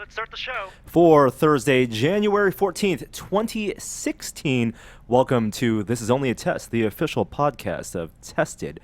let's start the show. For Thursday, January 14th, 2016, welcome to This Is Only a Test, the official podcast of Tested.com.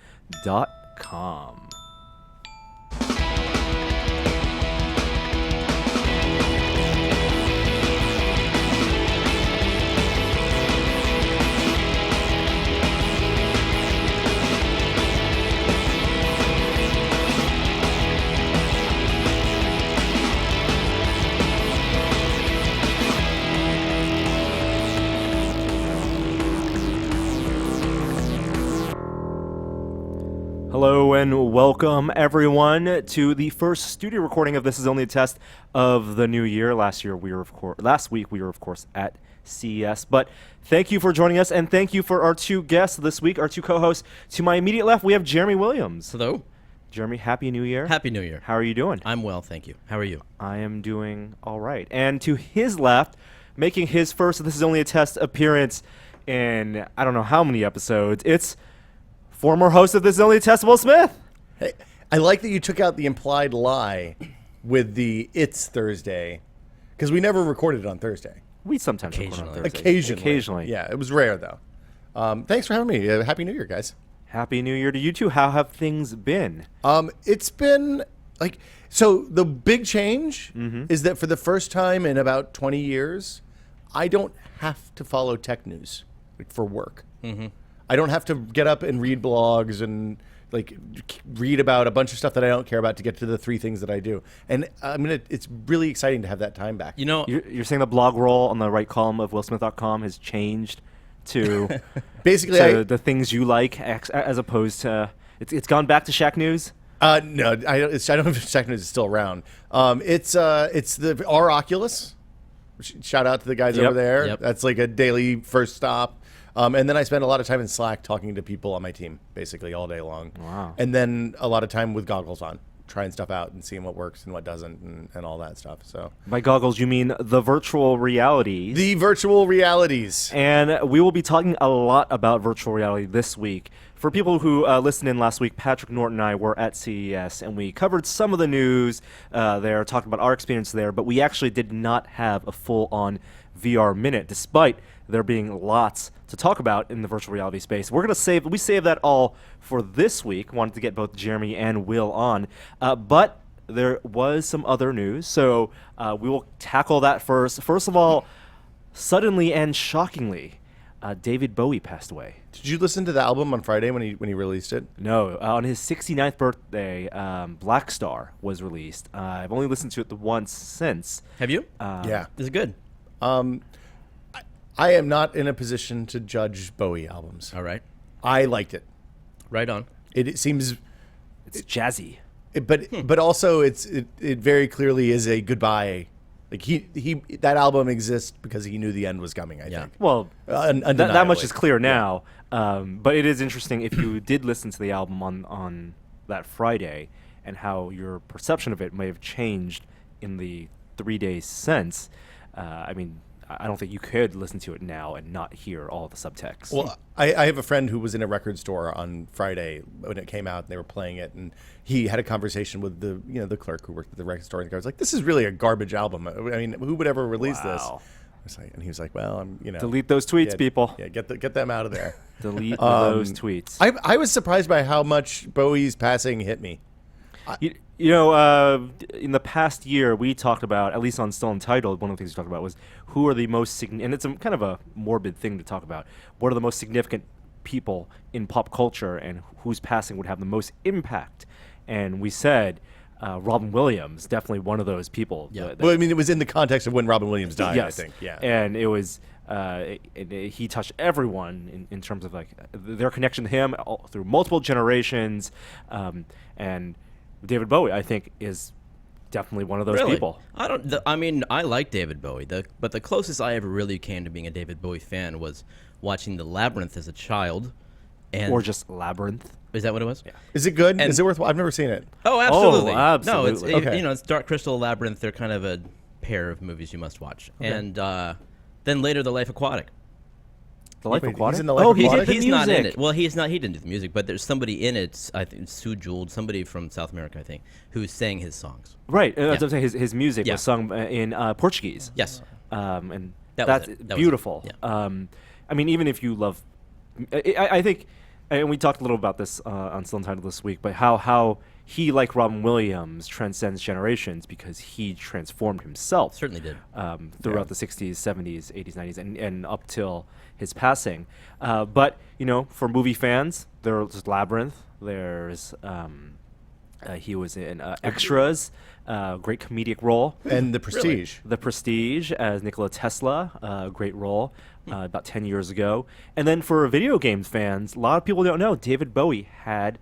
Hello and welcome everyone to the first studio recording of This Is Only a Test of the new year. Last week we were of course at CES, but thank you for joining us and thank you for our two guests this week, our two co-hosts. To my immediate left we have Jeremy Williams. Hello. Jeremy, Happy New Year. Happy New Year. How are you doing? I'm well, thank you. How are you? I am doing all right. And to his left, making his first This Is Only a Test appearance in I don't know how many episodes, it's former host of This Is Only a Test, Will Smith. Hey, I like that you took out the implied lie with the "It's Thursday," because we never recorded it on Thursday. We sometimes record on Thursday. Occasionally. Yeah, it was rare though. Thanks for having me. Happy New Year, guys. Happy New Year to you too. How have things been? It's been so the big change is that for the first time in about 20 years, I don't have to follow tech news for work. Mm-hmm. I don't have to get up and read blogs and read about a bunch of stuff that I don't care about to get to the three things that I do. And it's really exciting to have that time back. You know, you're saying the blog roll on the right column of WillSmith.com has changed to basically the things you like as opposed to it's gone back to Shack News. No, I don't know if Shack News is still around. It's our Oculus. Shout out to the guys over there. Yep. That's like a daily first stop. And then I spend a lot of time in Slack talking to people on my team, basically all day long. Wow. And then a lot of time with goggles on, trying stuff out and seeing what works and what doesn't and all that stuff. So By goggles, you mean the virtual realities. the virtual realities. And we will be talking a lot about virtual reality this week. For people who listened in last week, Patrick Norton and I were at CES, and we covered some of the news there, talked about our experience there, but we actually did not have a full-on VR minute, despite there being lots to talk about in the virtual reality space. We save that all for this week. Wanted to get both Jeremy and Will on, but there was some other news, so we will tackle that first. First of all, suddenly and shockingly, David Bowie passed away. Did you listen to the album on Friday when he released it? No, on his 69th birthday, Black Star was released. I've only listened to it once since. have you? Yeah. Is it good? I am not in a position to judge Bowie albums. All right. I liked it. Right on. It seems... It's jazzy. But also it very clearly is a goodbye. Like that album exists because he knew the end was coming. I think. Well, that much Undeniably. is clear now. But it is interesting if you did listen to the album on that Friday and how your perception of it may have changed in the 3 days since. I don't think you could listen to it now and not hear all the subtext. Well, I have a friend who was in a record store on Friday when it came out and they were playing it, and he had a conversation with the clerk who worked at the record store, and the guy was like, "This is really a garbage album. I mean, who would ever release this?" And he was like, "Well, delete those tweets, people. Yeah, get them out of there. Delete those tweets." I was surprised by how much Bowie's passing hit me. In the past year, we talked about, at least on Still Untitled, one of the things we talked about was who are the most and it's kind of a morbid thing to talk about. What are the most significant people in pop culture and whose passing would have the most impact? And we said Robin Williams, definitely one of those people. Yeah. Well, I mean, it was in the context of when Robin Williams died, yes. I think. Yeah. And it was he touched everyone in terms of their connection to him through multiple generations, and David Bowie, I think, is definitely one of those people. I like David Bowie, but the closest I ever really came to being a David Bowie fan was watching The Labyrinth as a child. Or just Labyrinth. Is that what it was? Yeah. Is it good? And Is it worth? I've never seen it. Oh, absolutely. Absolutely. No, it's Okay. it's Dark Crystal, Labyrinth. They're kind of a pair of movies you must watch. Okay. And then later, The Life Aquatic. The Life Wait, Aquatic? he's in the Life Oh, he Aquatic? did the He's music. not in it. Well, he's not. He didn't do the music, but there's somebody in it. I think Sue Jewell, somebody from South America, I think, who sang his songs. Right. Yeah. That's what I'm saying. His music Yeah. was sung in Portuguese. Yes. And That was that's it. That was it. beautiful. Yeah. I mean, even if you love, I think, and we talked a little about this on Still Untitled this week, but how he, like Robin Williams, transcends generations because he transformed himself. Certainly did. Throughout the 60s, 70s, 80s, 90s, and up till his passing. But, for movie fans, there's Labyrinth. There's, he was in Extras, great comedic role. And The Prestige. The Prestige as Nikola Tesla, great role about 10 years ago. And then for video games fans, a lot of people don't know David Bowie had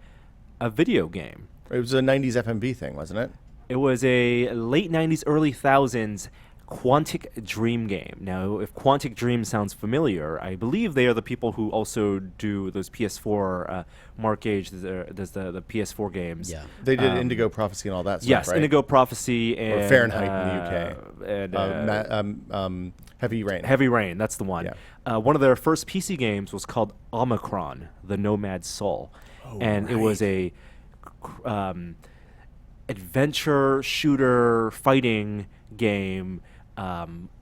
a video game. It was a 90s FMV thing, wasn't it? It was a late 90s, early 2000s Quantic Dream game. Now, if Quantic Dream sounds familiar, I believe they are the people who also do those PS4, Mark Gage does the PS4 games. Yeah. They did Indigo Prophecy and all that stuff, Yes, right? Indigo Prophecy and Fahrenheit in the UK. And Heavy Rain. Heavy Rain, that's the one. Yeah. One of their first PC games was called Omicron, The Nomad Soul. And it was a adventure shooter fighting game,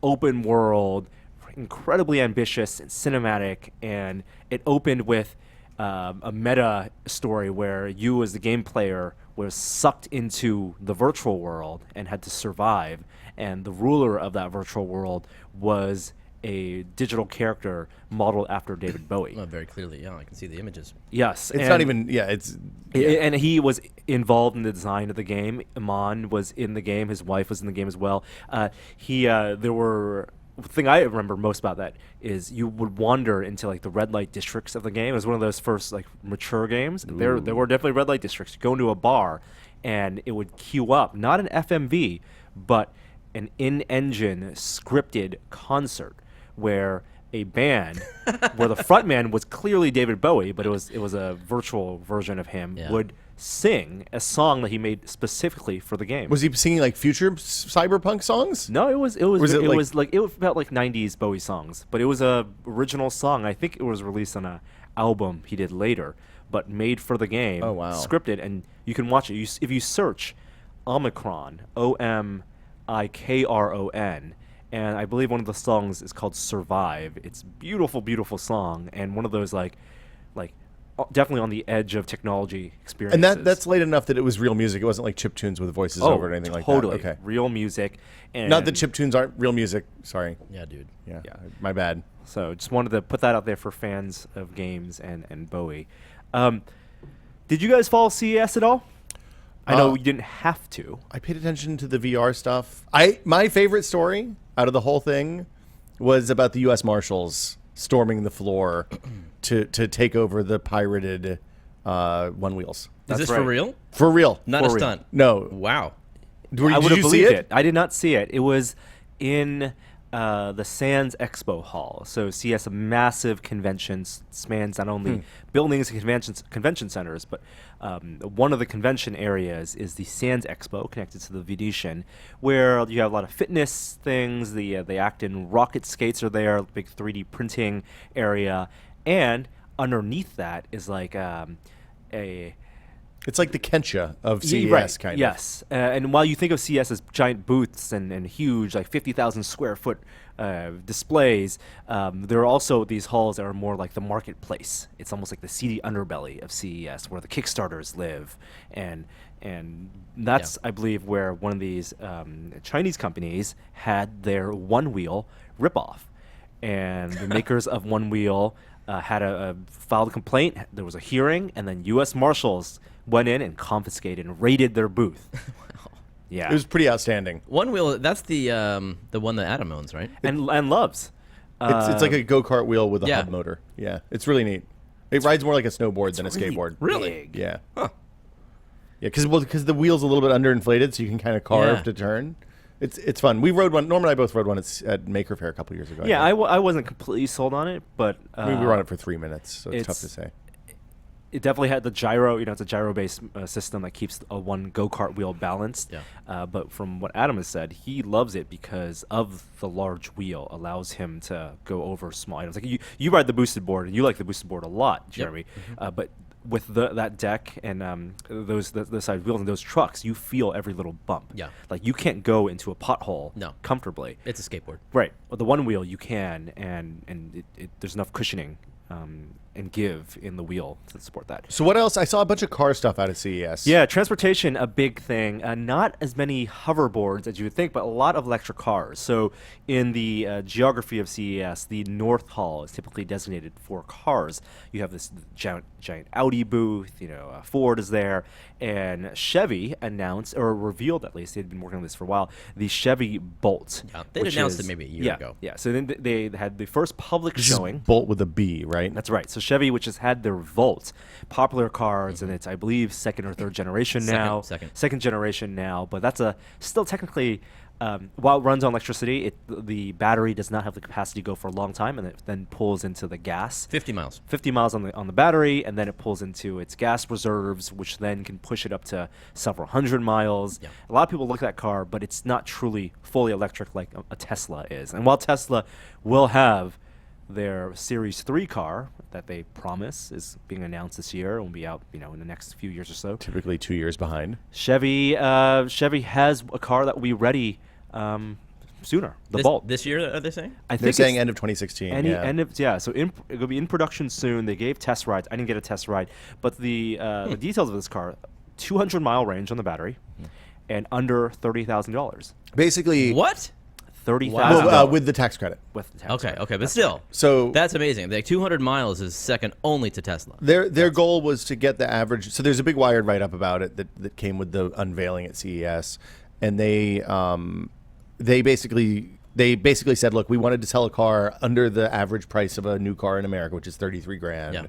open world, incredibly ambitious and cinematic, and it opened with a meta story where you as the game player was sucked into the virtual world and had to survive, and the ruler of that virtual world was a digital character modeled after David Bowie. Well, very clearly, yeah, I can see the images. Yes. It's not even, yeah, it's... And he was involved in the design of the game. Iman was in the game. His wife was in the game as well. There were... The thing I remember most about that is you would wander into like the red light districts of the game. It was one of those first like mature games. There were definitely red light districts. You go into a bar and it would queue up, not an FMV, but an in-engine scripted concert where a band where the frontman was clearly David Bowie, but it was a virtual version of him, Yeah. would sing a song that he made specifically for the game. Was he singing like future cyberpunk songs? No, it felt like 90s Bowie songs, but it was a original song. I think it was released on a album he did later, but made for the game. Oh, wow. Scripted, and you can watch it. If you search Omicron, Omikron, and I believe one of the songs is called Survive. It's beautiful, beautiful song, and one of those definitely on the edge of technology experiences. And that's late enough that it was real music. It wasn't like chiptunes with voices over it or anything like that. Totally. Okay. Real music. And Not that chiptunes aren't real music. Sorry. Yeah, dude. Yeah. Yeah. My bad. So just wanted to put that out there for fans of games and Bowie. Did you guys follow CES at all? I know you didn't have to. I paid attention to the VR stuff. My favorite story out of the whole thing was about the U.S. Marshals storming the floor to take over the pirated one wheels. Is That's this right. for real? For real. Not For a real. stunt. No. Wow. I would Did have you see believed it? it. I did not see it. It was in the Sands Expo Hall. So CS, a massive convention, spans not only buildings and convention centers, but one of the convention areas is the Sands Expo, connected to the Venetian, where you have a lot of fitness things. The Acton rocket skates are there, big 3D printing area, and underneath that is like a It's like the Kensha of CES, right. kind of. Yes. And while you think of CES as giant booths and huge, like 50,000 square foot displays, there are also these halls that are more like the marketplace. It's almost like the seedy underbelly of CES, where the Kickstarters live. And that's, I believe, where one of these Chinese companies had their One Wheel ripoff. And the makers of One Wheel had filed a complaint. There was a hearing, and then U.S. Marshals went in and confiscated and raided their booth. Wow. Yeah, It was pretty outstanding. One Wheel, that's the one that Adam owns, right? and loves. It's like a go-kart wheel with a yeah. hub motor. Yeah, it's really neat. It rides more like a snowboard than a really skateboard. Really? big. Yeah. Huh. Yeah, because the wheel's a little bit underinflated, so you can kind of carve Yeah. to turn. It's fun. We rode one. Norm and I both rode one at Maker Faire a couple years ago. Yeah, think. I wasn't completely sold on it, but we were on it for 3 minutes, so it's tough to it's- say. it definitely had the gyro. It's a gyro-based system that keeps one go-kart wheel balanced. Yeah. But from what Adam has said, he loves it because of the large wheel allows him to go over small items. Like you ride the boosted board, and you like the boosted board a lot, Jeremy. But with that deck and the side wheels and those trucks, you feel every little bump. Yeah. Like you can't go into a pothole comfortably. It's a skateboard. Right. With the one wheel, you can, and there's enough cushioning and give in the wheel to support that. So what else? I saw a bunch of car stuff out of CES. Yeah, transportation, a big thing. Not as many hoverboards as you would think, but a lot of electric cars. So in the geography of CES, the North Hall is typically designated for cars. You have this giant Audi booth, Ford is there, and Chevy announced, or revealed at least, they'd been working on this for a while, the Chevy Bolt. Yeah, they announced it maybe a year ago. Yeah, so then they had the first public showing. Bolt with a B, right? That's right. So Chevy, which has had their Volt, popular cars, and it's, I believe, second or third generation now. Second generation now, but that's still technically, while it runs on electricity, the battery does not have the capacity to go for a long time, and it then pulls into the gas. 50 miles. 50 miles on the battery, and then it pulls into its gas reserves, which then can push it up to several hundred miles. Yeah. A lot of people look at that car, but it's not truly fully electric like a Tesla is. And while Tesla will have their Series 3 car that they promise is being announced this year and will be out, in the next few years or so. Typically 2 years behind. Chevy has a car that will be ready sooner. The Bolt. This year, are they saying? They're saying end of 2016. So it'll be in production soon. They gave test rides. I didn't get a test ride, but the details of this car: 200-mile range on the battery, and under $30,000. Basically, what? $30,000. Well, with the tax credit. With the tax credit. Okay, but still, so that's amazing. Like 200 miles is second only to Tesla. Their goal was to get the average. So there's a big Wired write-up about it that came with the unveiling at CES, and they basically said, look, we wanted to sell a car under the average price of a new car in America, which is $33,000. Yeah.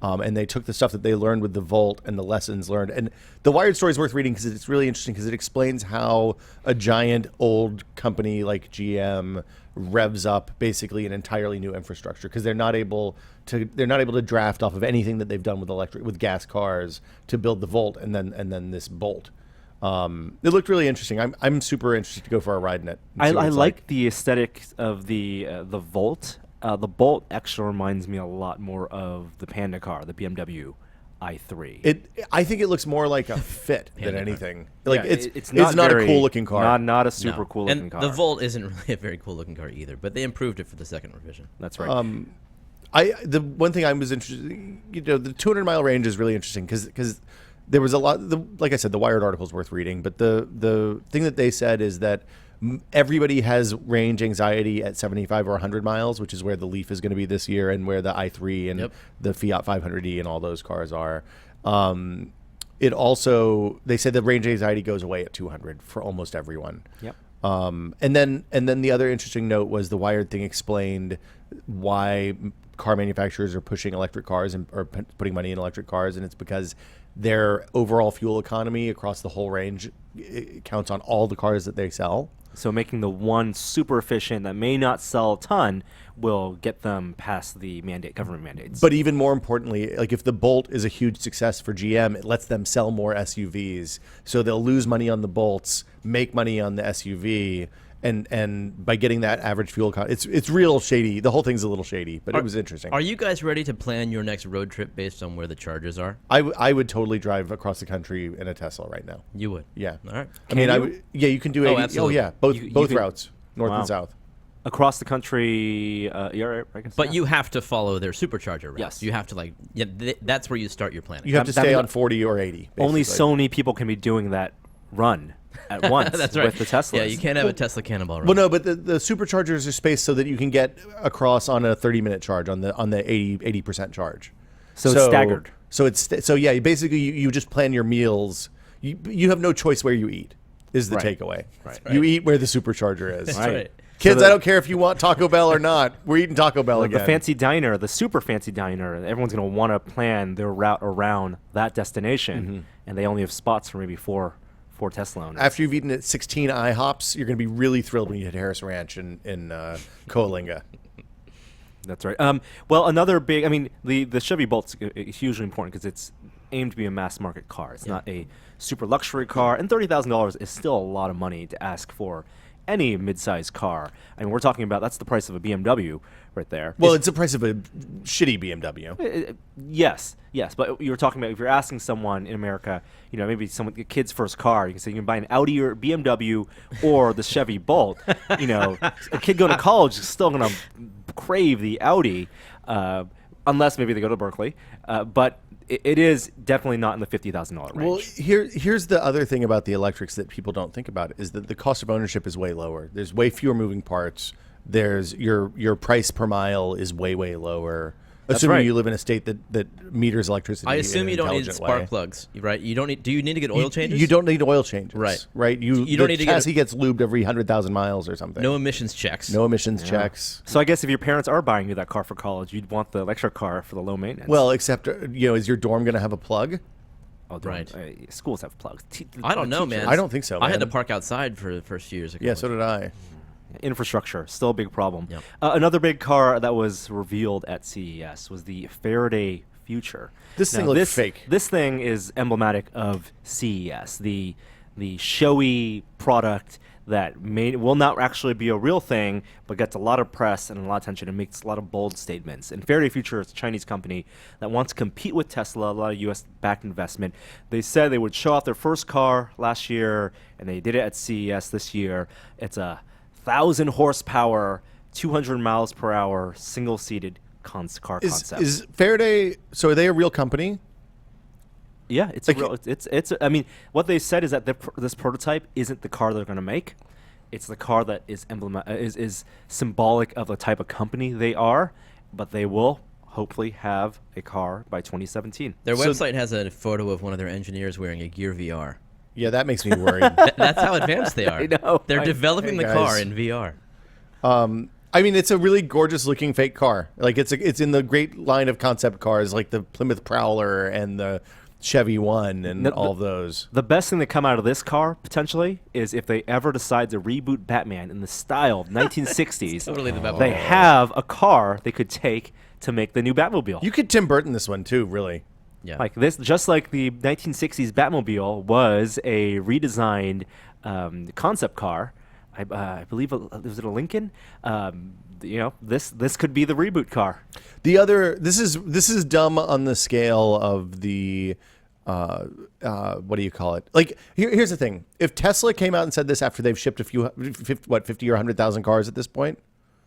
And they took the stuff that they learned with the Volt and the lessons learned. And the Wired story is worth reading because it's really interesting because it explains how a giant old company like GM revs up basically an entirely new infrastructure because they're not able to draft off of anything that they've done with gas cars to build the Volt and then this Bolt. It looked really interesting. I'm super interested to go for a ride in it. I like the aesthetic of the Volt. The Bolt actually reminds me a lot more of the Panda car, the BMW i3. I think it looks more like a Fit than anything. Like it's not a cool looking car. Not a super cool looking car. And the Volt isn't really a very cool looking car either, but they improved it for the second revision. That's right. The one thing I was interested, the 200-mile range is really interesting because there was a lot. Like I said, the Wired article is worth reading, but the thing that they said is that everybody has range anxiety at 75 or 100 miles, which is where the Leaf is going to be this year and where the i3 and the Fiat 500e and all those cars are. It also, they said the range anxiety goes away at 200 for almost everyone. Yep. And then the other interesting note was the Wired thing explained why car manufacturers are pushing electric cars or putting money in electric cars, and it's because their overall fuel economy across the whole range counts on all the cars that they sell. So making the one super efficient that may not sell a ton will get them past the government mandates. But even more importantly, like if the Bolt is a huge success for GM, it lets them sell more SUVs. So they'll lose money on the Bolts, make money on the SUV, and by getting that average fuel it's real shady. The whole thing's a little shady, but it was interesting. Are you guys ready to plan your next road trip based on where the chargers are? I would totally drive across the country in a Tesla right now. You would? Yeah. All right. You can do 80. Absolutely. Oh yeah, both routes, north and south. Across the country, yeah, I guess. But you have to follow their supercharger routes. Yes. You have to that's where you start your planning. You have to stay on 40 or 80. Basically. Only so many people can be doing that run at once. That's right. With the Teslas. Yeah, you can't have a Tesla Cannonball run. Well, no, but the superchargers are spaced so that you can get across on a 30-minute charge on the 80% charge. So it's staggered. So yeah, basically you just plan your meals. You have no choice where you eat. Is the takeaway. Right. You eat where the supercharger is. That's right. Kids, I don't care if you want Taco Bell or not. We're eating Taco Bell again. The fancy diner, the super fancy diner, everyone's going to want to plan their route around that destination, and they only have spots for maybe four Tesla owners. After you've eaten at 16 IHOPs, you're going to be really thrilled when you hit Harris Ranch in Coalinga. That's right. Well, another big, I mean, the Chevy Bolt's hugely important because it's aimed to be a mass market car. It's not a super luxury car, and $30,000 is still a lot of money to ask for any mid-sized car. I mean, we're talking about that's the price of a BMW right there. Well, it's the price of a shitty BMW. Yes, but you're talking about if you're asking someone in America, maybe someone a kid's first car, you can say you can buy an Audi or BMW or the Chevy Bolt. A kid going to college is still going to crave the Audi, unless maybe they go to Berkeley. But it is definitely not in the $50,000 range. Well, here's the other thing about the electrics that people don't think about is that the cost of ownership is way lower. There's way fewer moving parts. There's your price per mile is way lower. Assuming right. you live in a state that meters electricity. I assume in you an don't need intelligent spark way. plugs, right? You don't need. Do you need to get oil changes? You don't need oil changes. Right. You don't need to get chassis gets lubed every 100,000 miles or something. No emissions checks. No emissions checks. So I guess if your parents are buying you that car for college, you'd want the electric car for the low maintenance. Well, except is your dorm going to have a plug? Oh, right. Schools have plugs. I don't know, man. I don't think so, I had to man. park outside for the first few years of college. Yeah, so did I. Infrastructure, still a big problem. Yep. Another big car that was revealed at CES was the Faraday Future. This thing looks fake. This thing is emblematic of CES, the showy product that will not actually be a real thing, but gets a lot of press and a lot of attention and makes a lot of bold statements. And Faraday Future is a Chinese company that wants to compete with Tesla, a lot of U.S.-backed investment. They said they would show off their first car last year, and they did it at CES this year. It's a 1,000 horsepower, 200 miles per hour, single-seated car concept. Is Faraday? So are they a real company? Yeah, it's Like- real. It's. I mean, what they said is that this prototype isn't the car they're going to make. It's the car that is is symbolic of the type of company they are, but they will hopefully have a car by 2017. Their So- website has a photo of one of their engineers wearing a Gear VR. Yeah, that makes me worried. That's how advanced they are. I know. They're developing Hey, the car guys. in VR. I mean, it's a really gorgeous looking fake car. Like it's in the great line of concept cars, like the Plymouth Prowler and the Chevy One and all of those. The best thing that come out of this car potentially is if they ever decide to reboot Batman in the style of 1960s. Totally the Batman. They have a car they could take to make the new Batmobile. You could Tim Burton this one too, really. Yeah. Like this, just like the 1960s Batmobile was a redesigned concept car. I believe was it a Lincoln? This could be the reboot car. This is dumb on the scale of the what do you call it? Like here's the thing: if Tesla came out and said this after they've shipped 50 or 100,000 cars at this point,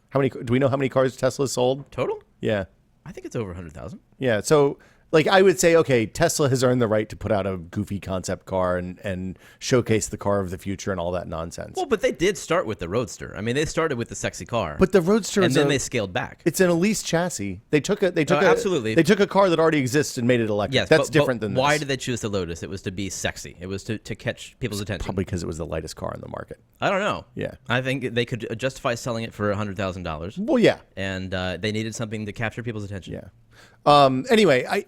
how many do we know how many cars Tesla sold? Total? Yeah, I think it's over 100,000. yeah. So. Like I would say, okay, Tesla has earned the right to put out a goofy concept car and showcase the car of the future and all that nonsense. Well, but they did start with the Roadster. I mean, they started with the sexy car. But the Roadster and is then they scaled back. it's an Elise chassis. They took absolutely. They took a car that already exists and made it electric. Yes, That's but different than this. why did they choose the Lotus? It was to be sexy. It was to catch people's attention. Probably because it was the lightest car on the market. I don't know. Yeah. I think they could justify selling it for $100,000. Well, yeah. And they needed something to capture people's attention. Yeah. Anyway,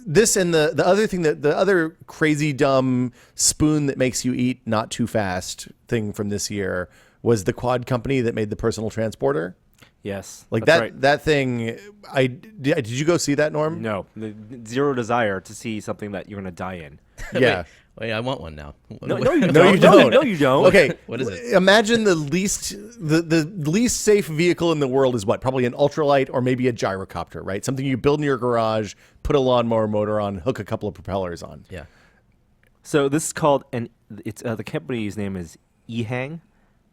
this and the other thing the other crazy dumb spoon that makes you eat not too fast thing from this year was the quad company that made the personal transporter. Yes, Like that's that right. that thing. Did you go see that, Norm? No, zero desire to see something that you're going to die in. Yeah. Wait, I want one now. No, you don't. No, you don't. No, you don't. Okay. What is it? Imagine the least safe vehicle in the world is what? Probably an ultralight or maybe a gyrocopter, right? Something you build in your garage, put a lawnmower motor on, hook a couple of propellers on. Yeah. So this is called the company's name is EHang,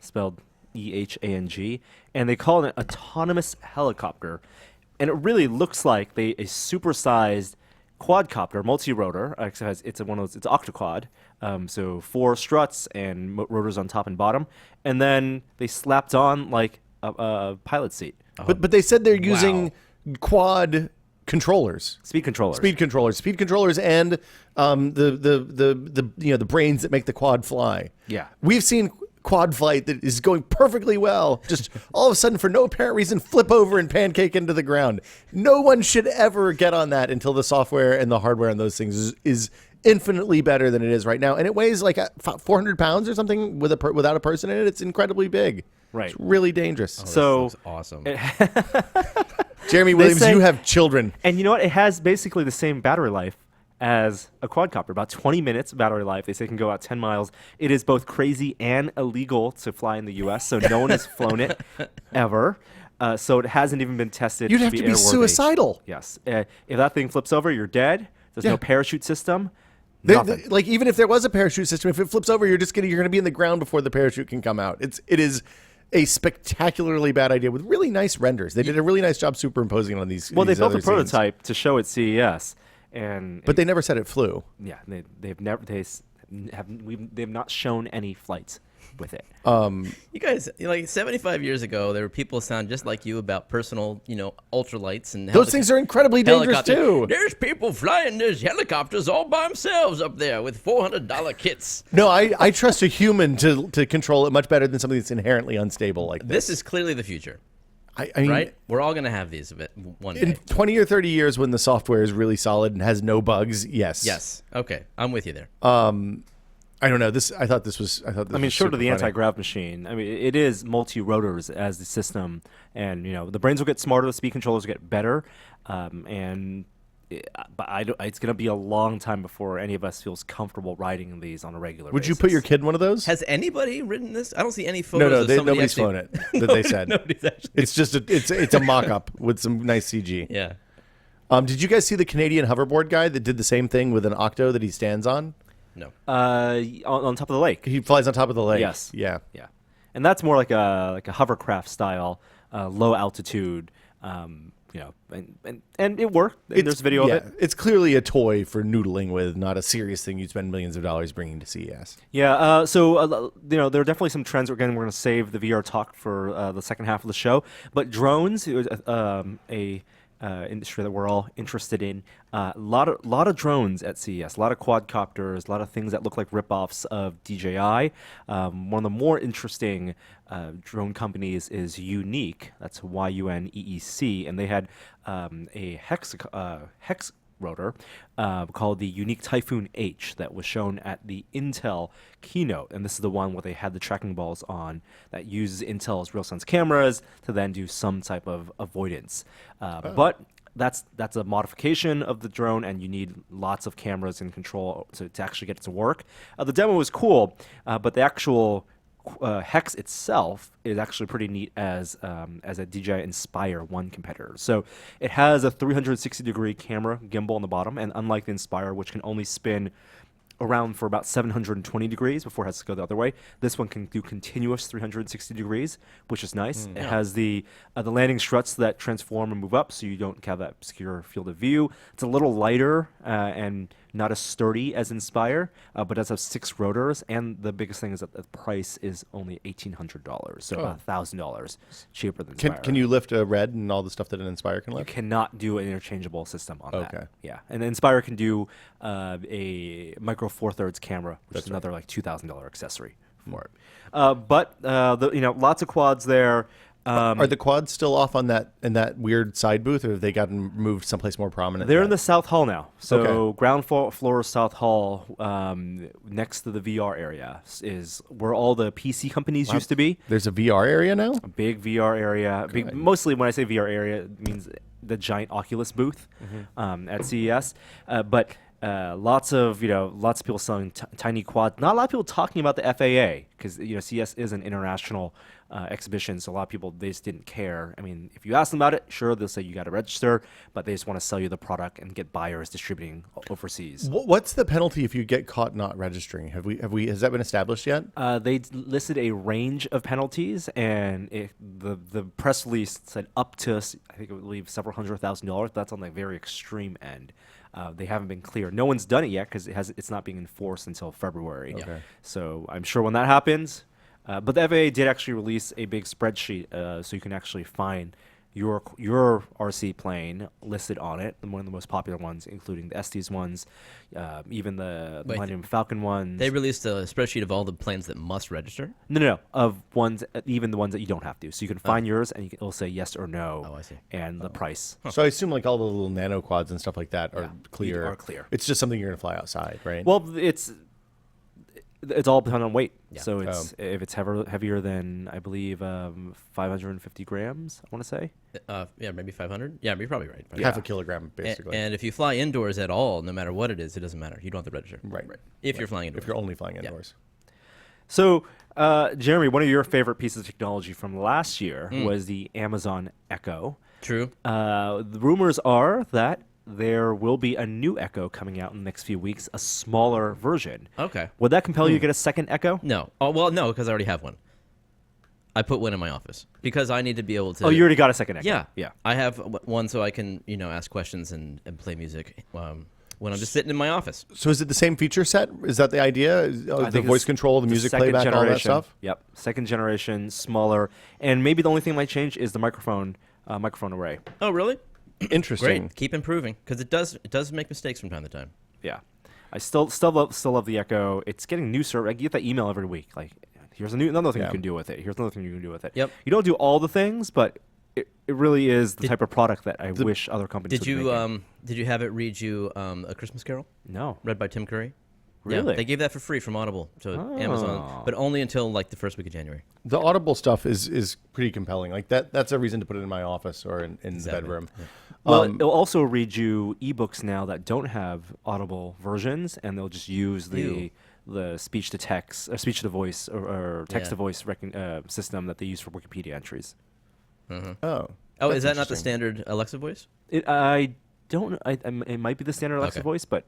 spelled EHANG, and they call it an autonomous helicopter, and it really looks like a supersized quadcopter, multi-rotor. Actually, it's octaquad. So 4 struts and rotors on top and bottom, and then they slapped on like a pilot seat, But they said they're using quad controllers. speed controllers. Speed controllers, and the brains that make the quad fly. Yeah. We've seen quad flight that is going perfectly well, just all of a sudden for no apparent reason flip over and pancake into the ground. No one should ever get on that until the software and the hardware on those things is infinitely better than it is right now, and it weighs like 400 pounds or something without a person in it. It's incredibly big. Right. It's really dangerous. So Looks awesome. Jeremy Williams, you have children. And you know what? It has basically the same battery life as a quadcopter, about 20 minutes battery life. They say it can go out 10 miles. It is both crazy and illegal to fly in the U.S., so no one has flown it ever. So it hasn't even been tested. You'd have to be airworthy. suicidal. Yes. If that thing flips over, you're dead. There's no parachute system. Like even if there was a parachute system, if it flips over, you're going to be in the ground before the parachute can come out. It is a spectacularly bad idea with really nice renders. They did a really nice job superimposing on these. Well, they these built a other prototype to show at CES, but they never said it flew. Yeah, they've not shown any flights with it. You guys, like 75 years ago, there were people sound just like you about personal, ultralights and Those things are incredibly dangerous too. There's people flying these helicopters all by themselves up there with $400 kits. No, I trust a human to control it much better than something that's inherently unstable like this. This is clearly the future. I mean, right? We're all going to have these one day. In 20 or 30 years when the software is really solid and has no bugs, yes. Yes. Okay. I'm with you there. I don't know. I thought this was short of the funny. anti-grav machine, I mean, it is multi-rotors as the system, and the brains will get smarter, the speed controllers will get better, but it's going to be a long time before any of us feels comfortable riding these on a regular Would basis. you put your kid in one of those? Has anybody ridden this? I don't see any photos of somebody nobody's actually... flown it. That they said Nobody's actually... it's just it's a mock-up with some nice CG. Yeah. Did you guys see the Canadian hoverboard guy that did the same thing with an octo that he stands on? No. On top of the lake. He flies on top of the lake. Yes. Yeah. And that's more like a hovercraft style, low altitude. And it worked. There's video of it. It's clearly a toy for noodling with, not a serious thing you'd spend millions of dollars bringing to CES. Yeah. So there are definitely some trends. Again, we're going to save the VR talk for the second half of the show. But drones, a industry that we're all interested in. A lot of drones at CES, a lot of quadcopters, a lot of things that look like ripoffs of DJI. One of the more interesting drone companies is Unique. That's YUNEEC, and they had a hex rotor called the Unique Typhoon H that was shown at the Intel keynote. And this is the one where they had the tracking balls on that uses Intel's RealSense cameras to then do some type of avoidance. But that's a modification of the drone, and you need lots of cameras and control to actually get it to work. The demo was cool, but the actual Hex itself is actually pretty neat as a DJI Inspire 1 competitor. So it has a 360-degree camera gimbal on the bottom, and unlike the Inspire, which can only spin around for about 720 degrees before it has to go the other way, this one can do continuous 360 degrees, which is nice. It has the landing struts that transform and move up, so you don't have that obscure field of view. It's a little lighter and not as sturdy as Inspire, but it does have 6 rotors, and the biggest thing is that the price is only $1,800, so about $1,000 cheaper than Inspire. Can you lift a Red and all the stuff that an Inspire can You lift? cannot do an interchangeable system on that. Okay. Yeah, and the Inspire can do a micro four thirds camera, which is another like $2,000 accessory for it. But lots of quads there. Are the quads still off on that weird side booth, or have they gotten moved someplace more prominent? They're in the South Hall now. So ground floor South Hall, next to the VR area, is where all the PC companies used to be. There's a VR area now? A big VR area. Mostly when I say VR area, it means the giant Oculus booth at CES. But lots of people selling tiny quads. Not a lot of people talking about the FAA because CES is an international exhibition, so a lot of people, they just didn't care. I mean, if you ask them about it, sure, they'll say you got to register, but they just want to sell you the product and get buyers distributing overseas. What's the penalty if you get caught not registering? Has that been established yet? They listed a range of penalties, and the press release said up to, I think it would leave several $100,000. That's on the very extreme end. They haven't been clear. No one's done it yet because it's not being enforced until February. Okay. So I'm sure when that happens. But the FAA did actually release a big spreadsheet, so you can actually find your RC plane listed on it. One of the most popular ones, including the Estes ones, even the Millennium Falcon ones. They released a spreadsheet of all the planes that must register? No, of ones, even the ones that you don't have to. So you can find yours, and it'll say yes or no. Oh, I see. And the price. So I assume like all the little nano quads and stuff like that are clear. Are clear. It's just something you're going to fly outside, right? Well, It's all dependent on weight. Yeah. So it's if it's heavier than I believe 550 grams, I want to say. Yeah, maybe 500. Yeah, you're probably right. Half a kilogram, basically. And if you fly indoors at all, no matter what it is, it doesn't matter. You don't have to register. Right. If you're flying indoors. If you're only flying indoors. So, Jeremy, one of your favorite pieces of technology from last year was the Amazon Echo. True. The rumors are that there will be a new Echo coming out in the next few weeks, a smaller version. Okay. Would that compel you to get a second Echo? No. Oh, well, no, because I already have one. I put one in my office because I need to be able to. Oh, you already got a second Echo? Yeah. Yeah. I have one so I can, ask questions and play music when I'm just sitting in my office. So is it the same feature set? Is that the idea? The voice control, the music second playback, all that generation. stuff? Yep. Second generation, smaller. And maybe the only thing that might change is the microphone array. Oh, really? Interesting. Great. Keep improving because it does make mistakes from time to time. Yeah. I still love the Echo. It's getting new service. I get that email every week. Like, here's another thing you can do with it. Here's another thing you can do with it. Yep. You don't do all the things, but it really is the type of product that I wish other companies Did would be making. Did you have it read you A Christmas Carol? No. Read by Tim Curry? Really? Yeah, they gave that for free from Audible to Amazon, but only until like the first week of January. The Audible stuff is pretty compelling. Like that's a reason to put it in my office or in the bedroom. Yeah. Well, it'll also read you ebooks now that don't have Audible versions, and they'll just use the speech to text, or speech to voice, or text to voice system that they use for Wikipedia entries. Oh, Oh, is that not the interesting. standard Alexa voice? I don't know. It might be the standard Alexa voice, but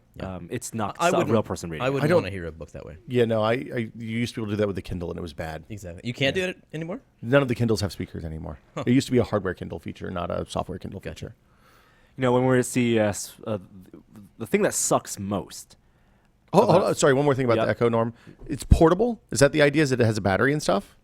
it's not a real person reading. I it. wouldn't want to hear a book that way. Yeah, no, you used to be able to do that with the Kindle, and it was bad. Exactly. You can't do it anymore? None of the Kindles have speakers anymore. It used to be a hardware Kindle feature, not a software Kindle feature. When we were at CES, the thing that sucks most. Hold on, sorry, one more thing about the Echo, Norm. It's portable. Is that the idea? Is that it has a battery and stuff?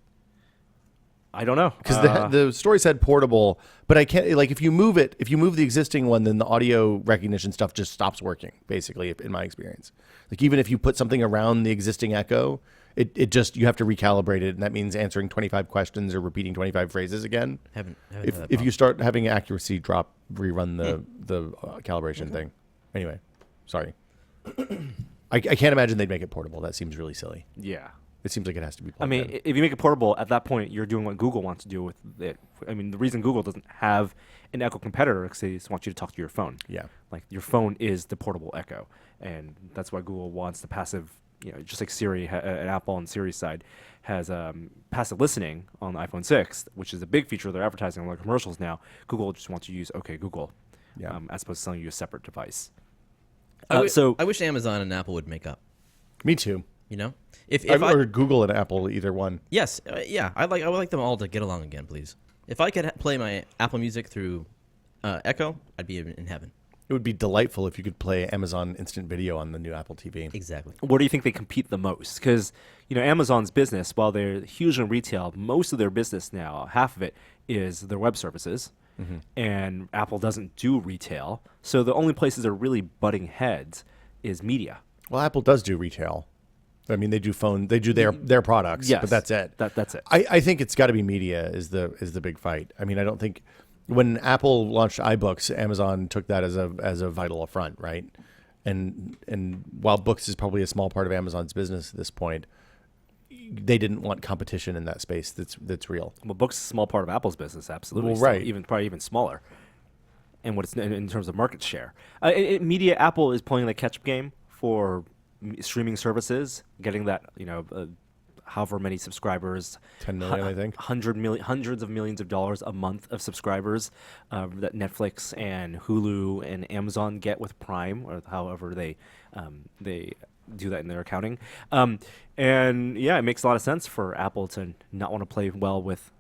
I don't know. Because the story said portable, but I can't, like, if you move the existing one, then the audio recognition stuff just stops working, basically, in my experience. Like, even if you put something around the existing Echo, it just, you have to recalibrate it, and that means answering 25 questions or repeating 25 phrases again. Haven't If you start having accuracy drop, rerun the calibration thing. Anyway, sorry. I can't imagine they'd make it portable. That seems really silly. Yeah. It seems like it has to be I plugged mean, in. if you make it portable, at that point, you're doing what Google wants to do with it. I mean, the reason Google doesn't have an Echo competitor is because they just want you to talk to your phone. Yeah. Like, your phone is the portable Echo. And that's why Google wants the passive, just like Siri, and Apple on Siri's side, has passive listening on the iPhone 6, which is a big feature they're advertising on their commercials now. Google just wants you to use OK Google, as opposed to selling you a separate device. I wish Amazon and Apple would make up. Me too. Or Google and Apple, either one. Yes, I would like them all to get along again, please. If I could play my Apple Music through Echo, I'd be in heaven. It would be delightful if you could play Amazon Instant Video on the new Apple TV. Exactly. Where do you think they compete the most? Because Amazon's business, while they're huge in retail, most of their business now, half of it, is their web services. Mm-hmm. And Apple doesn't do retail, so the only places they're really butting heads is media. Well, Apple does do retail. I mean, they do their products, yes, but that's it. That's it. I think it's got to be media is the big fight. I mean, I don't think when Apple launched iBooks, Amazon took that as a vital affront, right? And while books is probably a small part of Amazon's business at this point, they didn't want competition in that space that's real. Well, books is a small part of Apple's business, absolutely. Well, right. Probably even smaller. And what it's in terms of market share, media, Apple is playing the catch-up game for streaming services, getting that however many subscribers, 10 million, I think, hundreds of millions of dollars a month of subscribers that Netflix and Hulu and Amazon get with Prime, or however they do that in their accounting. And yeah, it makes a lot of sense for Apple to not want to play well with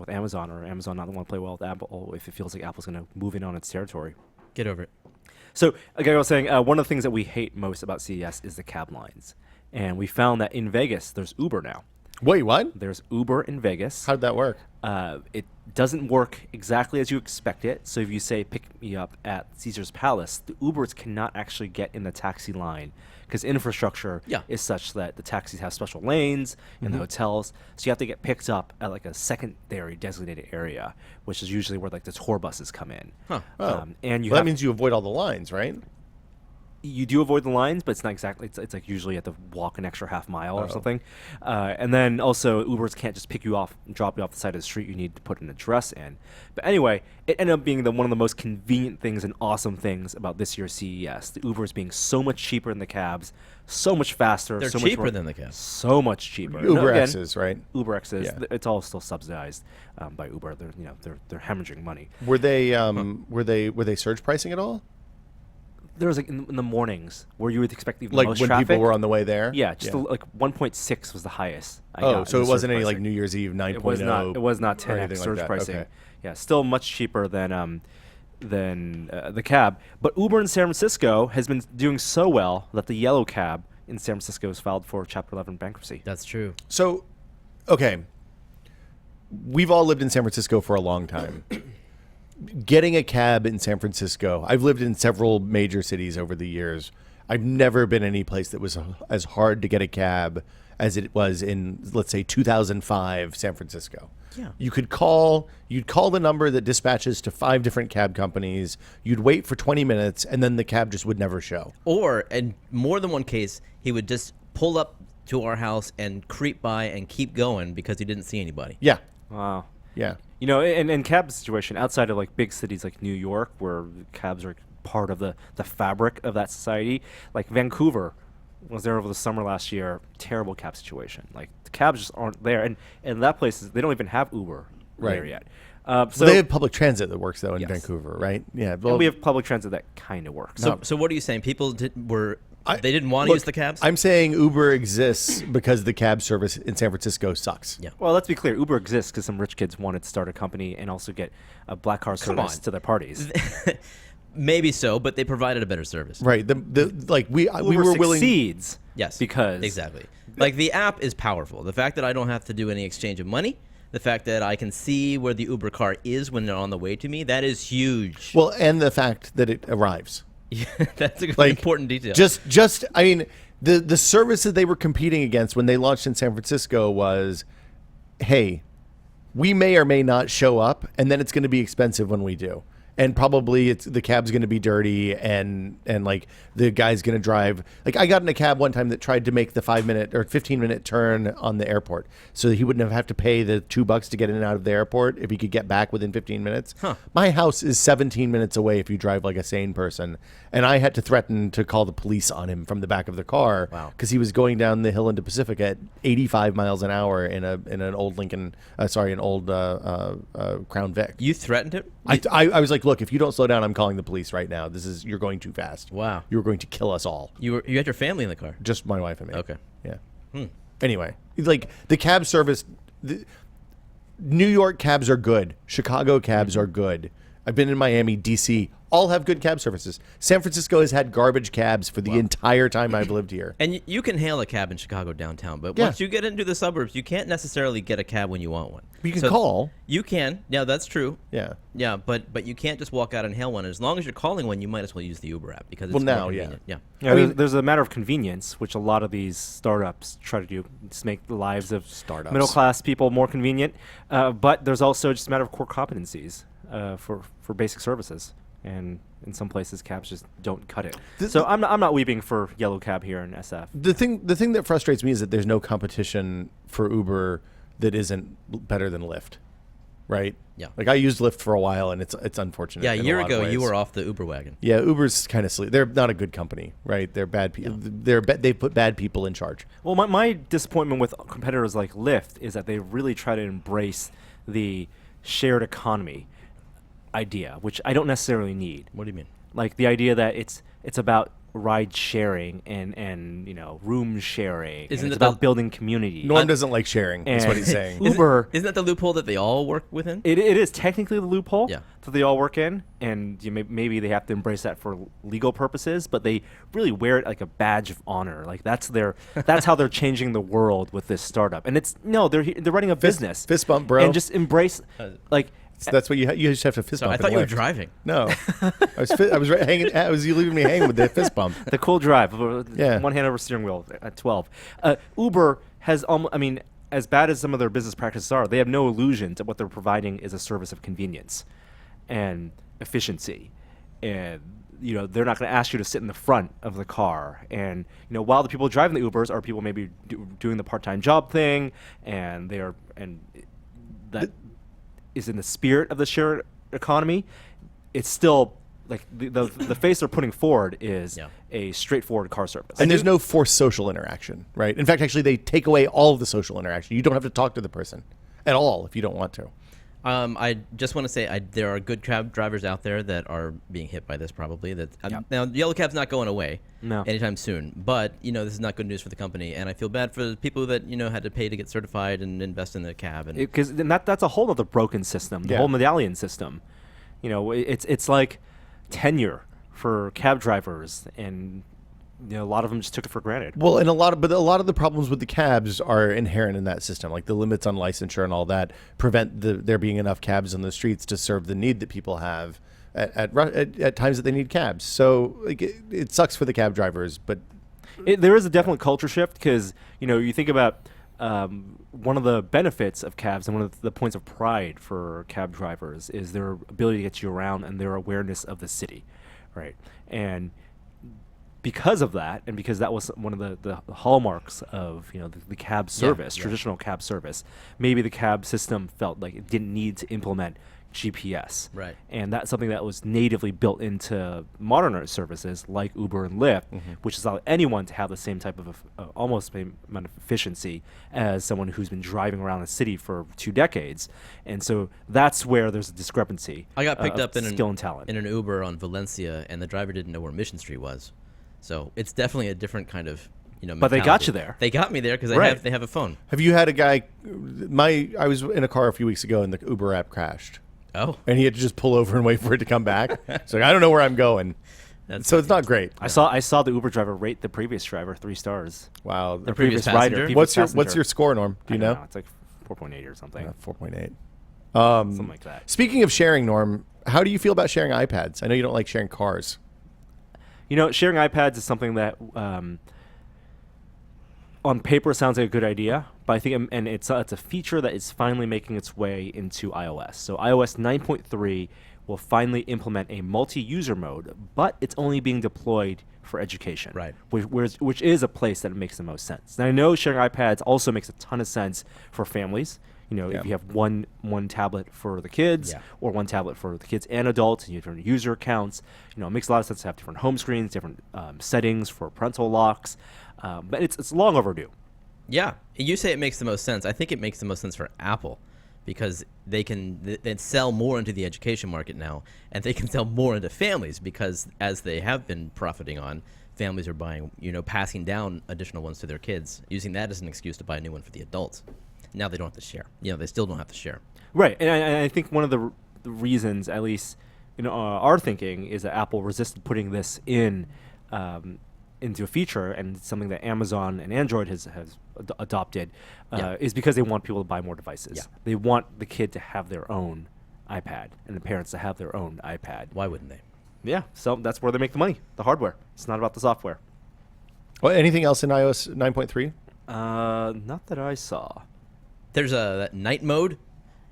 Amazon, or Amazon not want to play well with Apple if it feels like Apple's going to move in on its territory. Get over it. So, like I was saying, one of the things that we hate most about CES is the cab lines. And we found that in Vegas, there's Uber now. Wait, what? There's Uber in Vegas. How'd that work? It doesn't work exactly as you expect it. So if you say, pick me up at Caesar's Palace, the Ubers cannot actually get in the taxi line because infrastructure is such that the taxis have special lanes in the hotels. So you have to get picked up at like a secondary designated area, which is usually where like the tour buses come in. Huh. And that means you avoid all the lines, right? you do avoid the lines, but it's not exactly. It's like usually you have to walk an extra half mile or something. And then also Ubers can't just pick you off and drop you off the side of the street. You need to put an address in. But anyway, it ended up being one of the most convenient things and awesome things about this year's CES. The Ubers being so much cheaper than the cabs, so much faster. They're so cheaper much than the cabs. So much cheaper. Uber Again, X's, right? Uber X's. Yeah. It's all still subsidized by Uber. They're hemorrhaging money. Were they surge pricing at all? There was like in the mornings where you would expect even Like most when traffic. people were on the way there? Yeah, just like 1.6 was the highest. I Oh, got so in it the wasn't surge any like pricing. New Year's Eve 9.0. It was not. It was not or 10x anything like surge that. pricing. Okay. Yeah, still much cheaper than the cab. But Uber in San Francisco has been doing so well that the yellow cab in San Francisco has filed for Chapter 11 bankruptcy. That's true. So, okay, we've all lived in San Francisco for a long time. Getting a cab in San Francisco, I've lived in several major cities over the years. I've never been any place that was as hard to get a cab as it was in, let's say, 2005 San Francisco. Yeah. You'd call the number that dispatches to 5 different cab companies. You'd wait for 20 minutes, and then the cab just would never show. Or, in more than one case, he would just pull up to our house and creep by and keep going because he didn't see anybody. Yeah, Wow. yeah. You know, in cab situation, outside of like big cities like New York, where cabs are part of the fabric of that society, like Vancouver was there over the summer last year, terrible cab situation. Like the cabs just aren't there, and that place they don't even have Uber there Right. yet. So So they have public transit that works though in Yes. Vancouver, right? Yeah. and we have public transit that kind of works. So what are you saying? People they didn't want to look, use the cabs? I'm saying Uber exists because the cab service in San Francisco sucks. Yeah. Well, let's be clear. Uber exists because some rich kids wanted to start a company and also get a black car service on. to their parties. Maybe so, but they provided a better service. Right. We Uber were willing. succeeds. Yes. Because exactly. Like the app is powerful. The fact that I don't have to do any exchange of money, the fact that I can see where the Uber car is when they're on the way to me, that is huge. Well, and the fact that it arrives. Yeah, that's an Like, important detail. Just I mean, the service that they were competing against when they launched in San Francisco was, hey, we may or may not show up, and then it's going to be expensive when we do. And probably the cab's going to be dirty, and like the guy's going to drive. Like I got in a cab one time that tried to make the 5-minute or 15-minute turn on the airport, so that he wouldn't have to pay the $2 to get in and out of the airport if he could get back within 15 minutes. Huh. My house is 17 minutes away if you drive like a sane person, and I had to threaten to call the police on him from the back of the car because he was going down the hill into Pacific at 85 miles an hour in an old Crown Vic. You threatened him? I was like, look, if you don't slow down, I'm calling the police right now. You're going too fast. Wow. You're going to kill us all. You had your family in the car. Just my wife and me. Okay. Yeah. Anyway, like the cab service, New York cabs are good. Chicago cabs are good. I've been in Miami, DC. All have good cab services. San Francisco has had garbage cabs for the entire time I've lived here. And you can hail a cab in Chicago downtown, but Yeah. once you get into the suburbs, you can't necessarily get a cab when you want one. You can call. You can. Yeah, that's true. Yeah. Yeah, but you can't just walk out and hail one. As long as you're calling one, you might as well use the Uber app because it's Well, more now, yeah. convenient. Yeah. Yeah, I mean- there's a matter of convenience, which a lot of these startups try to do, just make the lives of Startups. middle class people more convenient. But there's also just a matter of core competencies for basic services, and in some places cabs just don't cut it. So I'm not weeping for yellow cab here in SF. The thing that frustrates me is that there's no competition for Uber that isn't better than Lyft, right? Yeah. Like I used Lyft for a while, and it's unfortunate. Yeah, a in year lot of ago, you ways. were off the Uber wagon. Yeah, Uber's kind of sleep. They're not a good company, right? They're bad people. They put bad people in charge. Well, my disappointment with competitors like Lyft is that they really try to embrace the shared economy idea, which I don't necessarily need. What do you mean? Like the idea that it's about ride sharing and room sharing. Isn't and it's it about the- building community. Norm doesn't like sharing. That's what he's saying. Uber. Isn't that the loophole that they all work within? It is technically the loophole Yeah. that they all work in, and maybe they have to embrace that for legal purposes, but they really wear it like a badge of honor. Like that's how they're changing the world with this startup. And they're running a business. Fist bump, bro. And just embrace like That's what you just have to fist So bump. I thought and you were lift. driving. No, I was hanging. I was you leaving me hanging with the fist bump. the cool drive. Yeah. One hand over steering wheel at 12. Uber has as bad as some of their business practices are, they have no illusions that what they're providing is a service of convenience and efficiency. And they're not going to ask you to sit in the front of the car. And while the people driving the Ubers are people maybe doing the part-time job thing, and that is in the spirit of the shared economy, it's still like the face they're putting forward is a straightforward car service. And there's no forced social interaction, right? In fact, actually, they take away all of the social interaction. You don't have to talk to the person at all if you don't want to. I just want to say there are good cab drivers out there that are being hit by this probably. Now, yellow cab's not going away anytime soon, but this is not good news for the company, and I feel bad for the people that had to pay to get certified and invest in the cab. Because that's a whole other broken system, the whole medallion system. It's like tenure for cab drivers, and a lot of them just took it for granted. Well, and a lot of the problems with the cabs are inherent in that system, like the limits on licensure and all that prevent there being enough cabs on the streets to serve the need that people have at times that they need cabs. So it sucks for the cab drivers, but there is a definite culture shift because you think about one of the benefits of cabs and one of the points of pride for cab drivers is their ability to get you around and their awareness of the city, right? And because of that, and because that was one of the hallmarks of the cab service, traditional cab service, maybe the cab system felt like it didn't need to implement GPS, right? And that's something that was natively built into modern services like Uber and Lyft, which is allowed anyone to have the same type of almost same amount of efficiency as someone who's been driving around the city for 2 decades. And so that's where there's a discrepancy. I got picked up in skill and talent in an Uber on Valencia, and the driver didn't know where Mission Street was. So it's definitely a different kind of But they got you there. They got me there because they have a phone. Have you had a guy? I was in a car a few weeks ago, and the Uber app crashed. Oh, and he had to just pull over and wait for it to come back. So I don't know where I'm going. So it's not great. I saw the Uber driver rate the previous driver 3 stars. Wow, the previous rider. What's your score, Norm? Do you know? It's like 4.8 or something. 4.8. Something like that. Speaking of sharing, Norm, how do you feel about sharing iPads? I know you don't like sharing cars. Sharing iPads is something that on paper sounds like a good idea, but I think and it's a feature that is finally making its way into iOS. So iOS 9.3 will finally implement a multi-user mode, but it's only being deployed for education, right? Which is a place that makes the most sense. And I know sharing iPads also makes a ton of sense for families. If you have one tablet for the kids or one tablet for the kids and adults, and you have different user accounts, it makes a lot of sense to have different home screens, different settings for parental locks. But it's long overdue. Yeah, you say it makes the most sense. I think it makes the most sense for Apple because they can sell more into the education market now, and they can sell more into families because as they have been profiting on, families are buying, passing down additional ones to their kids, using that as an excuse to buy a new one for the adults. Now they don't have to share. They still don't have to share. Right, and I think one of the reasons, at least our thinking, is that Apple resisted putting this into a feature, and something that Amazon and Android has adopted, is because they want people to buy more devices. Yeah. They want the kid to have their own iPad and the parents to have their own iPad. Why wouldn't they? Yeah, so that's where they make the money, the hardware. It's not about the software. Well, anything else in iOS 9.3? Not that I saw. There's that night mode.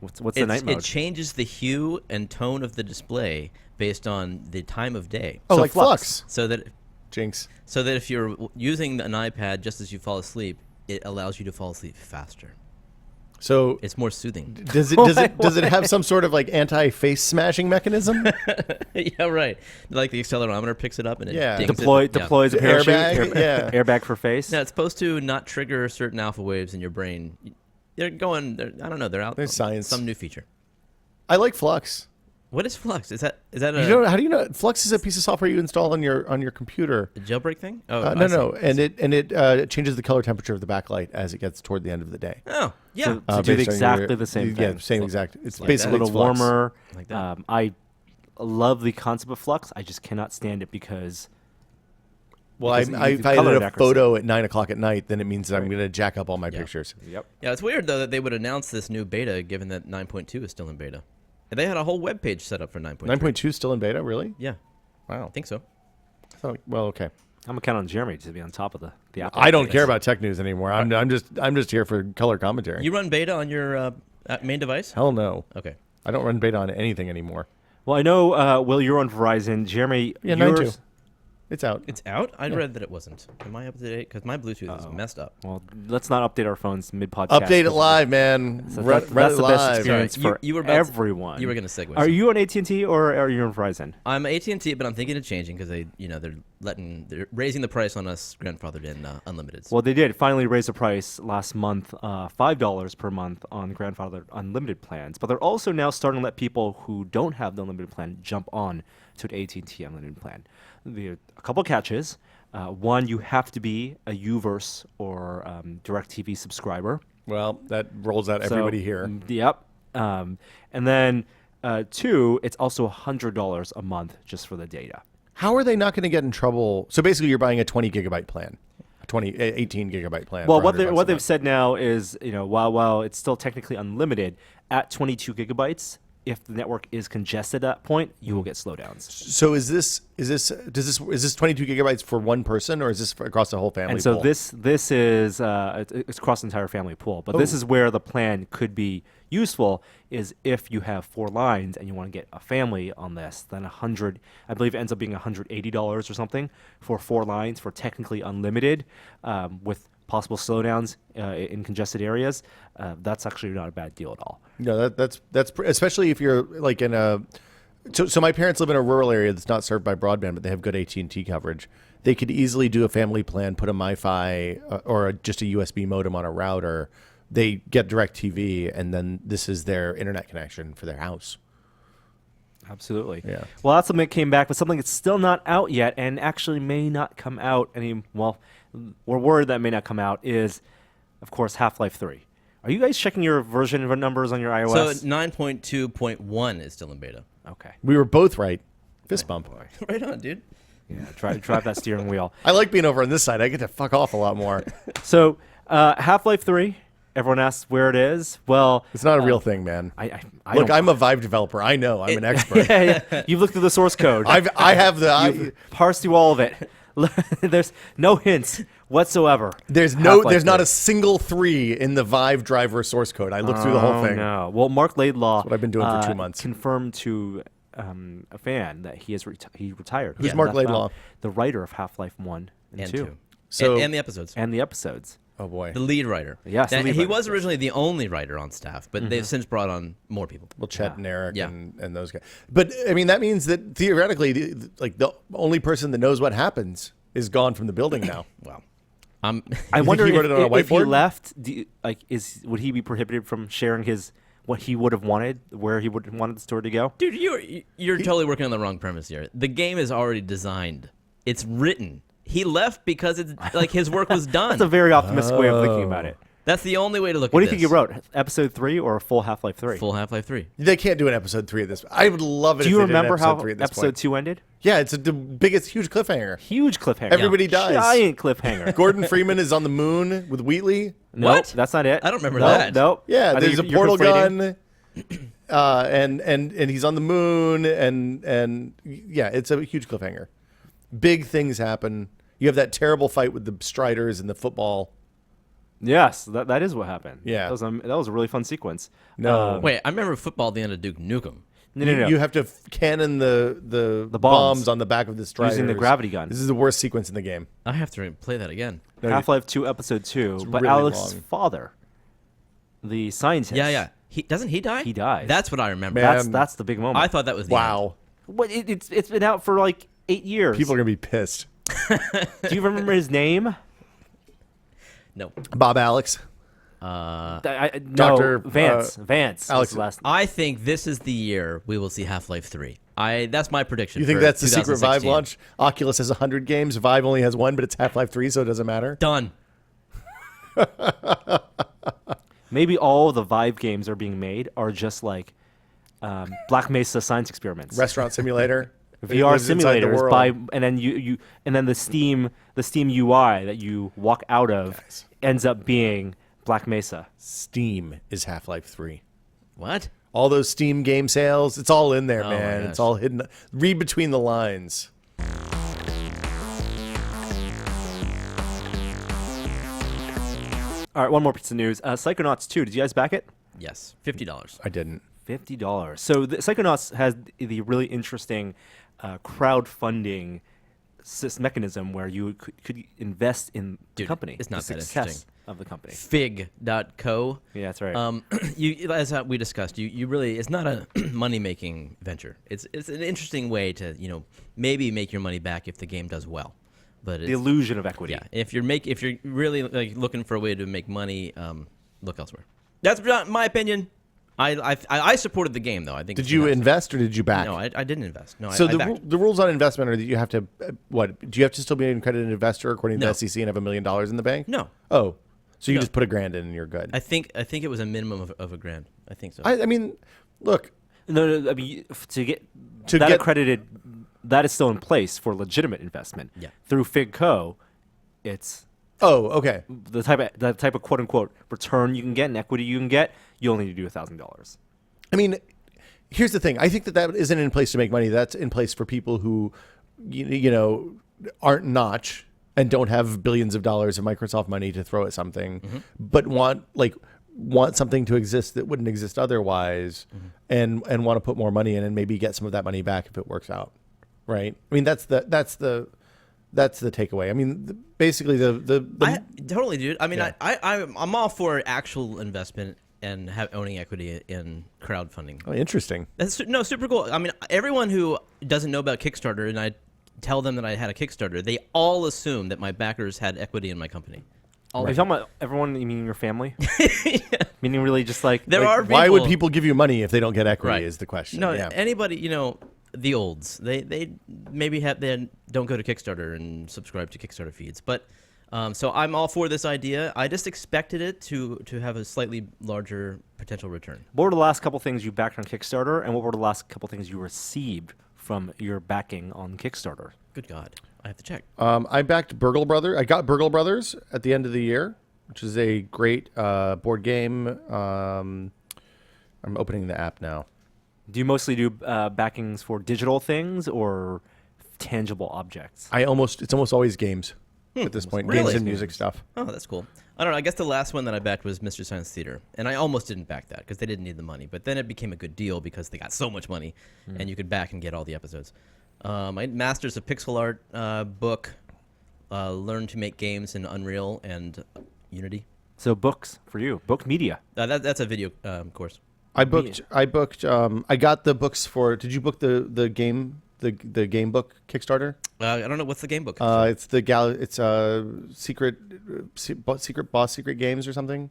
What's the night mode? It changes the hue and tone of the display based on the time of day. Oh, so like Flux. So that Jinx. So that if you're using an iPad just as you fall asleep, it allows you to fall asleep faster. So it's more soothing. Does it have some sort of like anti-face smashing mechanism? Yeah, right. Like the accelerometer picks it up and it dings deploys a parachute, airbag, airbag for face. No, it's supposed to not trigger certain alpha waves in your brain. I don't know. They're out. There's science. Some new feature. I like Flux. What is Flux? Is that a? How do you know? Flux is a piece of software you install on your computer. A jailbreak thing? Oh, no, and it changes the color temperature of the backlight as it gets toward the end of the day. Oh, yeah. To do exactly the same thing. Yeah, same exact. It's like basically a little warmer. Like that. I love the concept of Flux. I just cannot stand it because. Well, if I edit a photo at 9 o'clock at night, then it means that I'm going to jack up all my pictures. Yep. Yeah, it's weird, though, that they would announce this new beta, given that 9.2 is still in beta. And they had a whole web page set up for 9.2. 9.2 is still in beta, really? Yeah. Wow. I think so. Well, okay. I'm going to count on Jeremy to be on top of the Apple. I don't care about tech news anymore. I'm just here for color commentary. You run beta on your main device? Hell no. Okay. I don't run beta on anything anymore. Well, I know, Will, you're on Verizon. Jeremy, Yeah, yours. 9.2. It's out. It's out? I read that it wasn't. Am I up to date? Because my Bluetooth is messed up. Well, let's not update our phones mid-podcast. Update it live, man. So Run that's it the best live. experience Sorry, for you were about to- everyone. You were going to segue. Are you on AT&T or are you on Verizon? I'm AT&T, but I'm thinking of changing because they're raising the price on us grandfathered in unlimiteds. Well, they did finally raise the price last month, $5 per month on grandfathered unlimited plans. But they're also now starting to let people who don't have the unlimited plan jump on to an AT&T unlimited plan. There are a couple catches. One, you have to be a UVerse or DirecTV subscriber. Well, that rolls out everybody here. Yep. And then two, it's also $100 a month just for the data. How are they not going to get in trouble? So basically, you're buying a 20 gigabyte plan, 18 gigabyte plan. Well, for what $100 a they've month. said now is, while it's still technically unlimited, at 22 gigabytes, if the network is congested at that point, you will get slowdowns. So is this 22 gigabytes for one person, or is this across the whole family? And so pool? this is it's across the entire family pool. But this is where the plan could be useful is if you have 4 lines and you want to get a family on this, then I believe it ends up being $180 or something for 4 lines for technically unlimited with possible slowdowns in congested areas. That's actually not a bad deal at all. No, that's especially if you're like in a. So my parents live in a rural area that's not served by broadband, but they have good AT&T coverage. They could easily do a family plan, put a MiFi or just a USB modem on a router. They get DirecTV, and then this is their internet connection for their house. Absolutely. Yeah. Well, that's something that came back, but something that's still not out yet and actually may not come out well, we're worried that may not come out is, of course, Half-Life 3. Are you guys checking your version numbers on your iOS? So 9.2.1 is still in beta. Okay. We were both right. Fist bump. Right on, dude. Yeah, drive that steering wheel. I like being over on this side. I get to fuck off a lot more. So, Half-Life 3, everyone asks where it is. Well, It's not a real thing, man. I Look, don't- I'm a Vive developer. I know. I'm an expert. yeah. You've looked through the source code. I have the. You've parsed through all of it. There's no hints whatsoever. There's Half-Life not 3. a single 3 in the Vive driver source code. I looked through the whole thing. No. Well, Mark Laidlaw, what I've been doing for 2 months. confirmed to a fan that he retired. Who's Yeah, Mark that's Laidlaw? about The writer of Half-Life 1 and 2. So- and the episodes. And the episodes. Oh boy. Mm-hmm. The lead writer. Yes, the Now, lead he writer, was yes. originally the only writer on staff, but they've since brought on more people. Well, Chet Yeah. and Eric Yeah. and those guys. But I mean, that means that theoretically, the only person that knows what happens is gone from the building now. Wow. I wonder he wrote it on a if he whiteboard? left, would he be prohibited from sharing what he would have wanted, where he would have wanted the story to go? Dude, you're totally working on the wrong premise here. The game is already designed. It's written. He left because it's like his work was done. That's a very optimistic way of thinking about it. That's the only way to look What at do you think he wrote? Episode 3 or a full Half-Life 3? Full Half-Life 3. They can't do an episode 3 at this. I would love it. Do if you they did an remember how episode 3 at this episode point. 2 ended? Yeah, it's the biggest, huge cliffhanger. Huge cliffhanger. Everybody dies. Giant cliffhanger. Gordon Freeman is on the moon with Wheatley. Nope, What? that's not it. I don't remember Nope, that. Nope. Yeah, I think there's a you're portal conflating. gun, and he's on the moon, and yeah, it's a huge cliffhanger. Big things happen. You have that terrible fight with the Striders and the football. Yes, that is what happened. Yeah. that was a really fun sequence. No. Wait, I remember football at the end of Duke Nukem. No. You have to cannon the bombs. bombs on the back of the Striders Using the gravity gun. This is the worst sequence in the game. I have to play that again. No, Half-Life 2, Episode 2. But really Alex's long. father, the scientist. Yeah. Doesn't he die? He dies. That's what I remember. Man. That's the big moment. I thought that was the Wow, What it's been out for like 8 years. people are gonna be pissed. Do you remember his name? end. No. Bob Alex. No, Dr. Vance. Vance. is Alex- his last. I think this is the year we will see Half-Life 3. That's my prediction. You think for that's the secret Vive 2016. launch? Oculus has 100 games. Vive only has 1, but it's Half-Life 3, so it doesn't matter. Done. Maybe all the Vive games are being made are just like Black Mesa science experiments. Restaurant simulator. It VR lives inside the simulators world. and then the Steam UI that you walk out of Guys. ends up being Black Mesa. Steam is Half-Life 3. What? All those Steam game sales, it's all in there, Oh my man. gosh. It's all hidden. Read between the lines. All right, one more piece of news. Psychonauts 2. Did you guys back it? Yes. $50. I didn't. $50. So the Psychonauts has the really interesting crowdfunding mechanism where you could invest in the Dude, company. it's not the that success interesting. of the company. Fig.co. Yeah, that's right. As we discussed, you really, it's not a money-making venture. It's an interesting way to, maybe make your money back if the game does well. But The illusion of equity. yeah, if you're really like looking for a way to make money, look elsewhere. That's not my opinion. I supported the game though. I think. Did you invest or did you back? No, I didn't invest. No, So I backed. the rules on investment are that you have to what? Do you have to still be an accredited investor according to No. the SEC and have $1 million in the bank? No, Oh, so you No. just put $1,000 in and you're good. I think it was a minimum of $1,000. I think so. I mean, look, No, I mean to get To that get- accredited, that is still in place for legitimate investment. Yeah. Through FigCo, it's oh, okay. the type of quote unquote return you can get and equity you can get. You only need to do $1,000. I mean, here's the thing. I think that isn't in place to make money. That's in place for people who, aren't Notch and don't have billions of dollars of Microsoft money to throw at something, but want something to exist that wouldn't exist otherwise, and want to put more money in and maybe get some of that money back if it works out, right? I mean, that's the takeaway. I mean, basically the Totally, dude. I mean, Yeah. I'm all for actual investment and owning equity in crowdfunding. oh, interesting. That's super cool. I mean, everyone who doesn't know about Kickstarter, and I tell them that I had a Kickstarter, they all assume that my backers had equity in my company. All Are you of them. talking about everyone? You mean your family? Meaning really just like There like, are people, Why would people give you money if they don't get equity? Right. Is the question. No, yeah. anybody, the olds, they maybe don't go to Kickstarter and subscribe to Kickstarter feeds. But so I'm all for this idea. I just expected it to have a slightly larger potential return. What were the last couple things you backed on Kickstarter, and what were the last couple things you received from your backing on Kickstarter? Good God, I have to check. I backed Burgle Brothers. I got Burgle Brothers at the end of the year, which is a great board game. I'm opening the app now. Do you mostly do backings for digital things or tangible objects? It's almost always games at this point. Games Really? and music stuff. Oh, that's cool. I don't know. I guess the last one that I backed was Mr. Science Theater, and I almost didn't back that because they didn't need the money. But then it became a good deal because they got so much money, and you could back and get all the episodes. My Masters of Pixel Art book, Learn to Make Games in Unreal and Unity. So books for you, book media. That's a video course. I got the books for. Did you book the game book Kickstarter? I don't know what's the game book. It's secret games or something.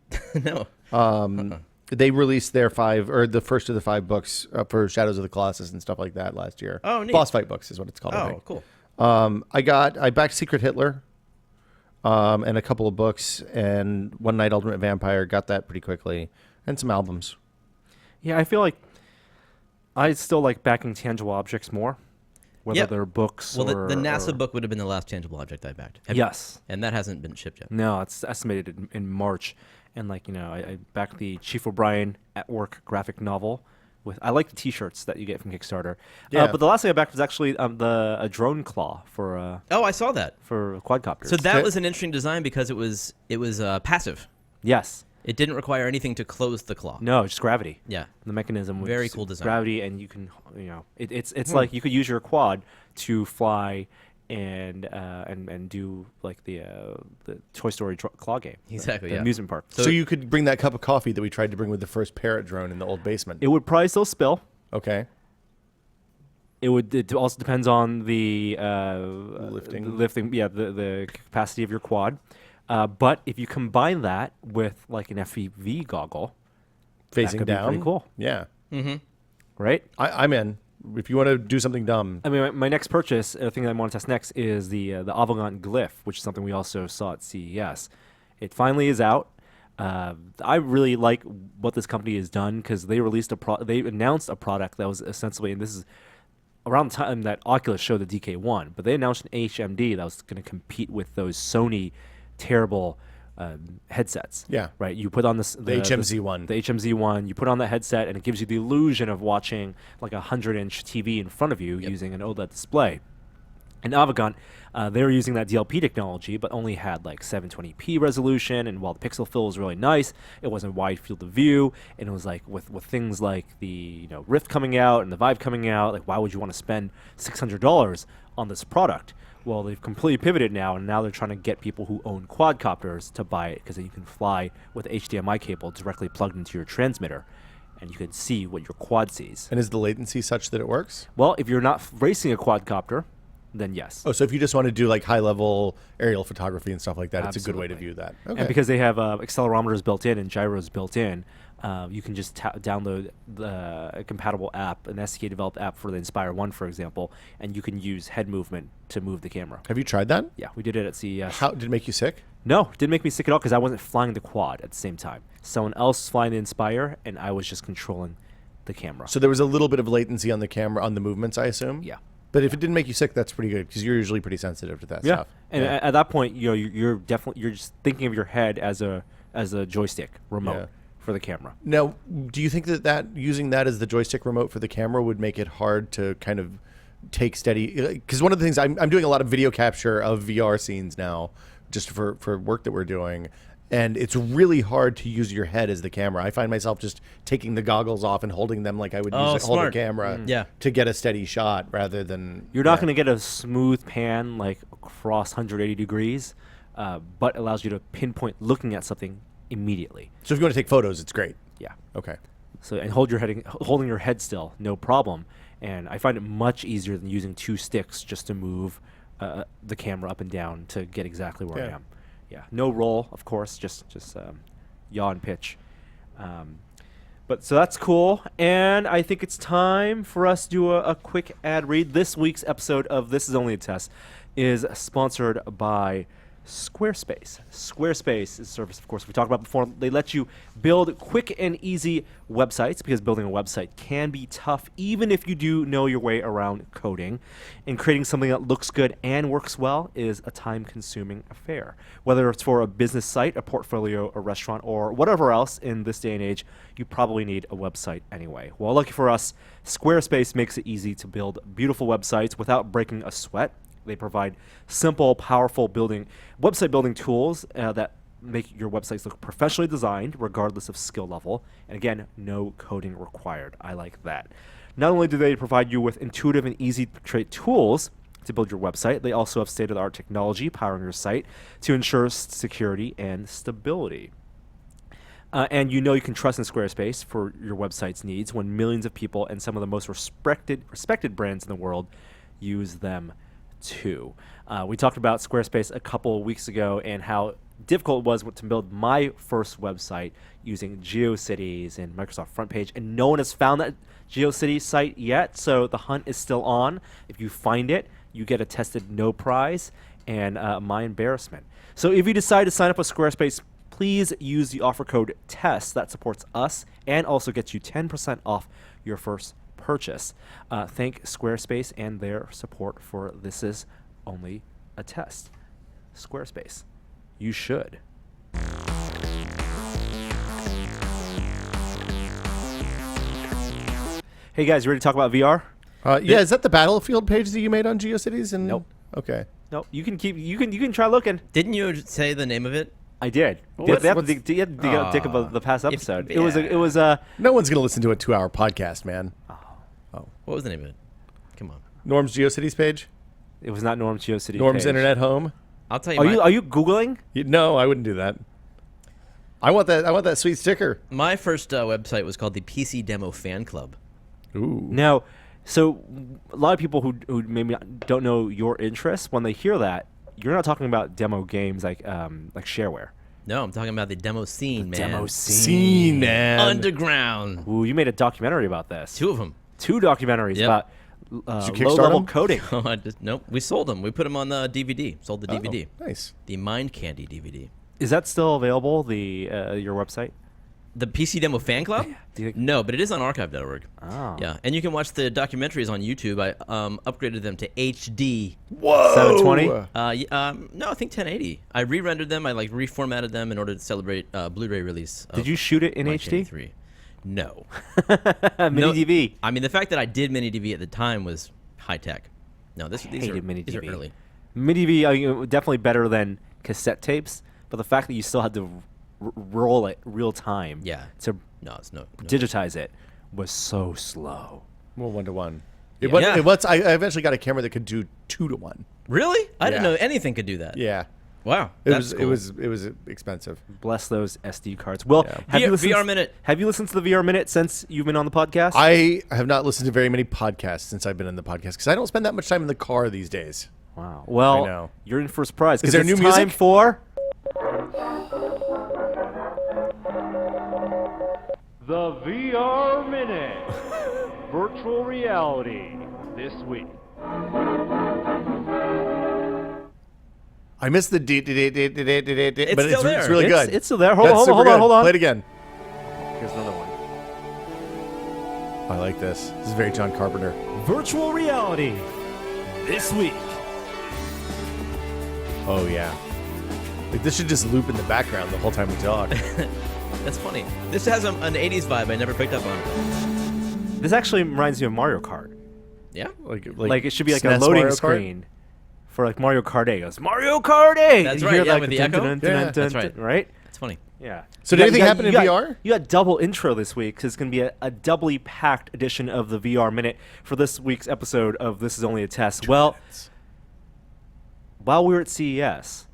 No. They released their the first of the 5 books for Shadows of the Colossus and stuff like that last year. Oh, neat. Boss fight books is what it's called. I Oh, think. cool. I backed Secret Hitler, and a couple of books, and One Night Ultimate Vampire. Got that pretty quickly, and some albums. Yeah, I feel like I still like backing tangible objects more, whether Yep. they're books Well, or the NASA or- book would have been the last tangible object I backed. Yes. And that hasn't been shipped yet. No, it's estimated in March, and I backed the Chief O'Brien at Work graphic novel. I like the T-shirts that you get from Kickstarter. Yeah. But the last thing I backed was actually a drone claw for Oh, I saw that. quadcopters. So that was an interesting design because it was passive. yes, It didn't require anything to close the claw. no, just gravity. Yeah. The mechanism was Very just cool design. Gravity, and you can it's like you could use your quad to fly and do like the Toy Story claw game. Exactly, the yeah. amusement park. So you could bring that cup of coffee that we tried to bring with the first parrot drone in the old basement. It would probably still spill. Okay. It also depends on the Lifting. yeah, the capacity of your quad. But if you combine that with like an FPV goggle, Facing could be down. pretty cool. Yeah. right? I'm in. If you want to do something dumb. I mean, my next purchase, the thing that I want to test next, is the Avant Glyph, which is something we also saw at CES. It finally is out. I really like what this company has done because they released they announced a product that was essentially, and this is around the time that Oculus showed the DK1, but they announced an HMD that was going to compete with those Sony terrible headsets. Yeah. Right. You put on the HMZ one. The HMZ one. You put on that headset, and it gives you the illusion of watching like a 100-inch TV in front of you using an OLED display. And Avegant, they were using that DLP technology, but only had like 720p resolution. And while the pixel fill was really nice, it wasn't wide field of view. And it was like with things like the Rift coming out and the Vive coming out, like why would you want to spend $600 on this product? Well, they've completely pivoted now, and now they're trying to get people who own quadcopters to buy it because then you can fly with a HDMI cable directly plugged into your transmitter, and you can see what your quad sees. And is the latency such that it works? Well, if you're not racing a quadcopter, then yes. Oh, so if you just want to do like high-level aerial photography and stuff like that, it's a good way to Absolutely. view that. Okay. And because they have accelerometers built in and gyros built in, you can just download a compatible app, an SDK-developed app for the Inspire 1, for example, and you can use head movement to move the camera. Have you tried that? Yeah, we did it at CES. How did it make you sick? No, it didn't make me sick at all because I wasn't flying the quad at the same time. Someone else was flying the Inspire, and I was just controlling the camera. So there was a little bit of latency on the camera, on the movements, I assume? Yeah. But if it didn't make you sick, that's pretty good because you're usually pretty sensitive to that stuff. And at that point, you're just thinking of your head as a joystick remote Yeah. for the camera. Now, do you think that using that as the joystick remote for the camera would make it hard to kind of take steady? Because one of the things I'm doing a lot of video capture of VR scenes now, just for work that we're doing. And it's really hard to use your head as the camera. I find myself just taking the goggles off and holding them like I would hold a smart. camera Yeah. to get a steady shot rather than... You're not going to get a smooth pan like across 180 degrees, but allows you to pinpoint looking at something immediately. So if you want to take photos, it's great. Yeah. Okay. So and holding your head still, no problem. And I find it much easier than using two sticks just to move the camera up and down to get exactly where I Yeah. am. Yeah, no roll, of course, just yaw and pitch. But so that's cool, and I think it's time for us to do a quick ad read. This week's episode of This Is Only a Test is sponsored by Squarespace. Squarespace is a service, of course, we talked about before. They let you build quick and easy websites because building a website can be tough even if you do know your way around coding. And creating something that looks good and works well is a time-consuming affair. Whether it's for a business site, a portfolio, a restaurant, or whatever else in this day and age, you probably need a website anyway. Well, lucky for us, Squarespace makes it easy to build beautiful websites without breaking a sweat. They provide simple, powerful website building tools that make your websites look professionally designed, regardless of skill level. And again, no coding required. I like that. Not only do they provide you with intuitive and easy to create tools to build your website, they also have state-of-the-art technology powering your site to ensure security and stability. And you can trust in Squarespace for your website's needs when millions of people and some of the most respected brands in the world use them too. We talked about Squarespace a couple of weeks ago and how difficult it was to build my first website using GeoCities and Microsoft FrontPage, and no one has found that GeoCities site yet, so the hunt is still on. If you find it, you get a tested no prize, and my embarrassment. So if you decide to sign up with Squarespace, please use the offer code TEST that supports us and also gets you 10% off your first purchase. Thank Squarespace and their support for This Is Only a Test. Squarespace. You should. Hey guys, you ready to talk about VR? Yeah, is that the Battlefield page that you made on GeoCities? And Nope. Okay. No, you can try looking. Didn't you say the name of it? I did. What's- They have to what's- dig about the past episode. It yeah. was No one's going to listen to a 2-hour podcast, man. What was the name of it? Come on. Norm's GeoCities page? it was not Norm's GeoCity. Norm's page. Internet Home? I'll tell you. Are you Googling? No, I wouldn't do that. I want that sweet sticker. My first website was called the PC Demo Fan Club. Ooh. Now, so a lot of people who maybe don't know your interests, when they hear that, you're not talking about demo games like shareware. No, I'm talking about the demo scene, man. Demo Scene, man. Underground. Ooh, you made a documentary about this. Two of them. Two documentaries Yep. about Did you kickstart low-level them? coding. Oh, nope. We sold them. We put them on the DVD. Sold the DVD. Oh, nice. The Mind Candy DVD. Is that still available? Your website? The PC Demo Fan Club? Do you think- No, but it is on archive.org. Oh. Yeah, and you can watch the documentaries on YouTube. I upgraded them to HD. Whoa. 720? No, I think 1080. I re-rendered them. I reformatted them in order to celebrate Blu-ray release. Did you shoot it in Mind Candy HD? 3. No. Mini No. DV. I mean, the fact that I did mini DV at the time was high tech. No, these hated are mini these are DV. early. Mini DV definitely better than cassette tapes, but the fact that you still had to roll it real time Yeah. to No, it's no. digitize it was so slow. Well, 1-to-1. Yeah. I eventually got a camera that could do 2-to-1 Really? I didn't Yeah. know anything could do that. Yeah. Wow. It That's cool. was expensive. Bless those SD cards. Well, Yeah. have you listened VR Minute. Have you listened to the VR Minute since you've been on the podcast? I have not listened to very many podcasts since I've been in the podcast because I don't spend that much time in the car these days. Wow. Well, I know. you're in for a surprise. Is there it's new time music? for The VR Minute. Virtual reality this week. I missed the but still there. it's really It's- good. it's still there. Hold That's on, super hold on, good. hold on. Play it again. Here's another one. I like this. This is very John Carpenter. Virtual reality this week. Oh yeah. Like this should just loop in the background the whole time we talk. That's funny. This has an 80s vibe I never picked up on. This actually reminds me of Mario Kart. Yeah? Like it should be like a SNES loading Mario Kart? screen for like Mario Kart 8. It goes Mario Kart 8. That's You right, hear, yeah, like, with the dun, echo? dun, dun, Yeah, dun, that's dun, right. Right? It's funny. Yeah. So did anything happen in VR? You got double intro this week because it's going to be a doubly packed edition of the VR Minute for this week's episode of This Is Only a Test. Well, while we were at CES,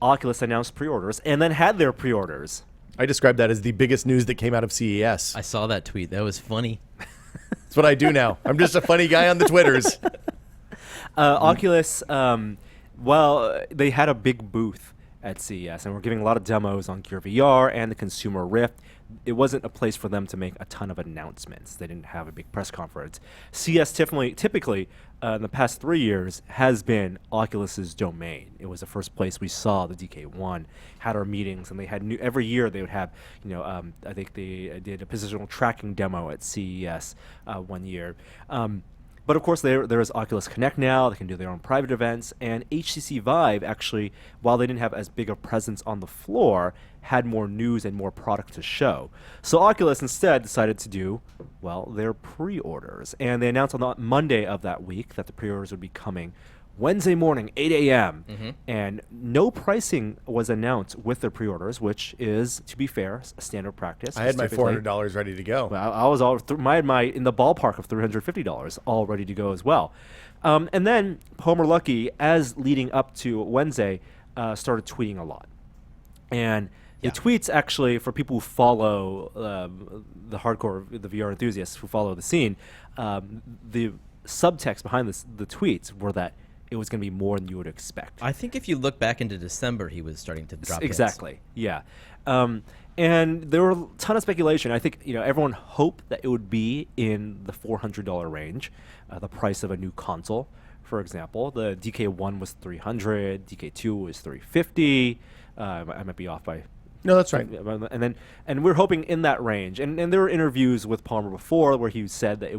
Oculus announced pre-orders and then had their pre-orders. I described that as the biggest news that came out of CES. I saw that tweet. That was funny. That's what I do now. I'm just a funny guy on the Twitters. Oculus, well, they had a big booth at CES, and we're giving a lot of demos on Gear VR and the Consumer Rift. It wasn't a place for them to make a ton of announcements. They didn't have a big press conference. CES typically in the past 3 years, has been Oculus's domain. It was the first place we saw the DK1, had our meetings, and they had every year they would have, I think they did a positional tracking demo at CES 1 year. But of course, there is Oculus Connect now. They can do their own private events. And HTC Vive, actually, while they didn't have as big a presence on the floor, had more news and more product to show. So Oculus instead decided to do, well, their pre-orders. And they announced on the Monday of that week that the pre-orders would be coming Wednesday morning, 8 a.m. And no pricing was announced with their pre-orders, which is, to be fair, a standard practice. I had my Typically- $400 ready to go. well, I was all my in the ballpark of $350, all ready to go as well. And then Homer Lucky, as leading up to Wednesday, started tweeting a lot. And the tweets actually, for people who follow the hardcore, the VR enthusiasts who follow the scene, the subtext behind the tweets were that it was going to be more than you would expect. I think if you look back into December, he was starting to drop hints. Exactly. Yeah. And there were a ton of speculation. I think everyone hoped that it would be in the $400 range, the price of a new console. For example, the DK1 was $300, DK2 was $350. I might be off by. No, that's right. And we're hoping in that range. And there were interviews with Palmer before where he said that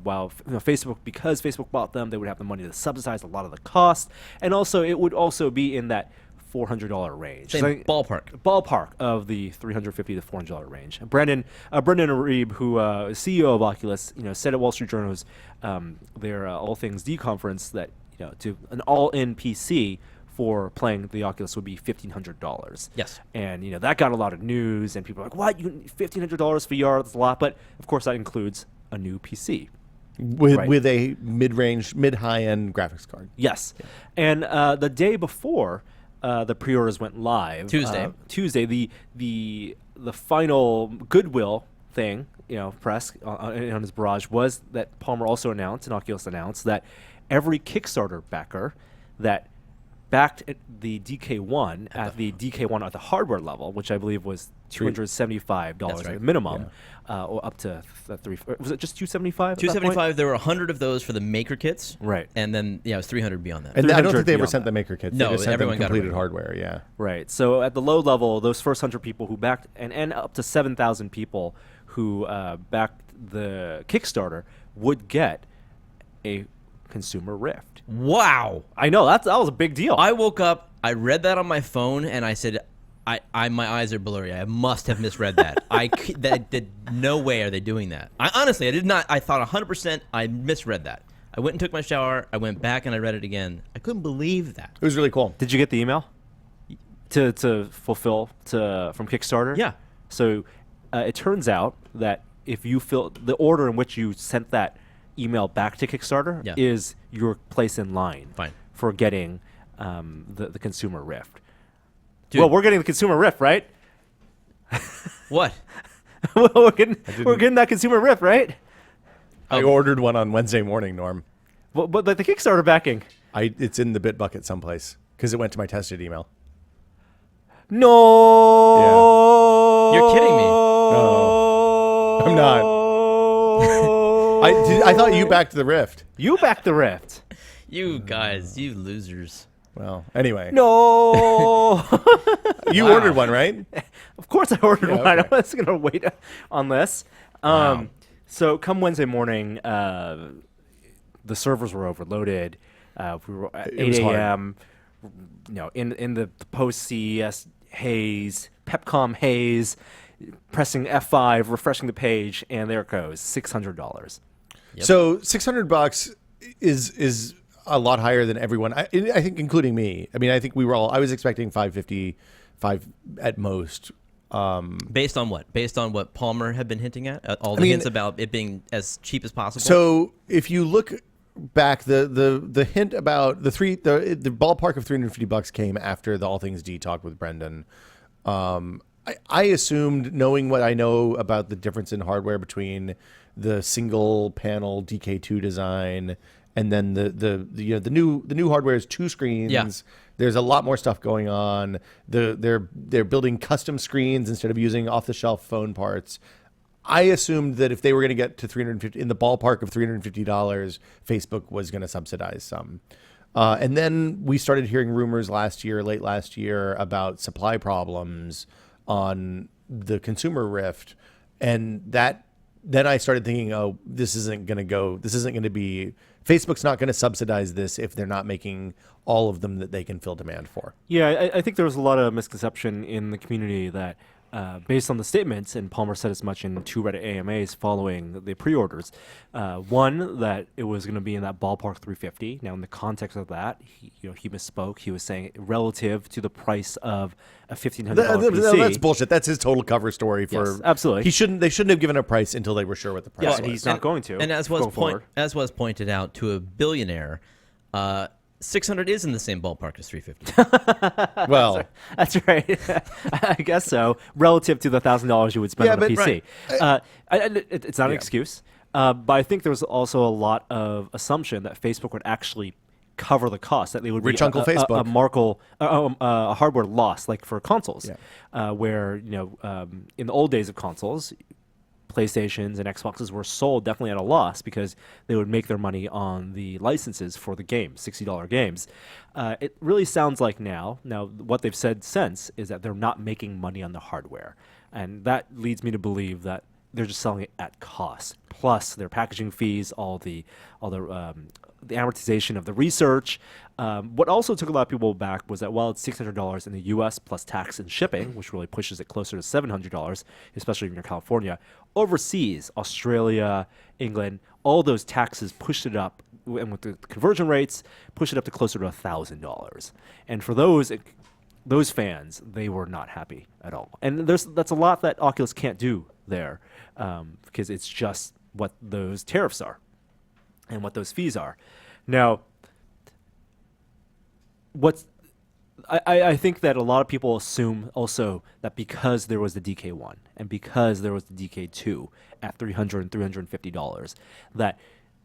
while Facebook, because Facebook bought them, they would have the money to subsidize a lot of the cost, and also it would also be in that $400 range. Same Ballpark of the $350 to $400 range. And Brendan Arib, who is CEO of Oculus, said at Wall Street Journal's their All Things D conference that to an all-in PC for playing the Oculus would be $1,500. Yes. And that got a lot of news, and people are like, "What? $1,500 VR? That's a lot." But of course, that includes a new PC. With a mid-high end graphics card. Yes. And the day before the pre-orders went live, Tuesday, the final goodwill thing, press on his barrage was that Palmer also announced, and Oculus announced, that every Kickstarter backer that backed the DK1 at the hardware level, which I believe was $275 at minimum, or up to was it just $275? $275. There were 100 of those for the maker kits, Right. And then it was $300 beyond that. And I don't 300 think they ever beyond sent that. the maker kits. No, they just sent everyone them got it completed right. hardware. Yeah. Right. So at the low level, those first 100 people who backed, and up to 7,000 people who backed the Kickstarter would get a Consumer Rift. Wow. I know that was a big deal. I woke up, I read that on my phone, and I said, my eyes are blurry. I must have misread that. No way are they doing that. I honestly did not. I thought 100% I misread that. I went and took my shower. I went back and I read it again. I couldn't believe that. It was really cool. Did you get the email to fulfill from Kickstarter? Yeah. So it turns out that if you fill the order in which you sent that email back to Kickstarter is your place in line for getting the consumer Rift. Dude. Well, we're getting the consumer Rift, right? What? Well, we're getting that consumer Rift, right? I ordered one on Wednesday morning, Norm. Well, but like the Kickstarter backing. It's in the bit bucket someplace because it went to my tested email. No. You're kidding me. No, I'm not. I thought you backed the Rift. You backed the Rift. You guys, you losers. Well, anyway. No. You ordered one, right? Of course I ordered one. Okay. I was going to wait on this. So come Wednesday morning, the servers were overloaded. We were at 8 a.m. You know, in the post-CES haze, Pepcom haze, pressing F5, refreshing the page, and there it goes, $600. Yep. So $600 is a lot higher than everyone. I think, including me. I mean, I think we were all. I was expecting $550 at most. Based on what? Based on what Palmer had been hinting at? All the hints about it being as cheap as possible? So if you look back, the hint about the ballpark of $350 came after the All Things D talk with Brendan. I assumed, knowing what I know about the difference in hardware between the single panel DK2 design and then the new hardware is 2 screens. Yeah. There's a lot more stuff going on. They're building custom screens instead of using off-the-shelf phone parts. I assumed that if they were going to get to $350 in the ballpark of $350, Facebook was going to subsidize some. And then we started hearing rumors late last year, about supply problems on the consumer Rift, and then I started thinking, oh, this isn't going to be. Facebook's not going to subsidize this if they're not making all of them that they can fill demand for. Yeah, I think there was a lot of misconception in the community that based on the statements, and Palmer said as much in 2 Reddit AMAs following the pre-orders, one, that it was going to be in that ballpark 350. Now, in the context of that, he misspoke. He was saying relative to the price of a $1,500 PC. That's bullshit. That's his total cover story for. Yes, absolutely. They shouldn't have given a price until they were sure what the price was. And he's not going to. And as was pointed out to a billionaire, 600 is in the same ballpark as 350. Well, that's right. I guess so. Relative to the $1,000 you would spend on a PC, it's not an excuse. But I think there was also a lot of assumption that Facebook would actually cover the cost, that they would Rich be Uncle Facebook. a hardware loss, like for consoles, where in the old days of consoles, PlayStations and Xboxes were sold definitely at a loss because they would make their money on the licenses for the games, $60 games. It really sounds like now what they've said since is that they're not making money on the hardware, and that leads me to believe that they're just selling it at cost, plus their packaging fees, all the amortization of the research. What also took a lot of people back was that while it's $600 in the U.S. plus tax and shipping, which really pushes it closer to $700, especially if you're in California, overseas, Australia, England, all those taxes pushed it up, and with the conversion rates, pushed it up to closer to $1,000. And for those fans, they were not happy at all. And that's a lot that Oculus can't do there, because it's just what those tariffs are and what those fees are. Now, I think that a lot of people assume also that because there was the DK1 and because there was the DK2 at $300 and $350, that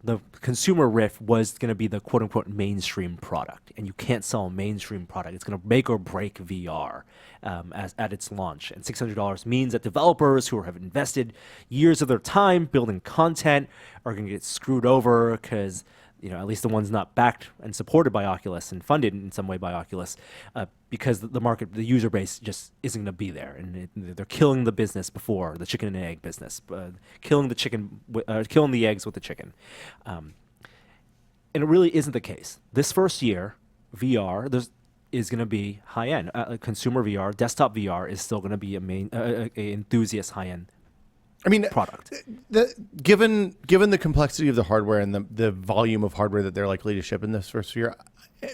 the consumer Rift was going to be the quote-unquote mainstream product, and you can't sell a mainstream product. It's going to make or break VR at its launch. And $600 means that developers who have invested years of their time building content are going to get screwed over because, at least the ones not backed and supported by Oculus and funded in some way by Oculus, because the market, the user base just isn't going to be there, and they're killing the business before the chicken and egg business, killing the eggs with the chicken, and it really isn't the case. This first year, VR is going to be high end. Consumer VR, desktop VR is still going to be a enthusiast high end I mean, product. Given the complexity of the hardware and the volume of hardware that they're likely to ship in this first year,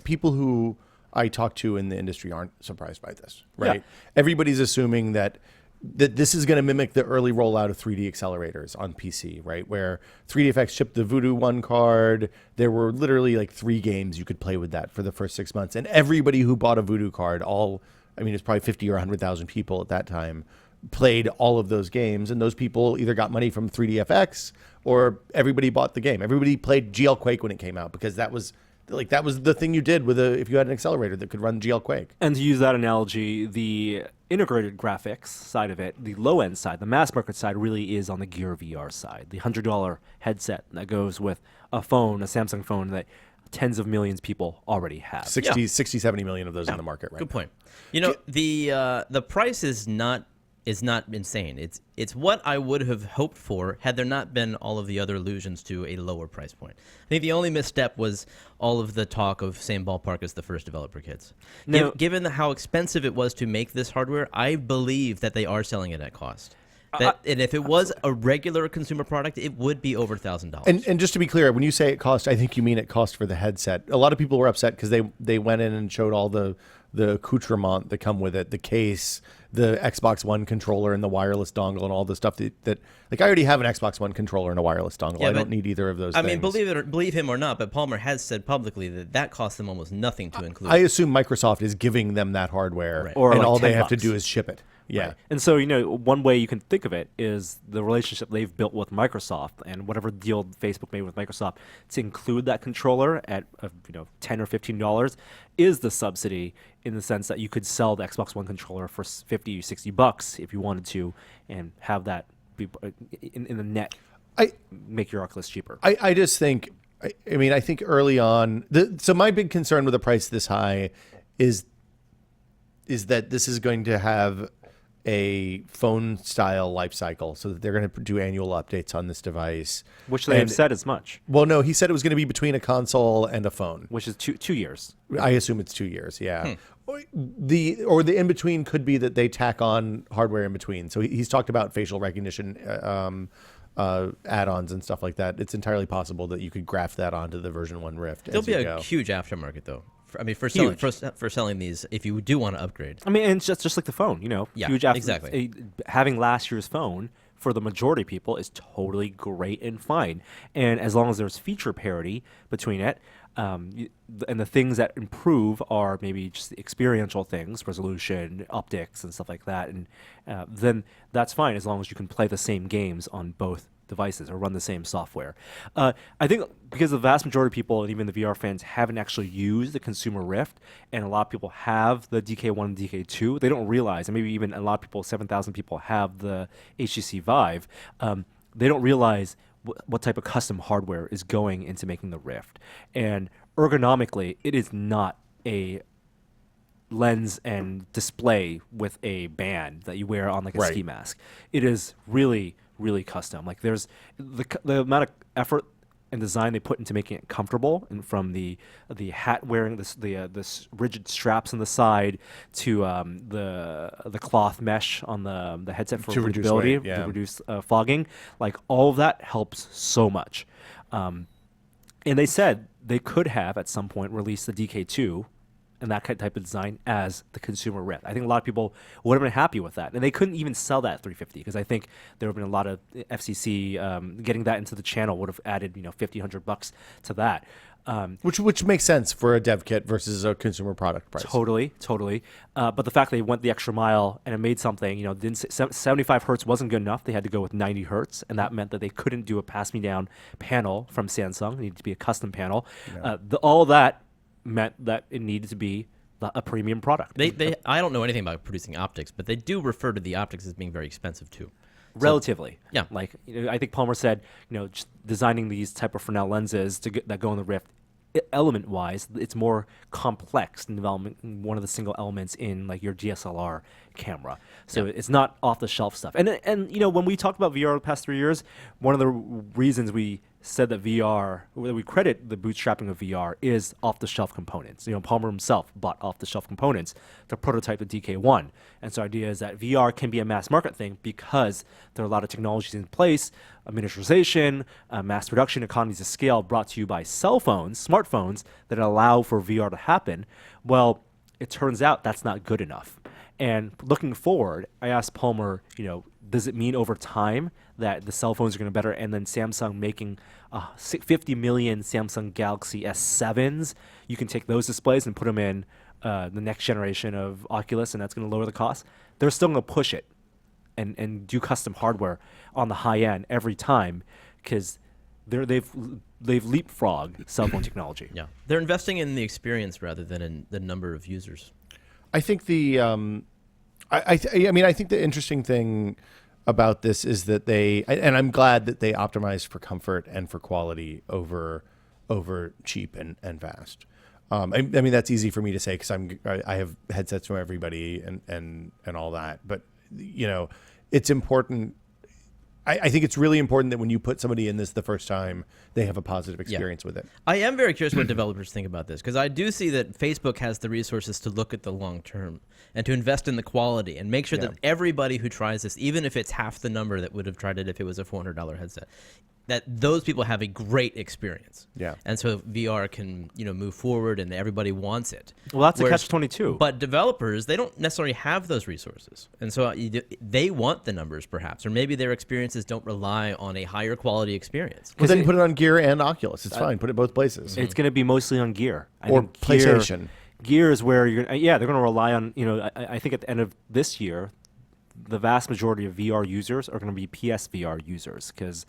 people who I talk to in the industry aren't surprised by this, right? Yeah. Everybody's assuming that this is going to mimic the early rollout of 3D accelerators on PC, right? Where 3DFX shipped the Voodoo 1 card. There were literally like 3 games you could play with that for the first 6 months. And everybody who bought a Voodoo card, it's probably 50 or 100,000 people at that time, played all of those games. And those people either got money from 3DFX or everybody bought the game. Everybody played GL Quake when it came out because that was the thing you did if you had an accelerator that could run GL Quake. And to use that analogy, the integrated graphics side of it, the low-end side, the mass market side, really is on the Gear VR side. The $100 headset that goes with a phone, a Samsung phone that tens of millions of people already have. 60, 70 million of those on the market right Good now. point. You know, the price is not insane. It's what I would have hoped for had there not been all of the other allusions to a lower price point. I think the only misstep was all of the talk of same ballpark as the first developer kits. No. Given how expensive it was to make this hardware, I believe that they are selling it at cost. And if it was a regular consumer product, it would be over $1,000. And just to be clear, when you say it cost, I think you mean it cost for the headset. A lot of people were upset because they went in and showed all the accoutrement that come with it, the case, the Xbox One controller and the wireless dongle and all the stuff that I already have an Xbox One controller and a wireless dongle. I don't need either of those things. I mean, believe him or not, but Palmer has said publicly that cost them almost nothing to include. I assume Microsoft is giving them that hardware, Right. Or and like all they $10. have to do is ship it. Yeah. Right. And so, one way you can think of it is the relationship they've built with Microsoft and whatever deal Facebook made with Microsoft to include that controller at $10 or $15 is the subsidy, in the sense that you could sell the Xbox One controller for $50 or $60 if you wanted to, and have that be in the net make your Oculus cheaper. I just think, I think early on, so my big concern with a price this high is that this is going to have a phone style life cycle, so that they're going to do annual updates on this device, Which they have said as much. Well, no, he said it was going to be between a console and a phone, Which is 2 years. I assume it's 2 years. Yeah. Or the in between could be that they tack on hardware in between. So he's talked about facial recognition add-ons and stuff like that. It's entirely possible that you could graft that onto the version 1 Rift. There'll be a huge aftermarket though. For selling these, if you do want to upgrade. I mean, and it's just like the phone, Yeah, huge exactly. Having last year's phone for the majority of people is totally great and fine, and as long as there's feature parity between it, and the things that improve are maybe just the experiential things, resolution, optics, and stuff like that, and then that's fine as long as you can play the same games on both devices or run the same software. I think because the vast majority of people and even the VR fans haven't actually used the consumer Rift, and a lot of people have the DK1 and DK2, they don't realize, and maybe even a lot of people, 7,000 people, have the HTC Vive. They don't realize what type of custom hardware is going into making the Rift. And ergonomically, it is not a lens and display with a band that you wear on like a ski mask. It is really custom. Like there's the amount of effort and design they put into making it comfortable, and from the hat wearing, this rigid straps on the side to the cloth mesh on the headset for breathability, to reduce fogging. Like all of that helps so much. And they said they could have at some point released the DK2 and that type of design as the consumer Rift. I think a lot of people would have been happy with that, and they couldn't even sell that at $350 because I think there would have been a lot of FCC getting that into the channel would have added $50-$100 to that. Which makes sense for a dev kit versus a consumer product price. Totally. But the fact they went the extra mile and it made something, 75 hertz wasn't good enough. They had to go with 90 hertz, and that meant that they couldn't do a pass-me-down panel from Samsung. It needed to be a custom panel. All that meant that it needed to be a premium product. I don't know anything about producing optics, but they do refer to the optics as being very expensive too. Relatively. Yeah. Like, I think Palmer said, just designing these type of Fresnel lenses that go in the Rift, element-wise, it's more complex in development. One of the single elements in like your DSLR camera. So it's not off-the-shelf stuff. And you know, when we talked about VR the past 3 years, one of the reasons we said that we credit the bootstrapping of VR is off-the-shelf components. You know, Palmer himself bought off-the-shelf components to prototype the DK1. And so the idea is that VR can be a mass market thing because there are a lot of technologies in place, miniaturization, mass production, economies of scale brought to you by cell phones, smartphones that allow for VR to happen. Well, it turns out that's not good enough. And looking forward, I asked Palmer, you know, does it mean over time that the cell phones are going to be better, and then Samsung making 50 million Samsung Galaxy S7s, you can take those displays and put them in the next generation of Oculus, and that's going to lower the cost? They're still going to push it and do custom hardware on the high end every time because they've leapfrogged cell phone technology. Yeah, they're investing in the experience rather than in the number of users. I think I think the interesting thing about this is that and I'm glad that they optimized for comfort and for quality over cheap and fast. I mean, that's easy for me to say because I have headsets from everybody and all that. But you know, it's important. I think it's really important that when you put somebody in this the first time, they have a positive experience with it. I am very curious what developers think about this because I do see that Facebook has the resources to look at the long term and to invest in the quality and make sure that everybody who tries this, even if it's half the number that would have tried it if it was a $400 headset, that those people have a great experience. Yeah. And so VR can, you know, move forward and everybody wants it. Well, that's a catch-22. But developers, they don't necessarily have those resources. And so they want the numbers perhaps, or maybe their experiences don't rely on a higher quality experience. Well, then put it on Gear and Oculus. It's fine. Put it both places. It's going to be mostly on Gear. Or PlayStation. Gear is where they're going to rely on, you know, I think at the end of this year, the vast majority of VR users are going to be PSVR users because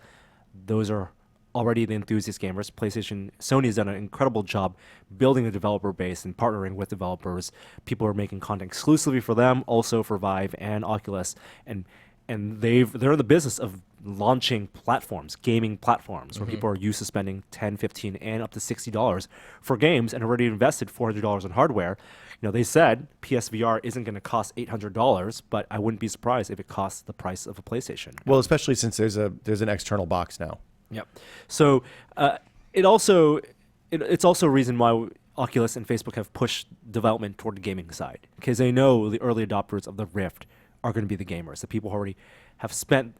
those are already the enthusiast gamers. PlayStation, Sony has done an incredible job building a developer base and partnering with developers. People are making content exclusively for them, also for Vive and Oculus, and they're in the business of launching platforms, gaming platforms, where people are used to spending $10, $15, and up to $60 for games and already invested $400 in hardware. You know, they said PSVR isn't going to cost $800, but I wouldn't be surprised if it costs the price of a PlayStation. Well, especially since there's an external box now. Yep. So it's also a reason why Oculus and Facebook have pushed development toward the gaming side because they know the early adopters of the Rift are going to be the gamers, the people who already have spent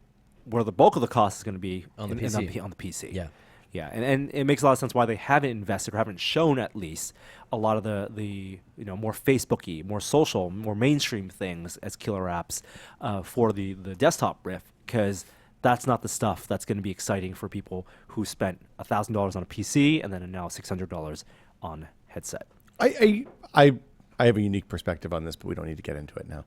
where the bulk of the cost is going to be on the PC. On the PC. Yeah. Yeah, and it makes a lot of sense why they haven't invested or haven't shown at least a lot of the you know, more Facebooky, more social, more mainstream things as killer apps for the desktop Rift, because that's not the stuff that's going to be exciting for people who spent $1,000 on a PC and then now $600 on headset. I have a unique perspective on this, but we don't need to get into it now.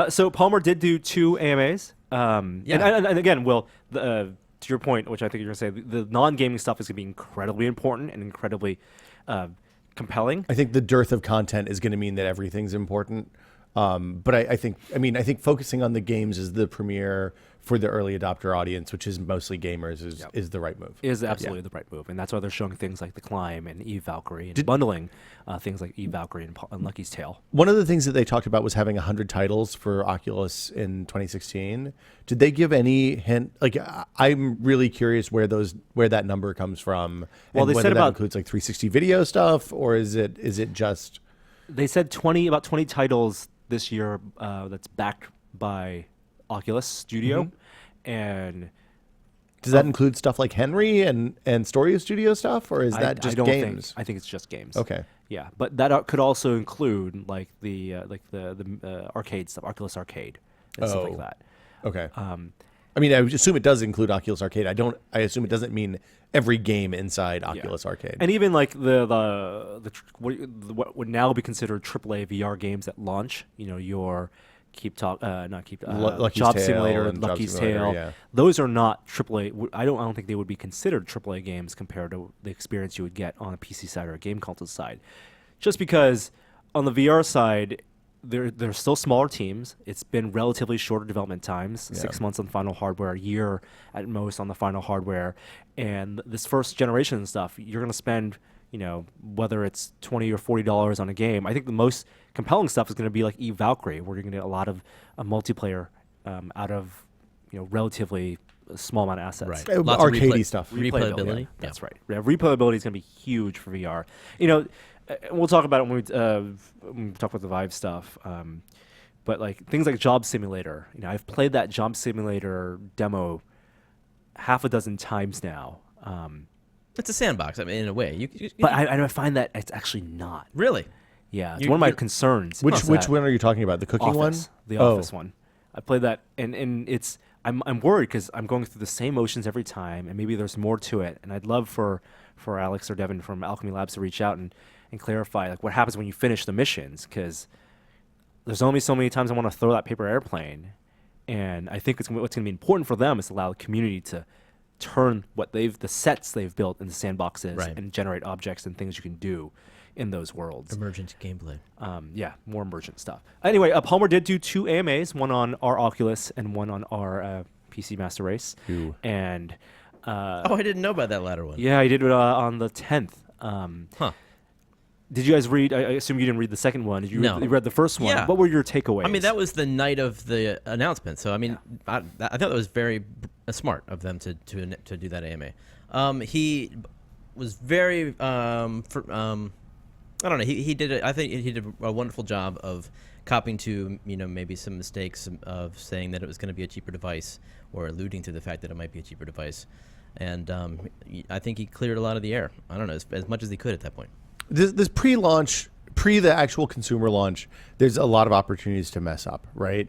So Palmer did do 2 AMAs. And again, Will, to your point, which I think you're going to say, the non-gaming stuff is going to be incredibly important and incredibly compelling. I think the dearth of content is going to mean that everything's important. But I think focusing on the games as the premier for the early adopter audience, which is mostly gamers, is the right move. Is absolutely the right move, and that's why they're showing things like the Climb and Eve Valkyrie and bundling things like Eve Valkyrie and Lucky's Tale. One of the things that they talked about was having 100 titles for Oculus in 2016. Did they give any hint? Like, I'm really curious where that number comes from. Well, and they said that includes like 360 video stuff, or is it just? They said about 20 titles this year that's backed by Oculus Studio, and does that include stuff like Henry and Story Studio stuff, or is that just games? I think it's just games. Okay. Yeah, but that could also include like the arcade stuff, Oculus Arcade, and stuff like that. Okay. I mean, I would assume it does include Oculus Arcade. I assume it doesn't mean every game inside Oculus Arcade. And even like what would now be considered AAA VR games at launch. You know, your Lucky's Job Tale Simulator, and Lucky's Job Simulator, Tale. yeah. Those are not AAA. I don't think they would be considered AAA games compared to the experience you would get on a PC side or a game console side. Just because on the VR side, they're still smaller teams. It's been relatively shorter development times, 6 months on final hardware, a year at most on the final hardware. And this first generation stuff, you're going to spend whether it's $20 or $40 on a game. I think the most compelling stuff is going to be like Eve Valkyrie, where you're going to get a lot of multiplayer out of relatively small amount of assets. Right. Lots of arcadey stuff. Replayability. Yeah, that's right. Yeah, replayability is going to be huge for VR. We'll talk about it when we talk about the Vive stuff. But like things like Job Simulator, I've played that Job Simulator demo half a dozen times now. It's a sandbox. I mean, in a way. But I find that it's actually not. Really? Yeah, it's one of my concerns. Which one are you talking about? The cooking Office, one? the Office one. I played that, and it's I'm worried because I'm going through the same motions every time, and maybe there's more to it. And I'd love for Alex or Devin from Alchemy Labs to reach out and clarify like what happens when you finish the missions, because there's only so many times I want to throw that paper airplane, and I think what's going to be important for them is to allow the community to turn the sets they've built into sandboxes and generate objects and things you can do in those worlds. Emergent gameplay. More emergent stuff. Anyway, Palmer did do 2 AMAs, one on our Oculus and one on our PC Master Race. Ooh. And I didn't know about that latter one. yeah, he did it on the 10th. Did you guys read? I assume you didn't read the second one. Did you? No. You read the first one. Yeah. What were your takeaways? I mean, that was the night of the announcement. So I mean, I thought that was very smart of them to do that AMA. He was very I don't know. He did it. I think he did a wonderful job of copying to maybe some mistakes of saying that it was going to be a cheaper device, or alluding to the fact that it might be a cheaper device, and I think he cleared a lot of the air. I don't know, as much as he could at that point. This pre-launch, the actual consumer launch, there's a lot of opportunities to mess up, right?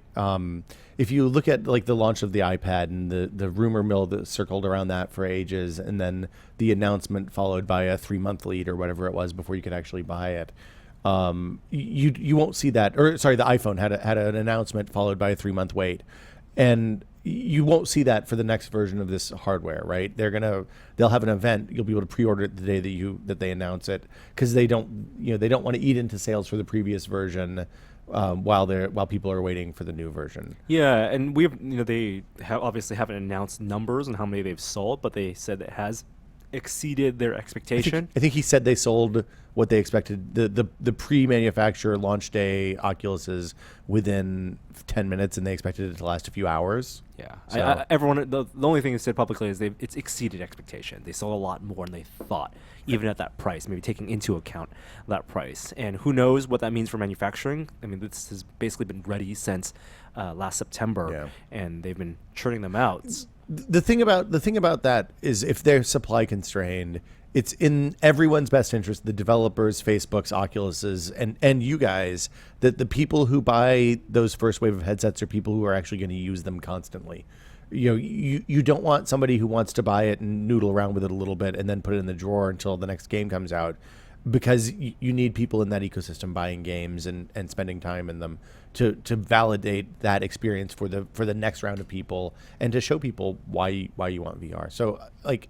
If you look at like the launch of the iPad and the rumor mill that circled around that for ages, and then the announcement followed by a 3-month lead or whatever it was before you could actually buy it, you won't see that. Or sorry, the iPhone had an announcement followed by a 3-month wait, and you won't see that for the next version of this hardware, right? They'll have an event. You'll be able to pre-order it the day that they announce it, because they don't want to eat into sales for the previous version while people are waiting for the new version. Yeah, and they obviously haven't announced numbers on how many they've sold, but they said it has exceeded their expectation. I think he said they sold what they expected, the pre-manufacturer launch day Oculuses within 10 minutes, and they expected it to last a few hours. Yeah, So- everyone. The only thing they said publicly is it's exceeded expectation. They sold a lot more than they thought, even at that price. Maybe taking into account that price, and who knows what that means for manufacturing. I mean, this has basically been ready since last September, and they've been churning them out. The thing about that is, if they're supply constrained, it's in everyone's best interest, the developers, Facebook's, Oculus's, and you guys, that the people who buy those first wave of headsets are people who are actually going to use them constantly. You don't want somebody who wants to buy it and noodle around with it a little bit and then put it in the drawer until the next game comes out, because you need people in that ecosystem buying games and spending time in them to validate that experience for the next round of people, and to show people why you want VR. So like,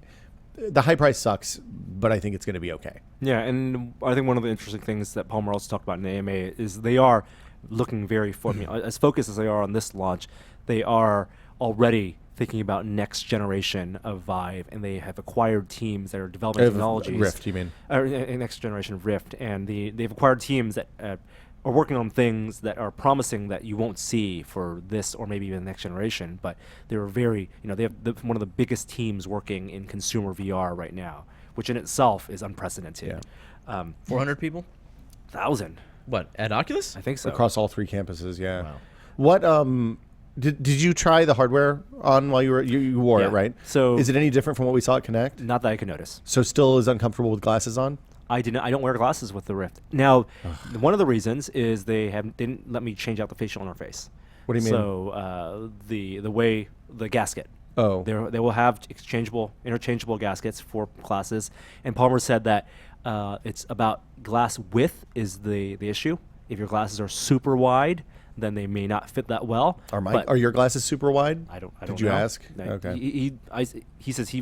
the high price sucks, but I think it's going to be okay. Yeah, and I think one of the interesting things that Palmer also talked about in AMA is they are looking very as focused as they are on this launch. They are already thinking about next generation of Vive, and they have acquired teams that are developing technologies. Rift, you mean? Next generation of Rift, and they've acquired teams that are working on things that are promising that you won't see for this or maybe even the next generation. But they're very, they have one of the biggest teams working in consumer VR right now, which in itself is unprecedented. Yeah. 400 people? 1,000. What, at Oculus? I think so. Across all 3 campuses, yeah. Wow. What did you try the hardware on while you wore it, right? So is it any different from what we saw at Connect? Not that I could notice. So still as uncomfortable with glasses on? I don't wear glasses with the Rift. Now, one of the reasons is they didn't let me change out the facial interface. What do you mean? So the gasket. Oh. They will have interchangeable gaskets for glasses, and Palmer said that it's about glass width is the issue. If your glasses are super wide, then they may not fit that well. Are your glasses super wide? I don't Did you know. ask? No, Okay. He says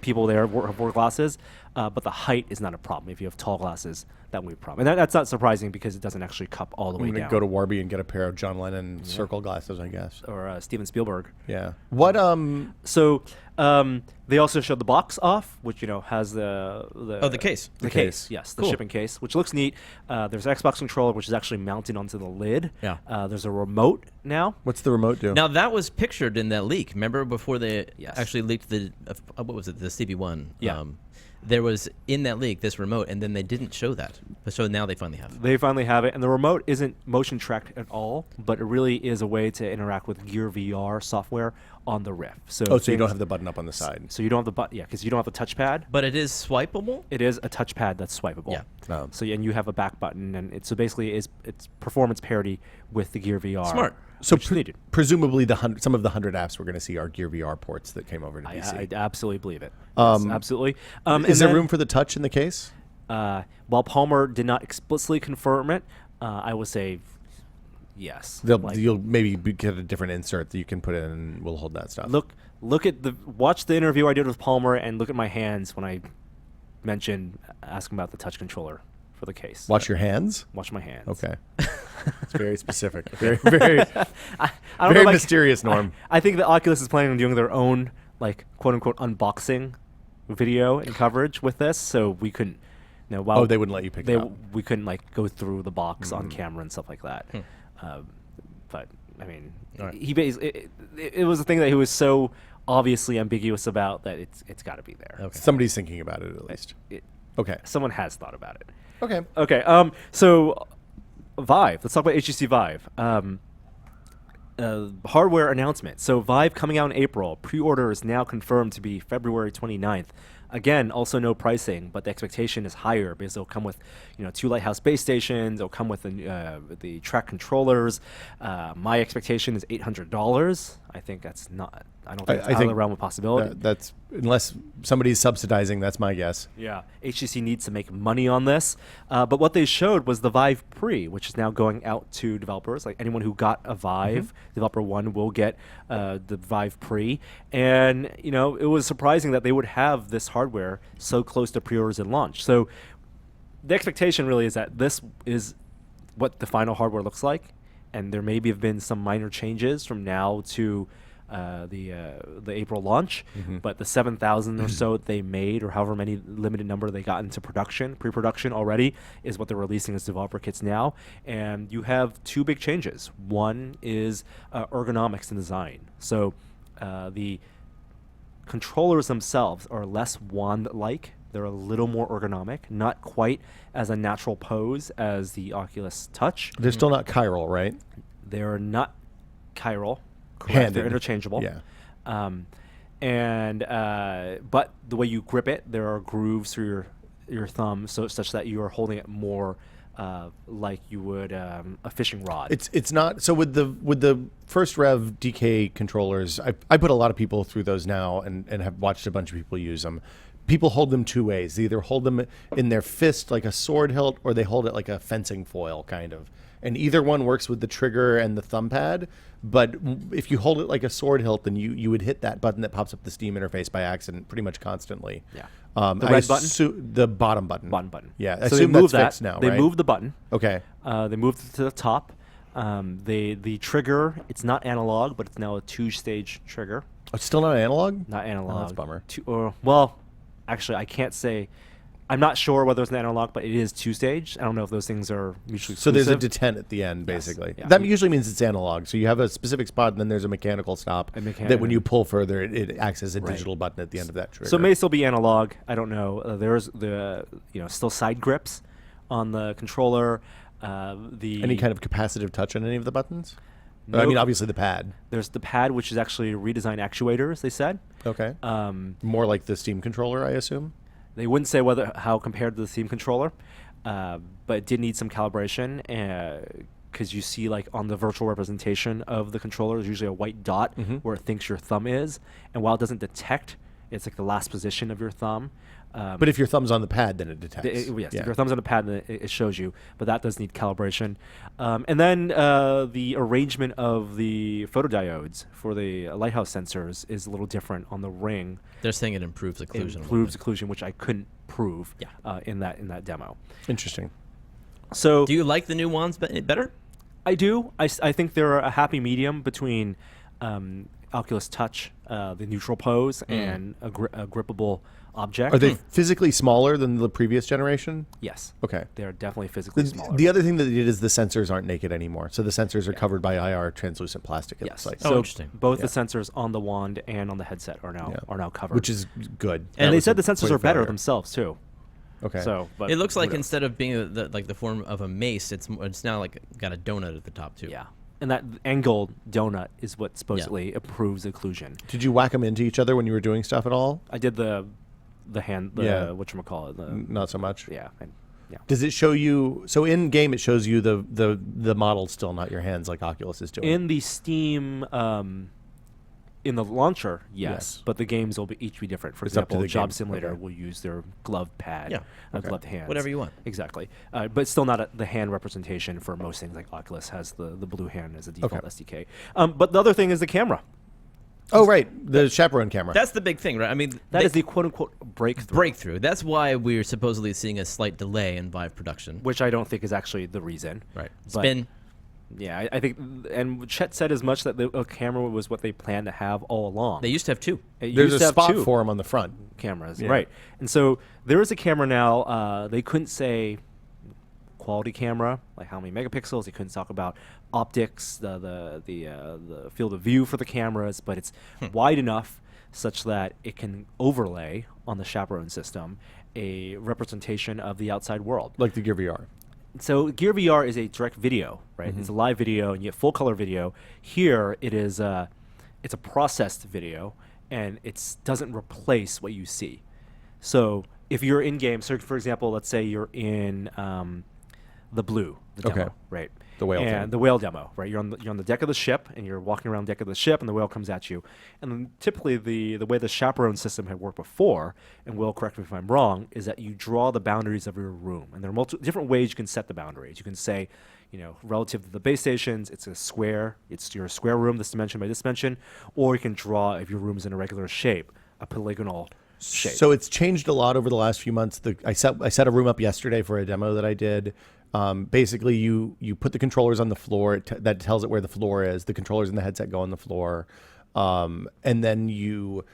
people there have wore glasses, but the height is not a problem. If you have tall glasses, that would be a problem. And that's not surprising, because it doesn't actually cup all the way I'm going down. to go to Warby and get a pair of John Lennon circle glasses, I guess. Or Steven Spielberg. Yeah. What So They also showed the box off, which has the case. The case, yes, the Cool. shipping case, which looks neat. There's an Xbox controller, which is actually mounted onto the lid. Yeah. There's a remote now. What's the remote do? Now that was pictured in that leak. Remember before they Yes. actually leaked the what was it? The CB1. Yeah. There was in that leak this remote, and then they didn't show that. So now they finally have it. They finally have it, and the remote isn't motion tracked at all, but it really is a way to interact with Gear VR software on the Rift. So so you don't have the button up on the side. So you don't have the button, because you don't have the touchpad. But it is swipeable. It is a touchpad that's swipeable. Yeah. So and you have a back button, and it's it's performance parity with the Gear VR. Smart. So which is needed. presumably some of the 100 apps we're going to see are Gear VR ports that came over to PC. I absolutely believe it. Yes, absolutely. Is there room for the touch in the case? While Palmer did not explicitly confirm it, I would say yes. You'll maybe get a different insert that you can put in, and we'll hold that stuff. Look at watch the interview I did with Palmer, and look at my hands when I mentioned asking about the touch controller for the case. Watch your hands. Watch my hands. Okay. It's very specific. Very, very, I don't very know, mysterious, Norm. I think the Oculus is planning on doing their own quote unquote unboxing video and coverage with this, so we couldn't. While they wouldn't let you pick it up. We couldn't go through the box on camera and stuff like that. But I mean, All right. it was a thing that he was so obviously ambiguous about that it's got to be there. Okay. Somebody's thinking about it at least. Okay. Someone has thought about it. Okay. Okay. So Vive. Let's talk about HTC Vive. Hardware announcement. So Vive coming out in April. Pre-order is now confirmed to be February 29th. Again, also no pricing, but the expectation is higher because it'll come with, 2 Lighthouse base stations. It'll come with the track controllers. My expectation is $800. I think that's not. I don't think it's out of the realm of possibility. That's unless somebody's subsidizing. That's my guess. Yeah, HTC needs to make money on this. But what they showed was the Vive Pre, which is now going out to developers. Like anyone who got a Vive, Developer 1 will get the Vive Pre. And, it was surprising that they would have this hardware so close to pre-orders and launch. So the expectation really is that this is what the final hardware looks like. And there maybe have been some minor changes from now to the April launch, but the 7,000 or so they made, or however many limited number they got into pre-production already, is what they're releasing as developer kits now. And you have 2 big changes. One is ergonomics and design. So the controllers themselves are less wand-like. They're a little more ergonomic, not quite as a natural pose as the Oculus Touch. They're still not chiral, right? They're not chiral. Correct. Handed. They're interchangeable. Yeah. But the way you grip it, there are grooves through your thumb, such that you are holding it more like you would a fishing rod. It's not so with the first rev DK controllers. I put a lot of people through those now, and have watched a bunch of people use them. People hold them 2 ways. They either hold them in their fist like a sword hilt, or they hold it like a fencing foil kind of. And either one works with the trigger and the thumb pad. But if you hold it like a sword hilt, then you would hit that button that pops up the Steam interface by accident pretty much constantly. Yeah. The red button? The bottom button. Bottom button. Yeah. I So they assume moved that's fixed that. now, They right? moved the button. Okay. They moved it to the top. The trigger, it's not analog, but it's now a 2-stage trigger. Oh, it's still not analog? Not analog. Oh, that's a bummer. Well, actually, I can't say. I'm not sure whether it's an analog, but it is 2-stage. I don't know if those things are mutually exclusive. So there's a detent at the end, basically. Yeah. That usually means it's analog. So you have a specific spot, and then there's a mechanical stop. That when you pull further, it acts as a digital button at the end of that trigger. So it may still be analog. I don't know. There's still side grips on the controller. Any kind of capacitive touch on any of the buttons? No. I mean, obviously the pad. There's the pad, which is actually redesigned actuators. They said. Okay. More like the Steam controller, I assume. They wouldn't say how compared to the Steam controller, but it did need some calibration, because you see on the virtual representation of the controller, there's usually a white dot where it thinks your thumb is, and while it doesn't detect, it's like the last position of your thumb. But if your thumb's on the pad, then it detects. Yes, if your thumb's on the pad, then it shows you, but that does need calibration. And then the arrangement of the photodiodes for the lighthouse sensors is a little different on the Ring. They're saying it improves It occlusion. improves occlusion, which I couldn't prove in that demo. Interesting. So Do you like the new wands better? I do. I think they're a happy medium between Oculus Touch, the neutral pose, and a grippable object. Are they physically smaller than the previous generation? Yes. Okay. They are definitely physically smaller. The other thing that they did is the sensors aren't naked anymore. So the sensors are covered by IR translucent plastic. It Yes. looks like. So interesting. both the sensors on the wand and on the headset are now covered. Which is good. and That they was said a the sensors point are of better failure. themselves too. Okay. So, but It looks like who knows? instead of being the form of a mace, it's now like got a donut at the top too. Yeah. And that angled donut is what supposedly improves occlusion. Did you whack them into each other when you were doing stuff at all? I did the whatchamacallit, Not so much. yeah. Does it show you? So in game, it shows you the model still, not your hands, like Oculus is doing. In the Steam, in the launcher, yes, Yes. but the games will each be different. For It's up to example, the Job game. Simulator Okay. will use their glove pad, Yeah. gloved hands, Whatever you want. Exactly, but still not the hand representation for most things. Like Oculus has the blue hand as a default Okay. SDK. But the other thing is the camera. Oh, right, the chaperone camera. That's the big thing, right? I mean, That is the quote unquote breakthrough, breakthrough. That's why we're supposedly seeing a slight delay in Vive production. which I don't think is actually the reason. Right. But- Spin. Yeah, I think, and Chet said as much that the camera was what they planned to have all along. They used to have two. It There's used a to have spot two for them on the front. cameras, Yeah. right? And so there is a camera now. They couldn't say quality camera, like how many megapixels. They couldn't talk about optics, the field of view for the cameras, but it's wide enough such that it can overlay on the chaperone system a representation of the outside world. Like the Gear VR. So Gear VR is a direct video, right? It's a live video, and you get full color video. Here it is, it's a processed video, and it doesn't replace what you see. So if you're in game, so for example, let's say you're in the Blue, the demo, Okay. right? The whale and thing. the whale demo, right? You're on the deck of the ship, and you're walking around the deck of the ship, and the whale comes at you. And then typically the way the chaperone system had worked before, and Will, correct me if I'm wrong, is that you draw the boundaries of your room, and there are multiple different ways you can set the boundaries. You can say, relative to the base stations, it's a square. It's your square room, this dimension by this dimension, or you can draw if your room's in a regular shape, a polygonal shape. So it's changed a lot over the last few months. I set a room up yesterday for a demo that I did. Basically, you put the controllers on the floor. That tells it where the floor is. The controllers in the headset go on the floor, and then you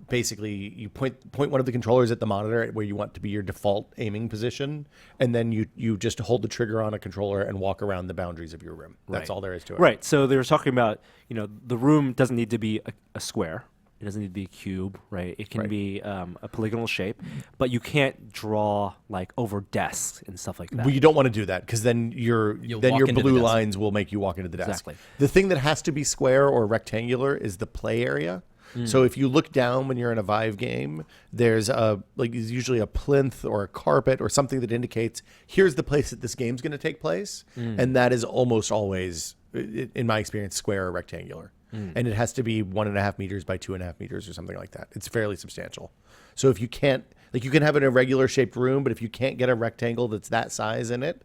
basically you point one of the controllers at the monitor where you want to be your default aiming position, and then you just hold the trigger on a controller and walk around the boundaries of your room. That's Right. all there is to it. Right. So they were talking about, the room doesn't need to be a square. It doesn't need to be a cube, right? It can Right. be a polygonal shape, but you can't draw like over desks and stuff like that. Well, you don't want to do that because then your You'll walk into the blue desk. lines will make you walk into the desk. Exactly. The thing that has to be square or rectangular is the play area. So if you look down when you're in a Vive game, there's usually a plinth or a carpet or something that indicates here's the place that this game's going to take place, and that is almost always, in my experience, square or rectangular. And it has to be 1.5 meters by 2.5 meters or something like that. It's fairly substantial. So if you can't, you can have an irregular shaped room, but if you can't get a rectangle that's that size in it,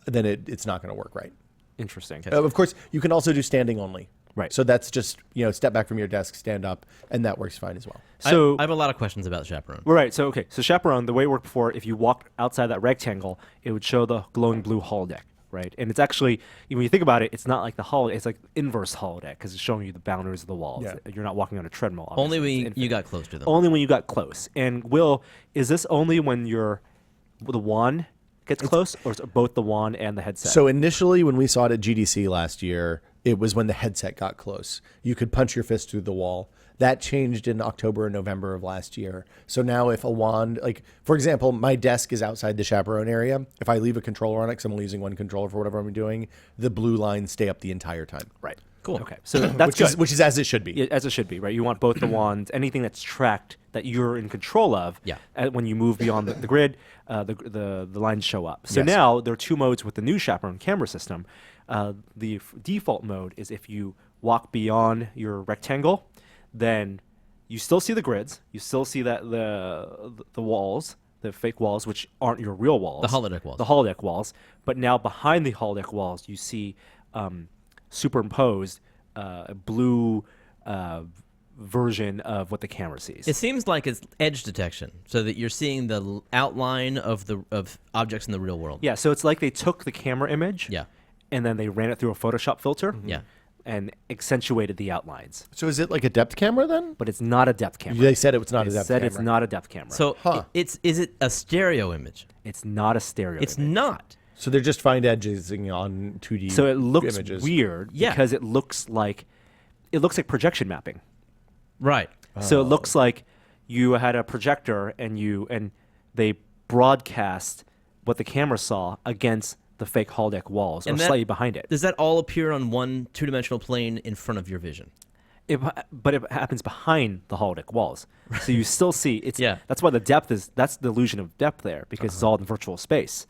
then it's not going to work right. Interesting. Of course, you can also do standing only. Right. So that's just, step back from your desk, stand up, and that works fine as well. So I have a lot of questions about Chaperone. right. So so chaperone, the way it worked before, if you walked outside that rectangle, it would show the glowing blue holodeck, right? And it's actually, when you think about it, it's not like the holodeck. It's like inverse holodeck because it's showing you the boundaries of the walls. Yeah. You're not walking on a treadmill. Only obviously. It's when you infinite. got close to them. Only when you got close. And Will, is this only when the wand gets close, or is it both the wand and the headset? So initially, when we saw it at GDC last year, it was when the headset got close. You could punch your fist through the wall. That changed in October and November of last year. So now if a wand, for example, my desk is outside the chaperone area. If I leave a controller on it, because I'm only using one controller for whatever I'm doing, the blue lines stay up the entire time. right. Cool. Okay. So that's good. Which is as it should be. Yeah, as it should be, right? You want both the wands, anything that's tracked that you're in control of. Yeah. When you move beyond the grid, the lines show up. So Yes. now there are two modes with the new Chaperone camera system. The default mode is if you walk beyond your rectangle, then you still see the grids. You still see that the walls, the fake walls, which aren't your real walls. The holodeck walls. The holodeck walls. But now behind the holodeck walls, you see superimposed a blue version of what the camera sees. It seems like it's edge detection, so that you're seeing the outline of objects in the real world. Yeah, so it's like they took the camera image, Yeah. and then they ran it through a Photoshop filter, Yeah. and accentuated the outlines. So is it like a depth camera then? But it's not a depth camera. They said it was not a They depth said camera. it's not a depth camera. So Huh. is it a stereo image? it's not a stereo. It's image. not. So they're just find edges on 2D. So it looks images. weird Yeah. because it looks like projection mapping. Right. So it looks like you had a projector and they broadcast what the camera saw against the fake holodeck walls or And that- slightly behind it. Does that all appear on one two-dimensional plane in front of your vision? But it happens behind the holodeck walls. So you still see it's Yeah. that's why that's the illusion of depth there because it's all in virtual space.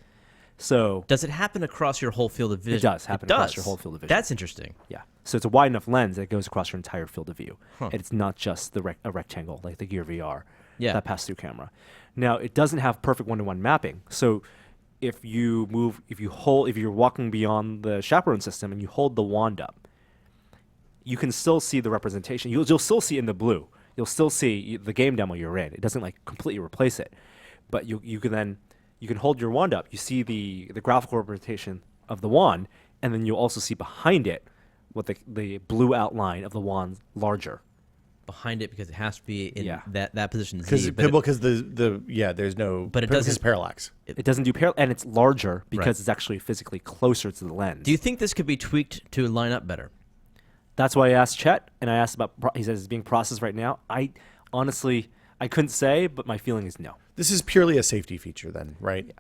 So Does it happen across your whole field of vision? does happen across your whole field of vision. That's interesting. yeah. So it's a wide enough lens that it goes across your entire field of view. Huh. And it's not just a rectangle like the Gear VR Yeah. that pass through camera. Now it doesn't have perfect one-to-one mapping. So if you're walking beyond the chaperone system and you hold the wand up, you can still see the representation. You'll still see in the blue. You'll still see the game demo you're in. It doesn't like completely replace it, but you can hold your wand up. You see the graphical representation of the wand, and then you'll also see behind it what the blue outline of the wand larger. Behind it because it has to be in Yeah. that position Because Z. But there's no. But it because doesn't- parallax. It doesn't do parallel, and it's larger because Right. it's actually physically closer to the lens. do you think this could be tweaked to line up better? That's why I asked Chet, and I asked about. He says it's being processed right now. I honestly couldn't say, but my feeling is no. This is purely a safety feature then, right?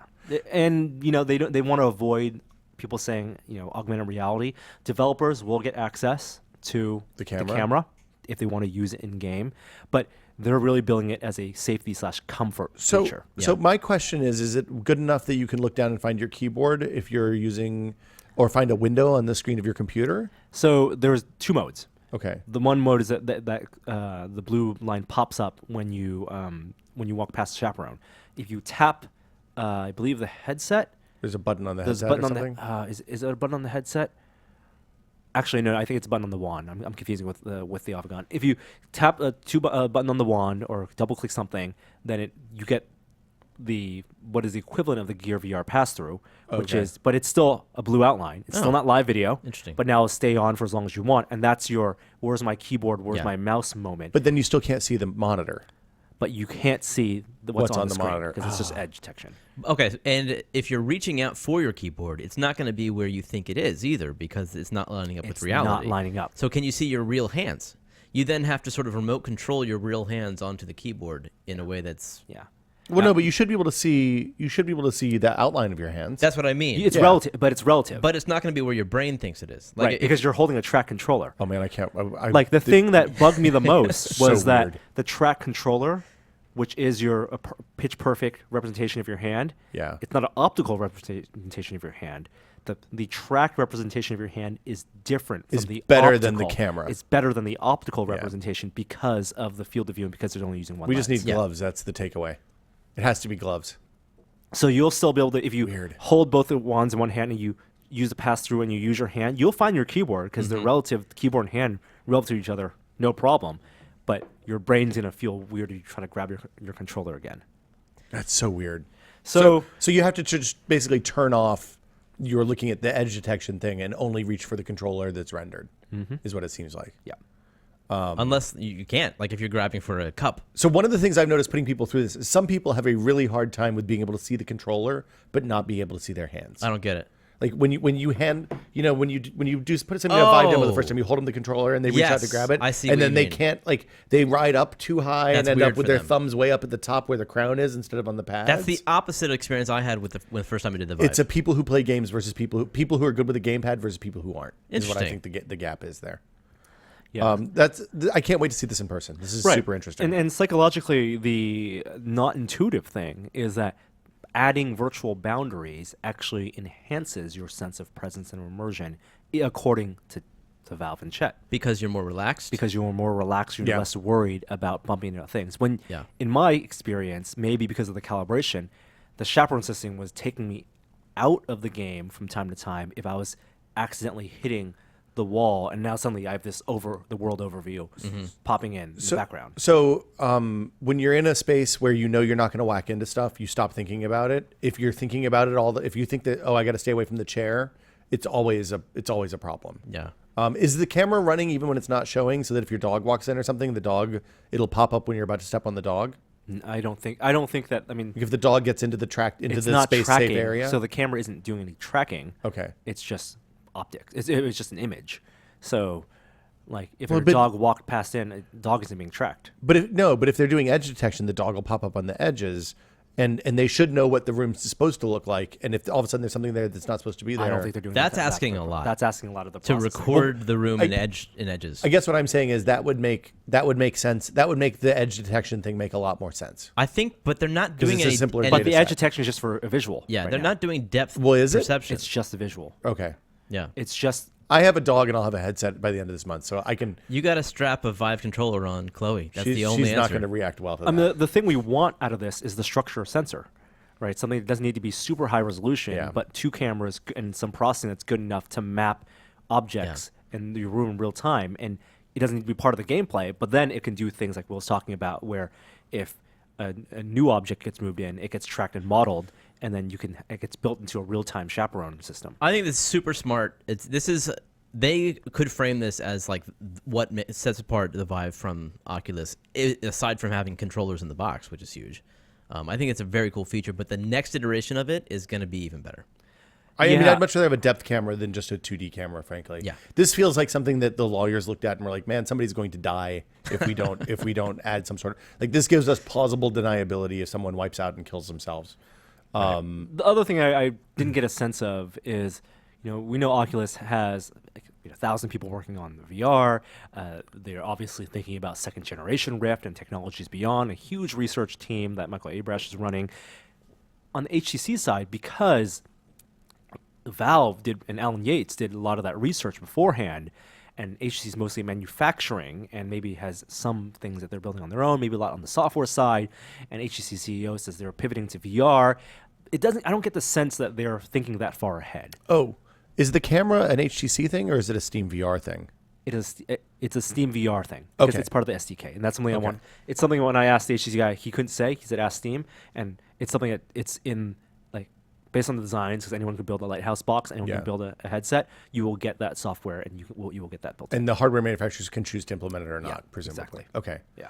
And they want to avoid people saying augmented reality. Developers will get access to The camera? if they want to use it in game, but they're really building it as a safety/comfort So, feature. so my question is it good enough that you can look down and find your keyboard if you're using, or find a window on the screen of your computer? So there's two modes. Okay. The one mode is that the blue line pops up when you walk past the chaperone. If you tap, I believe the headset. There's a button on the There's a headset button or on something? is there a button on the headset? Actually, no. I think it's a button on the wand. I'm confusing with the Ovigon. If you tap a button on the wand or double click something, then you get what is the equivalent of the Gear VR pass through, which Okay. is, but it's still a blue outline. It's still not live video. Interesting. But now it'll stay on for as long as you want, and that's your where's my keyboard, where's Yeah. my mouse moment. But then you still can't see the monitor. But you can't see what's on the screen monitor. because it's just edge detection. Okay, and if you're reaching out for your keyboard, it's not going to be where you think it is either because it's not lining up with It's reality. not lining up. So can you see your real hands? You then have to sort of remote control your real hands onto the keyboard in a way that's Yeah. Well, no, but you should be able to see. You should be able to see the outline of your hands. that's what I mean. It's Yeah. relative, but it's relative. But it's not going to be where your brain thinks it is. Like right, if- because you're holding a track controller. Oh man, I can't. Like the thing that bugged me the most So was that weird. the track controller, which is your pitch perfect representation of your hand, Yeah. it's not an optical representation of your hand. The track representation of your hand is different Is from the better than the optical. camera. It's better than the optical representation because of the field of view and because they're only using one We just lens. need gloves. That's the takeaway. It has to be gloves. So you'll still be able to, if you Weird. hold both the wands in one hand and you use the pass through and you use your hand, you'll find your keyboard because they're relative, keyboard and hand relative to each other, no problem. But your brain's gonna feel weird if you try to grab your controller again. That's so weird. So you have to just basically turn off. You're looking at the edge detection thing and only reach for the controller that's rendered. Is what it seems like. yeah, unless you can't, like if you're grabbing for a cup. So one of the things I've noticed putting people through this is some people have a really hard time with being able to see the controller, but not being able to see their hands. I don't get it. Like when you hand, when you do put something in a Vive demo the Oh. first time, you hold them the controller and they reach out to Yes, grab it. I see And what then you they mean. can't, like, they ride up too high That's and end weird up with for their them. thumbs way up at the top where the crown is instead of on the pads. That's the opposite experience I had with the first time I did the Vive. It's a people who play games versus people who are good with a gamepad versus people who aren't. Is what I Interesting. think the gap is there. yeah. I can't wait to see this in person. This is Right. super interesting. And psychologically, the not intuitive thing is that adding virtual boundaries actually enhances your sense of presence and immersion, according to Valve and Chet. because you're more relaxed. Because you're more relaxed, you're Yeah. less worried about bumping into things. When, Yeah. in my experience, maybe because of the calibration, the chaperone system was taking me out of the game from time to time if I was accidentally hitting the wall, and now suddenly I have this the world overview popping in the background. So when you're in a space where you know you're not going to whack into stuff, you stop thinking about it. If you're thinking about it if you think that I got to stay away from the chair, it's always a problem. Yeah. Is the camera running even when it's not showing, so that if your dog walks in or something, it'll pop up when you're about to step on the dog? I don't think that. I mean, If the dog gets into the it's the not space tracking, safe area. so the camera isn't doing any tracking. Okay. It's just optics. It's just an image. So, like, if Well, your but- dog walked past in, a dog isn't being tracked. But if they're doing edge detection, the dog will pop up on the edges, and they should know what the room's supposed to look like. And if all of a sudden there's something there that's not supposed to be there, I don't think they're doing That's that asking a quickly. lot. That's asking a lot of the To processing. record the room in edges. I guess what I'm saying is that would make sense. That would make the edge detection thing make a lot more sense. I think, but they're not 'Cause doing it's a any. simpler any- But data the edge set. detection is just for a visual. yeah, right they're now. not doing depth Well, is it? perception. It's just a visual. Okay. Yeah. It's just I have a dog, and I'll have a headset by the end of this month, so I can. You got to strap a Vive controller on Chloe. That's the only she's not answer. going to react well to I that. mean, the thing we want out of this is the structure of sensor, right? Something that doesn't need to be super high resolution, Yeah. but 2 cameras and some processing that's good enough to map objects in your room in real time. And it doesn't need to be part of the gameplay, but then it can do things like Will was talking about, where if a new object gets moved in, it gets tracked and modeled, and then it gets built into a real-time chaperone system. I think it's super smart. They could frame this as like what sets apart the Vive from Oculus, aside from having controllers in the box, which is huge. I think it's a very cool feature, but the next iteration of it is going to be even better. I mean, Yeah. I'd much rather have a depth camera than just a 2D camera, frankly. Yeah. This feels like something that the lawyers looked at and were like, "Man, somebody's going to die if we don't add some sort of like this gives us plausible deniability if someone wipes out and kills themselves." The other thing I didn't get a sense of is, we know Oculus has 1,000 people working on the VR. They're obviously thinking about second generation Rift and technologies beyond. A huge research team that Michael Abrash is running. On the HTC side, because Valve and Alan Yates did a lot of that research beforehand, and HTC is mostly manufacturing and maybe has some things that they're building on their own, maybe a lot on the software side, and HTC CEO says they're pivoting to VR. I don't get the sense that they're thinking that far ahead. Oh, is the camera an HTC thing or is it a SteamVR thing? It's a Steam VR thing because Okay. it's part of the SDK, and that's something I want. It's something when I asked the HTC guy, he couldn't say. He said, "Ask Steam," and it's something that it's in like based on the designs, because anyone can build a Lighthouse box, anyone Yeah. can build a headset. You will get that software, and you will get that built. And the hardware manufacturers can choose to implement it or not, Yeah, presumably. exactly. Okay. Yeah.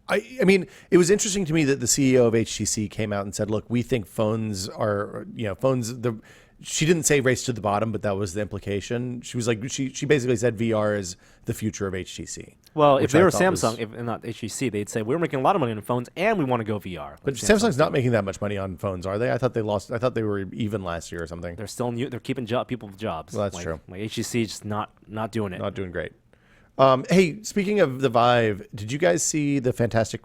I mean, it was interesting to me that the CEO of HTC came out and said, "Look, we think phones are, phones." She didn't say race to the bottom, but that was the implication. She was like, she basically said VR is the future of HTC. Well, if which they I were thought was- Samsung, if not HTC, they'd say we're making a lot of money on phones and we want to go VR. But Samsung's not making that much money on phones, are they? I thought they were even last year or something. They're still they're keeping people with jobs. Well, that's true. Like HTC just not doing it. Not doing great. Hey, speaking of the Vive, did you guys see the fantastic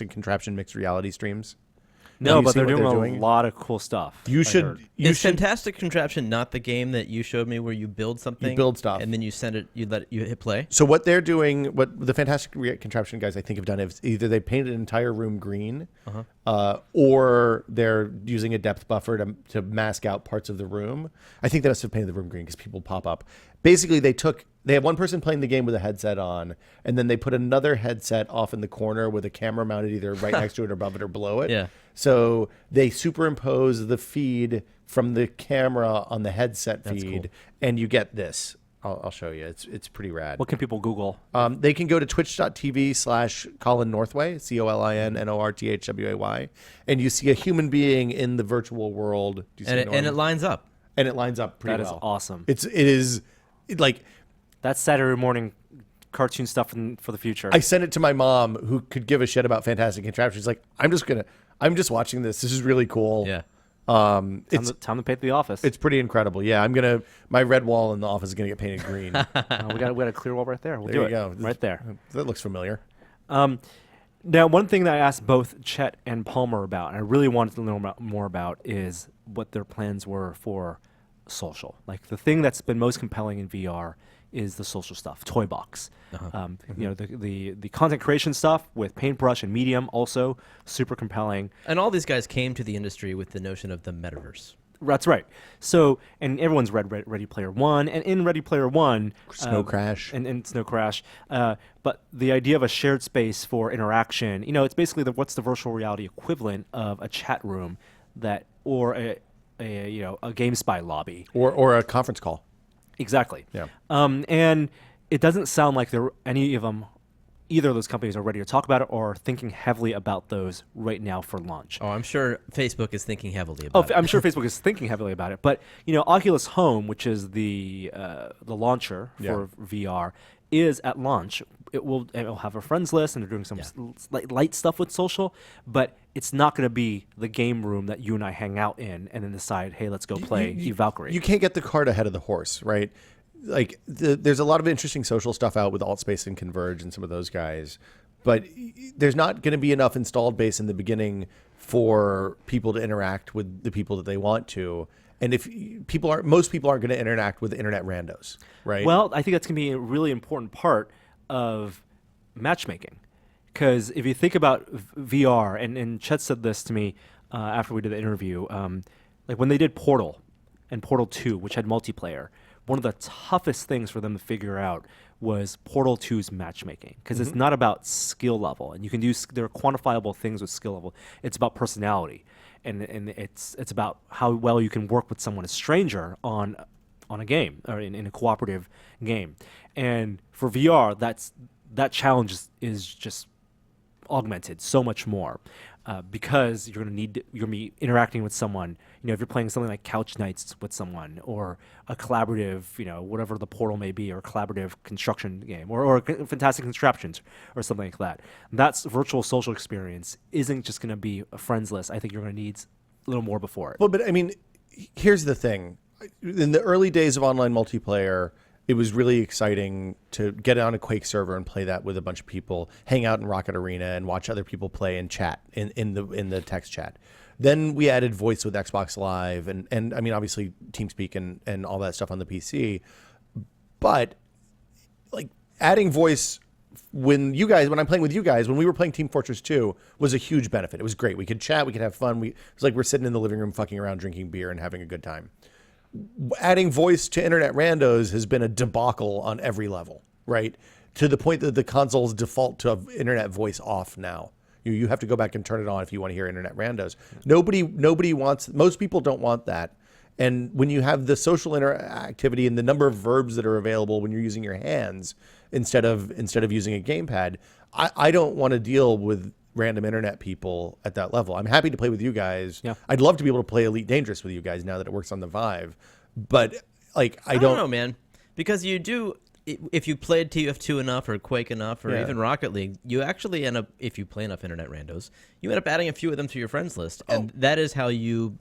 contraption mixed reality streams? No, Have you but seen they're what doing a lot of cool stuff. You I should. heard. Is Fantastic Contraption not the game that you showed me where you build something? You build stuff. And then you send it, you hit play? So what they're doing, what the fantastic contraption guys I think have done is either they painted an entire room green, or they're using a depth buffer to mask out parts of the room. I think they must have painted the room green because people pop up. Basically, they have one person playing the game with a headset on, and then they put another headset off in the corner with a camera mounted either right next to it or above it or below it. Yeah. So they superimpose the feed from the camera on the headset feed, and you get this. I'll show you. It's pretty rad. What can people Google? They can go to twitch.tv/Colin Northway, COLIN NORTHWAY, and you see a human being in the virtual world. Do you see And Norm? it lines up. And it lines up pretty That is well. awesome. It is like That's Saturday morning cartoon stuff for the future. I sent it to my mom, who could give a shit about Fantastic Contraption. She's like, I'm just watching this. This is really cool. Yeah. time to paint the office. It's pretty incredible. Yeah, my red wall in the office is gonna get painted green. we got a clear wall right there. We'll There do you it go. right there. That looks familiar. Now, one thing that I asked both Chet and Palmer about, and I really wanted to know more about, is what their plans were for social. Like, the thing that's been most compelling in VR is the social stuff, Toy Box. The content creation stuff with Paintbrush and Medium, also super compelling. And all these guys came to the industry with the notion of the metaverse. That's right. So, and everyone's read Ready Player One, and in Ready Player One, Snow Crash. and Snow Crash. But the idea of a shared space for interaction, it's basically what's the virtual reality equivalent of a chat room or a GameSpy lobby. Or a conference call. Exactly. Yeah. And it doesn't sound like either of those companies are ready to talk about it or are thinking heavily about those right now for launch. Oh, I'm sure Facebook is thinking heavily about it. I'm sure Facebook is thinking heavily about it. But, Oculus Home, which is the launcher for VR, is at launch. It'll have a friends list, and they're doing some light stuff with social, but it's not going to be the game room that you and I hang out in and then decide, hey, let's go play Valkyrie. You can't get the cart ahead of the horse, right? Like there's a lot of interesting social stuff out with AltSpace and Converge and some of those guys, but there's not going to be enough installed base in the beginning for people to interact with the people that they want to. And if most people aren't going to interact with internet randos, right? Well, I think that's going to be a really important part of matchmaking, because if you think about VR, and Chet said this to me after we did the interview, like when they did Portal and Portal 2, which had multiplayer, one of the toughest things for them to figure out was Portal 2's matchmaking, because it's not about skill level, and you can do there are quantifiable things with skill level. It's about personality, and it's about how well you can work with someone, a stranger, on a game or in a cooperative game. And for VR, that challenge is just augmented so much more. Because you're going to be interacting with someone, if you're playing something like Couch Nights with someone, or a collaborative, whatever the Portal may be, or a collaborative construction game, or Fantastic Contraptions, or something like that. That's virtual social experience isn't just going to be a friends list. I think you're going to need a little more before it. Well, but I mean, here's the thing. In the early days of online multiplayer, it was really exciting to get on a Quake server and play that with a bunch of people, hang out in Rocket Arena and watch other people play and chat in the text chat. Then we added voice with Xbox Live and I mean, obviously TeamSpeak and all that stuff on the PC. But like adding voice when I'm playing with you guys, when we were playing Team Fortress 2 was a huge benefit. It was great. We could chat, we could have fun. It was like we're sitting in the living room fucking around, drinking beer and having a good time. Adding voice to internet randos has been a debacle on every level, right? To the point that the consoles default to internet voice off now. You have to go back and turn it on if you want to hear internet randos. Most people don't want that. And when you have the social interactivity and the number of verbs that are available when you're using your hands instead of using a gamepad, I don't want to deal with random internet people at that level. I'm happy to play with you guys. Yeah. I'd love to be able to play Elite Dangerous with you guys now that it works on the Vive. But like I don't know, man, because you do. If you played TF2 enough or Quake enough or even Rocket League, you actually end up, if you play enough internet randos, you end up adding a few of them to your friends list, and that is how you,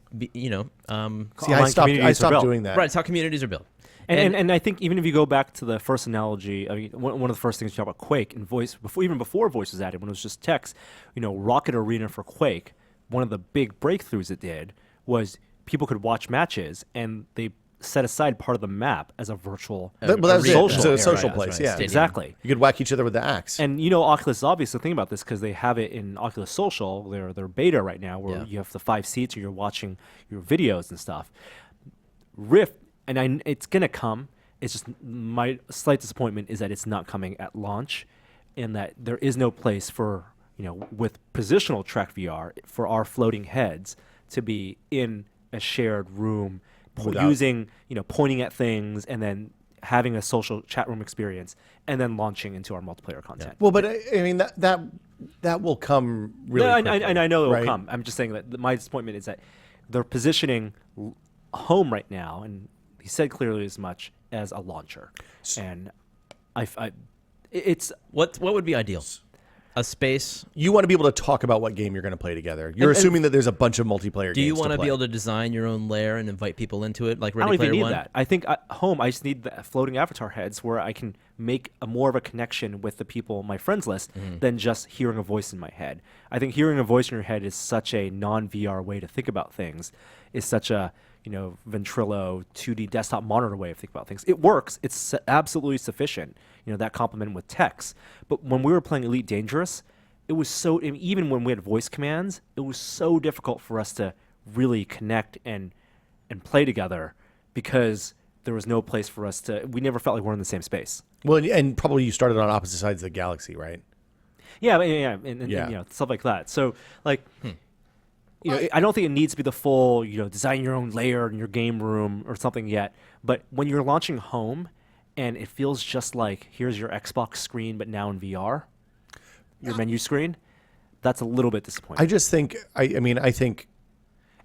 I stopped doing that. Right, it's how communities are built. And I think even if you go back to the first analogy, I mean, one of the first things you talk about Quake and voice, before voice was added, when it was just text, Rocket Arena for Quake, one of the big breakthroughs it did was people could watch matches, and they set aside part of the map as a virtual social place. Yeah, exactly. You could whack each other with the axe. And Oculus is obviously thinking about this because they have it in Oculus Social. They're beta right now, where you have the 5 seats, or you're watching your videos and stuff. Rift. And it's going to come. It's just my slight disappointment is that it's not coming at launch, and that there is no place for, with positional track VR, for our floating heads to be in a shared room using, pointing at things and then having a social chat room experience and then launching into our multiplayer content. Well, but I mean, that will come really quickly. I know it will come. I'm just saying that my disappointment is that they're positioning home right now, and he said clearly as much, as a launcher. And it's what would be ideal? A space. You want to be able to talk about what game you're going to play together. You're assuming that there's a bunch of multiplayer games. Do you want to be able to design your own lair and invite people into it, like Ready I don't Player even need One? that. I think at home I just need the floating avatar heads where I can make more of a connection with the people on my friends list than just hearing a voice in my head. I think hearing a voice in your head is such a non-VR way to think about things. Is such a Ventrilo 2D desktop monitor way of thinking about things. It works. It's absolutely sufficient. That complemented with text. But when we were playing Elite Dangerous, it was even when we had voice commands, it was so difficult for us to really connect and play together because there was no place for us to. We never felt like we're in the same space. Well, and probably you started on opposite sides of the galaxy, right? Yeah, and stuff like that. So, like, I don't think it needs to be the full, design your own layer in your game room or something yet. But when you're launching home, and it feels just like here's your Xbox screen, but now in VR, your menu screen, that's a little bit disappointing. I just think, I think,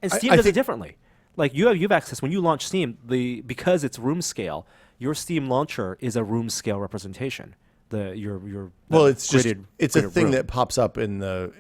and Steam I does it think- differently. Like you have access when you launch Steam, because it's room scale. Your Steam launcher is a room scale representation. It's just it's a thing room. that pops up in the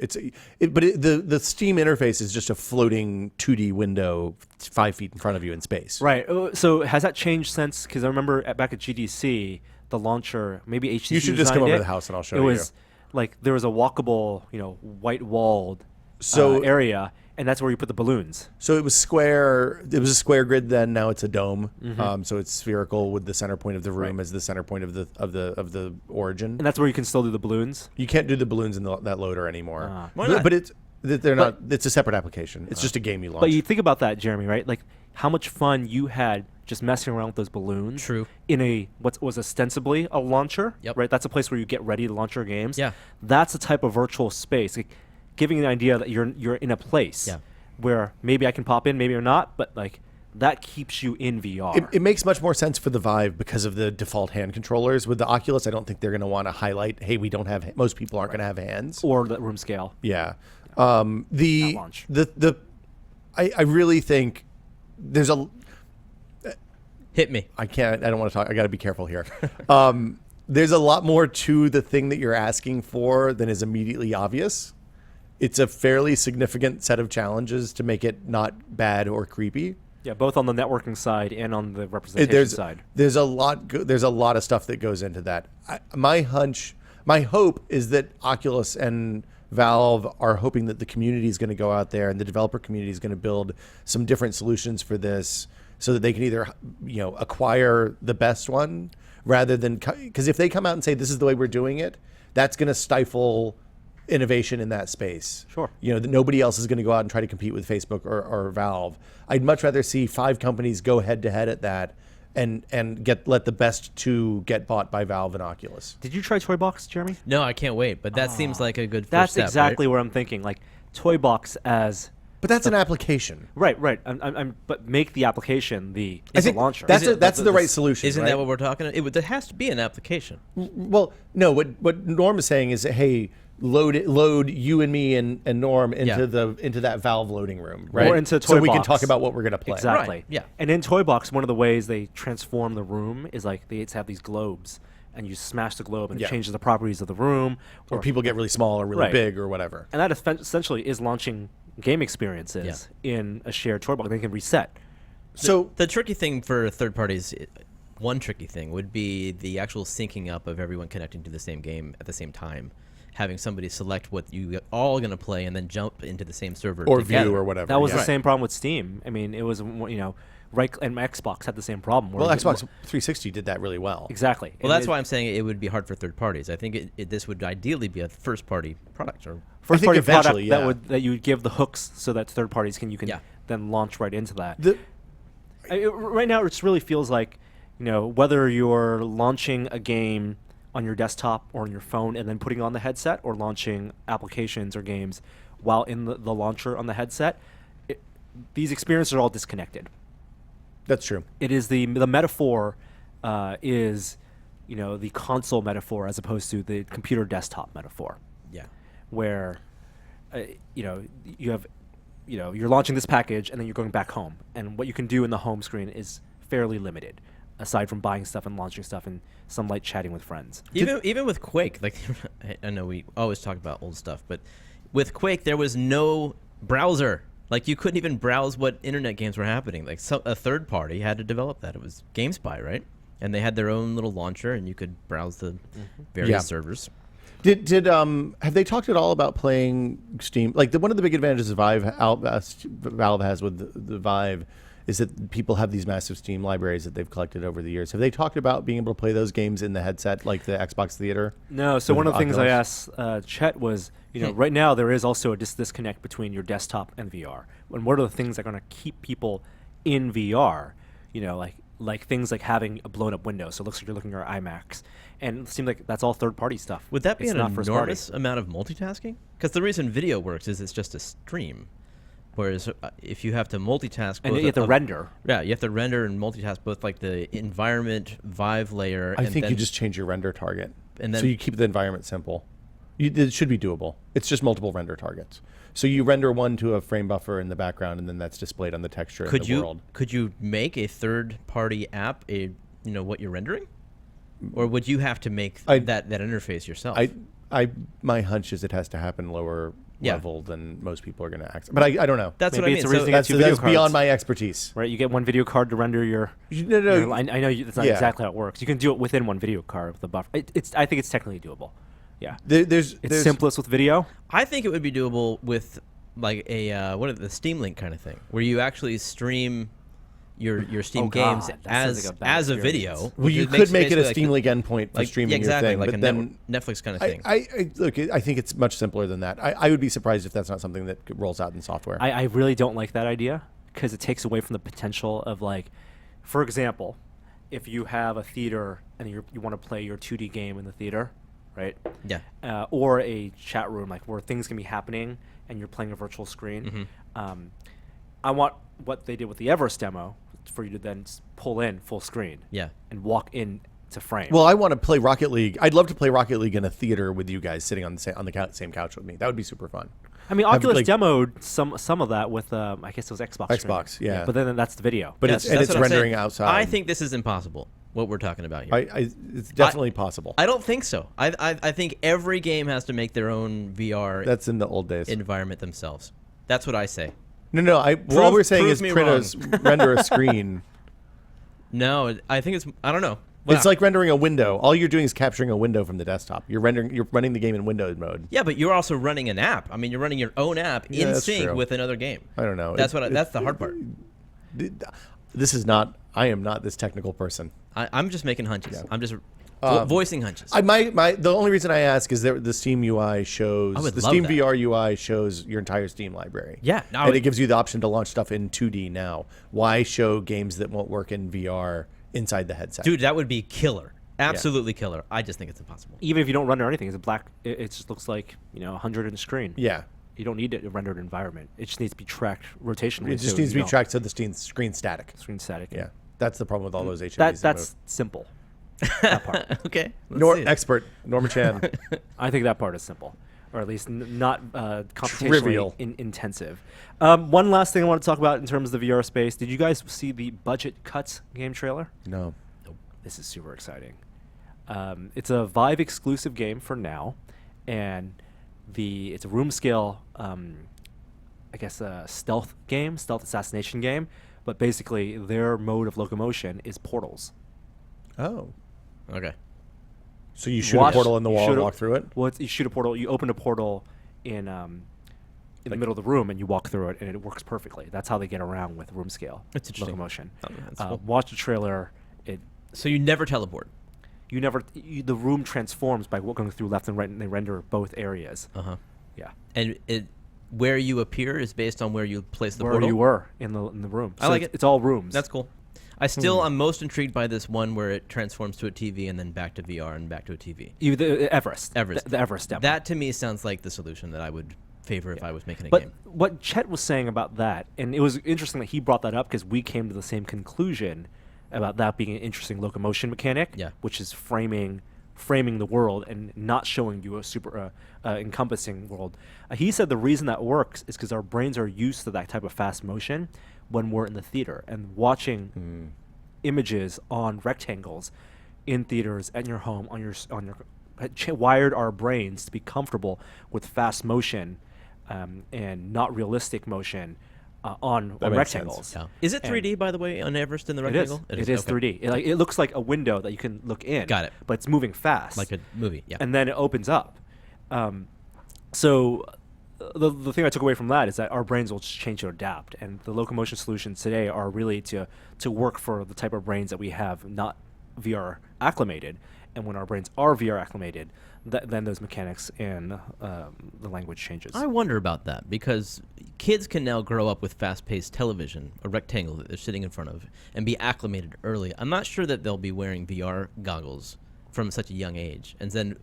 the Steam interface is just a floating 2D window 5 feet in front of you in space. Right. So has that changed since? Because I remember back at GDC, the launcher, maybe HTC. You should just come over to the house and I'll show you. It was like there was a walkable, white walled So- area, and that's where you put the balloons. So it was square. It was a square grid then. Now it's a dome. Mm-hmm. So it's spherical with the center point of the room as the center point of the origin. And that's where you can still do the balloons. You can't do the balloons in that loader anymore. Why not? But they're not. It's a separate application. It's just a game you launch. But you think about that, Jeremy, right? Like how much fun you had just messing around with those balloons. True. In what was ostensibly a launcher. Yep. Right. That's a place where you get ready to launch your games. Yeah. That's a type of virtual space, like, giving an idea that you're in a place. Yeah. Where maybe I can pop in, maybe or not, but like that keeps you in VR. It makes much more sense for the Vive because of the default hand controllers. With the Oculus, I don't think they're going to want to highlight, hey, we don't have, most people aren't going to have hands. Or the room scale. Yeah. At launch. I really think there's Hit me. I don't want to talk. I got to be careful here. There's a lot more to the thing that you're asking for than is immediately obvious. It's a fairly significant set of challenges to make it not bad or creepy. Yeah, both on the networking side and on the representation side. There's a lot of stuff that goes into that. My hope is that Oculus and Valve are hoping that the community is going to go out there and the developer community is going to build some different solutions for this, so that they can either acquire the best one rather than, because if they come out and say this is the way we're doing it, that's going to stifle innovation in that space. Sure. That nobody else is going to go out and try to compete with Facebook or Valve. I'd much rather see 5 companies go head to head at that and let the best 2 get bought by Valve and Oculus. Did you try Toy Box, Jeremy? No, I can't wait. But that seems like a good first That's step, exactly right? where I'm thinking. Like Toy Box as But that's an application. right. But make the application I think a launcher. That's the right solution. Isn't right? that what we're talking about? There has to be an application. Well, no. What Norm is saying is, hey, load you and me and Norm into that Valve loading room, right? Or into so Toy we can Box. talk about what we're going to play. Exactly. Right, yeah. And in Toy Box, one of the ways they transform the room is like they have these globes, and you smash the globe, and Yeah. it changes the properties of the room. Or people get really small or really Right. big or whatever. And that essentially is launching game experiences in a shared Toy Box. They can reset. So The tricky thing for third parties, one tricky thing would be the actual syncing up of everyone connecting to the same game at the same time. Having somebody select what you all going to play and then jump into the same server or together. view or whatever. That was yeah. the same problem with Steam. I mean, it was right, and Xbox had the same problem. Well, Xbox 360 did that really well. Exactly. Well, And that's why I'm saying it would be hard for third parties. I think this would ideally be a first-party product. Or first think party eventually, product that you would give the hooks so that third parties can Yeah. then launch right into that. Right now, it just really feels like whether you're launching a game on your desktop or on your phone and then putting on the headset, or launching applications or games while in the launcher on the headset, these experiences are all disconnected. That's true. It is the metaphor is the console metaphor as opposed to the computer desktop metaphor, yeah. where you have you're launching this package and then you're going back home, and what you can do in the home screen is fairly limited, aside from buying stuff and launching stuff and some light chatting with friends. Even with Quake, like I know we always talk about old stuff, but with Quake there was no browser. Like you couldn't even browse what internet games were happening. Like a third party had to develop that. It was GameSpy, right? And they had their own little launcher, and you could browse the various Yeah. servers. Did have they talked at all about playing Steam? Like one of the big advantages Valve has with the Vive is that people have these massive Steam libraries that they've collected over the years. Have they talked about being able to play those games in the headset, like the Xbox Theater? No. So with one of the things I Oculus? asked Chet was, right now there is also a disconnect between your desktop and VR. And what are the things that are going to keep people in VR? Like things like having a blown up window, so it looks like you're looking at your IMAX. And it seems like that's all third party stuff. Would that be It's an not first party. enormous amount of multitasking? Because the reason video works is it's just a stream. Whereas if you have to multitask, And both you have to render. Yeah, you have to render and multitask both like the environment Vive layer. I and think then, you just change your render target, and then so you keep the environment simple. It should be doable. It's just multiple render targets. So you render one to a frame buffer in the background, and then that's displayed on the texture in the world. Could you make a third-party app what you're rendering, or would you have to make that interface yourself? My hunch is it has to happen lower level than most people are going to access. But I don't know. That's Maybe what I it's mean. a reason to get That's two video beyond cards. my expertise. Right, you get one video card to render your. No. I know that's not exactly how it works. You can do it within one video card with the buffer. I think it's technically doable. Yeah, There's simplest with video. I think it would be doable with like the Steam Link kind of thing, where you actually stream your Steam games God, that sounds like a bad as a experience. video. Well, which you makes could make it a basically Steam Link endpoint for streaming exactly, your thing, like but a then Netflix kind of thing. I think it's much simpler than that. I would be surprised if that's not something that rolls out in software. I really don't like that idea because it takes away from the potential of, like, for example, if you have a theater and you want to play your 2D game in the theater, right? Yeah. Or a chat room, like where things can be happening and you're playing a virtual screen. I want what they did with the Everest demo for you to then pull in full screen. Yeah. And walk in to frame. Well, I want to play Rocket League. I'd love to play Rocket League in a theater with you guys sitting on the same couch with me. That would be super fun. I mean, Oculus demoed some of of that with I guess it was Xbox. Xbox, screen. yeah. But then that's the video. But Yes, it's that's what I'm rendering saying. outside. I think this is impossible. What we're talking about here. It's definitely possible. I don't think so. I think every game has to make their own VR That's in the old days. environment themselves. That's what I say. No. All we're saying is prove me render a screen. No, I think it's. I don't know. It's like rendering a window. All you're doing is capturing a window from the desktop. You're running the game in Windows mode. Yeah, but you're also running an app. I mean, you're running your own app in that's sync true. with another game. I don't know. That's that's the hard part. I am not this technical person. I'm just making hunches. Yeah. I'm just voicing hunches. The only reason I ask is that the Steam UI shows I would the love Steam that. VR UI shows your entire Steam library. Yeah, no, and it gives you the option to launch stuff in 2D now. Why show games that won't work in VR inside the headset? Dude, that would be killer. Absolutely killer. I just think it's impossible. Even if you don't render anything, it's a black. It just looks like 100 in the screen. Yeah. You don't need a rendered environment. It just needs to be tracked rotationally. It just so needs to you be tracked so the screen static. Screen static. Yeah. That's the problem with all those HMVs. That's simple. That part. Okay. let's see it. Expert Norma Chan. I think that part is simple, or at least not computationally Trivial. intensive. One last thing I want to talk about in terms of the VR space. Did you guys see the Budget Cuts game trailer? No. This is super exciting. It's a Vive exclusive game for now, and it's a room scale, I guess, a stealth assassination game. But basically, their mode of locomotion is portals. Oh. Okay. So you shoot a portal in the wall and walk through it? Well, you shoot a portal. You open a portal in the middle of the room, and you walk through it, and it works perfectly. That's how they get around with room scale. That's interesting. Locomotion. Oh, that's cool. Watch the trailer. So you never teleport. The room transforms by going through left and right, and they render both areas. Yeah. And where you appear is based on where you place the Where portal. you were in the room. I like it's, it. It's all rooms. That's cool. I'm most intrigued by this one where it transforms to a TV and then back to VR and back to a TV. The Everest. The Everest demo. That to me sounds like the solution that I would favor if I was making a But game. what Chet was saying about that, and it was interesting that he brought that up because we came to the same conclusion about that being an interesting locomotion mechanic, which is framing the world and not showing you a super encompassing world. He said the reason that works is because our brains are used to that type of fast motion when we're in the theater and watching images on rectangles in theaters at your home on your wired our brains to be comfortable with fast motion and not realistic motion on rectangles. Yeah. Is it 3D, by the way, on Everest in the rectangle? It is okay. 3D. It looks like a window that you can look in. Got it. But it's moving fast. Like a movie, yeah. And then it opens up. So the thing I took away from that is that our brains will just change to adapt. And the locomotion solutions today are really to work for the type of brains that we have not VR acclimated. And when our brains are VR acclimated, then those mechanics and the language changes. I wonder about that because kids can now grow up with fast-paced television, a rectangle that they're sitting in front of, and be acclimated early. I'm not sure that they'll be wearing VR goggles from such a young age. And then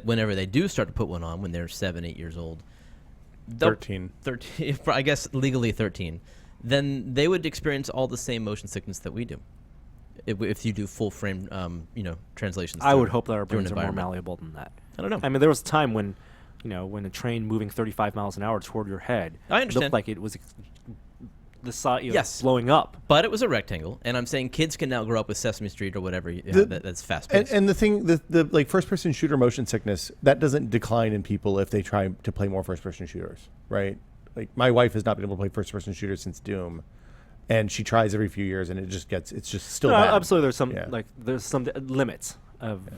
whenever they do start to put one on when they're 7, 8 years old, they'll- 13. 13, I guess legally 13, then they would experience all the same motion sickness that we do. If you do full frame, translations. I would hope that our through an brains are more environment. malleable than that. I don't know. I mean, there was a time when, when a train moving 35 miles an hour toward your head I understand. looked like it was the side, Yes. blowing up. But it was a rectangle, and I'm saying kids can now grow up with Sesame Street or whatever. That's fast And, paced. and the thing, the like first-person shooter motion sickness, that doesn't decline in people if they try to play more first-person shooters, right? Like my wife has not been able to play first-person shooters since Doom, and she tries every few years, and it's just still No, bad. absolutely. Yeah. There's some limits of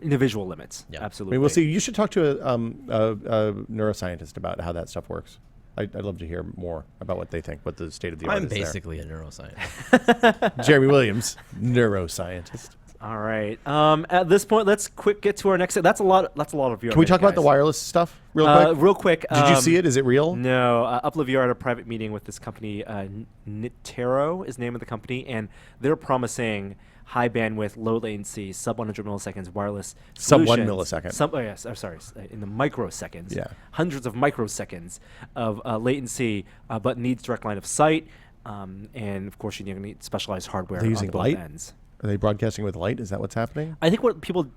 individual limits. Yeah. I Absolutely. mean, we'll see. You should talk to a neuroscientist about how that stuff works. I'd love to hear more about what they think, what the state of the art I'm is there. basically a neuroscientist. Jeremy Williams, neuroscientist. All right. At this point, let's get to our next. That's a lot. That's a lot of VR. Can we talk about the wireless stuff real quick? Real quick. Did you see it? Is it real? No. Upload VR had a private meeting with this company. Nitero is the name of the company, and they're promising high bandwidth, low latency, sub 100 milliseconds wireless Sub 1 solutions. millisecond. Oh yes. I'm sorry. In the microseconds. Yeah. Hundreds of microseconds of latency, but needs direct line of sight. And of course, you need specialized hardware. They're using on both light? ends. Are they broadcasting with light? Is that what's happening? I think what people,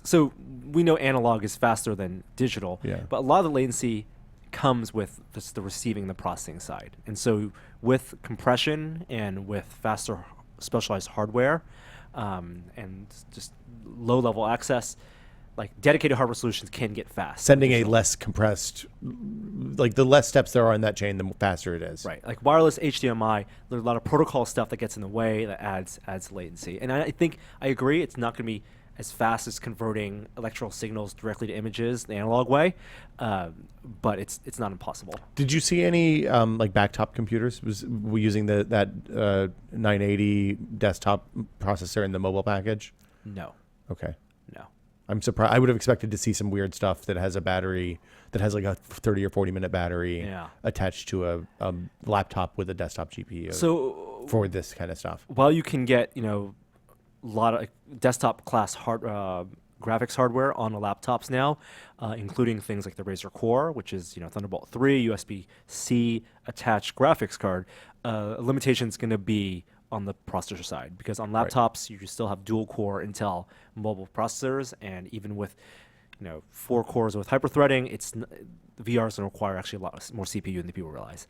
so we know analog is faster than digital, Yeah. but a lot of the latency comes with just the receiving, the processing side. And so with compression and with faster specialized hardware and just low level access, like dedicated hardware solutions can get fast. Sending a less compressed, like the less steps there are in that chain, the faster it is. Right, like wireless HDMI, there's a lot of protocol stuff that gets in the way that adds latency. And I think I agree, it's not going to be as fast as converting electrical signals directly to images the analog way, but it's not impossible. Did you see any like backtop computers? Were using that 980 desktop processor in the mobile package? No, Okay. no. I'm surprised. I would have expected to see some weird stuff that has a battery that has like a 30 or 40 minute battery attached to a laptop with a desktop GPU. So for this kind of stuff. while you can get a lot of desktop class graphics hardware on the laptops now, including things like the Razer Core, which is Thunderbolt 3 USB-C attached graphics card, limitation is going to be on the processor side, because on laptops you still have dual core Intel mobile processors, and even with 4 cores with hyperthreading, VR is going to require actually a lot more CPU than people realize.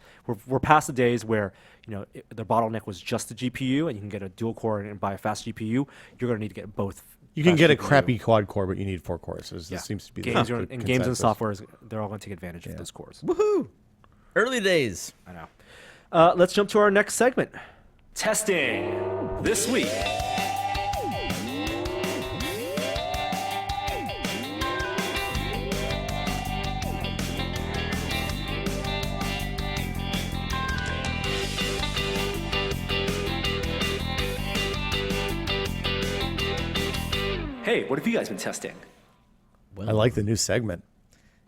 We're past the days where the bottleneck was just the GPU, and you can get a dual core and buy a fast GPU. You're going to need to get both. You can fast get a GPU. crappy quad core, but you need 4 cores. This seems to be games the and games and consensus. software they're all going to take advantage of those cores. Woohoo! Early days. I know. Let's jump to our next segment. Testing this week. Hey, what have you guys been testing? Well, I like the new segment.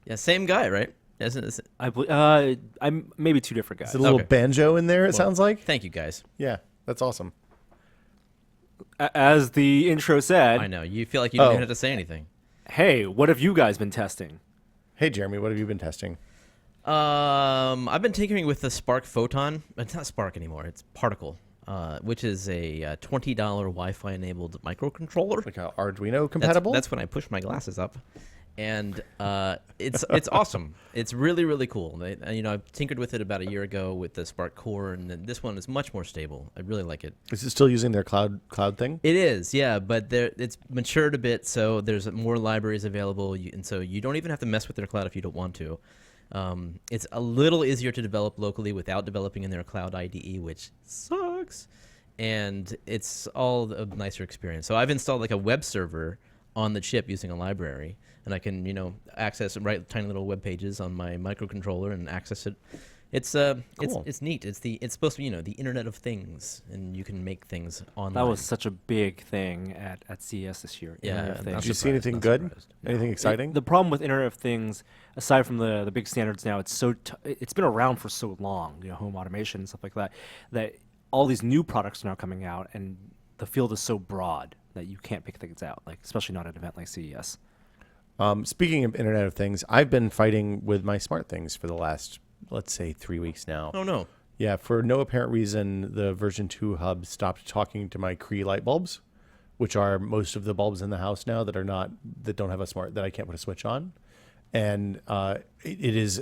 Yeah, same guy, right? Isn't it? I believe I'm maybe 2 different guys. It's a little Okay. banjo in there, it sounds like. Thank you, guys. Yeah, that's awesome. As the intro said, I know you feel like you didn't have to say anything. hey, what have you guys been testing? Hey, Jeremy, what have you been testing? I've been tinkering with the Spark Photon. It's not Spark anymore. It's Particle, which is a $20 Wi-Fi enabled microcontroller. Like a Arduino compatible? That's when I push my glasses up, and it's awesome. It's really really cool. I tinkered with it about a year ago with the Spark Core, and then this one is much more stable. I really like it. Is it still using their cloud thing? It is, yeah, but it's matured a bit, so there's more libraries available, and so you don't even have to mess with their cloud if you don't want to. It's a little easier to develop locally without developing in their cloud IDE, which sucks. And it's all a nicer experience. So I've installed like a web server on the chip using a library, and I can access and write tiny little web pages on my microcontroller and access it. It's Cool. it's neat. It's supposed to be the Internet of Things, and you can make things online. That was such a big thing at CES this year. Yeah, Internet of I'm Things. not Did you see surprised, anything not good? surprised. Anything exciting? The problem with Internet of Things, aside from the big standards now, it's been around for so long, home automation and stuff like that, that all these new products are now coming out, and the field is so broad that you can't pick things out, like especially not at an event like CES. Speaking of Internet of Things, I've been fighting with my smart things for the last, let's say, 3 weeks now. Oh no. Yeah, for no apparent reason, the version 2 hub stopped talking to my Cree light bulbs, which are most of the bulbs in the house now that don't have a smart, that I can't put a switch on. And it is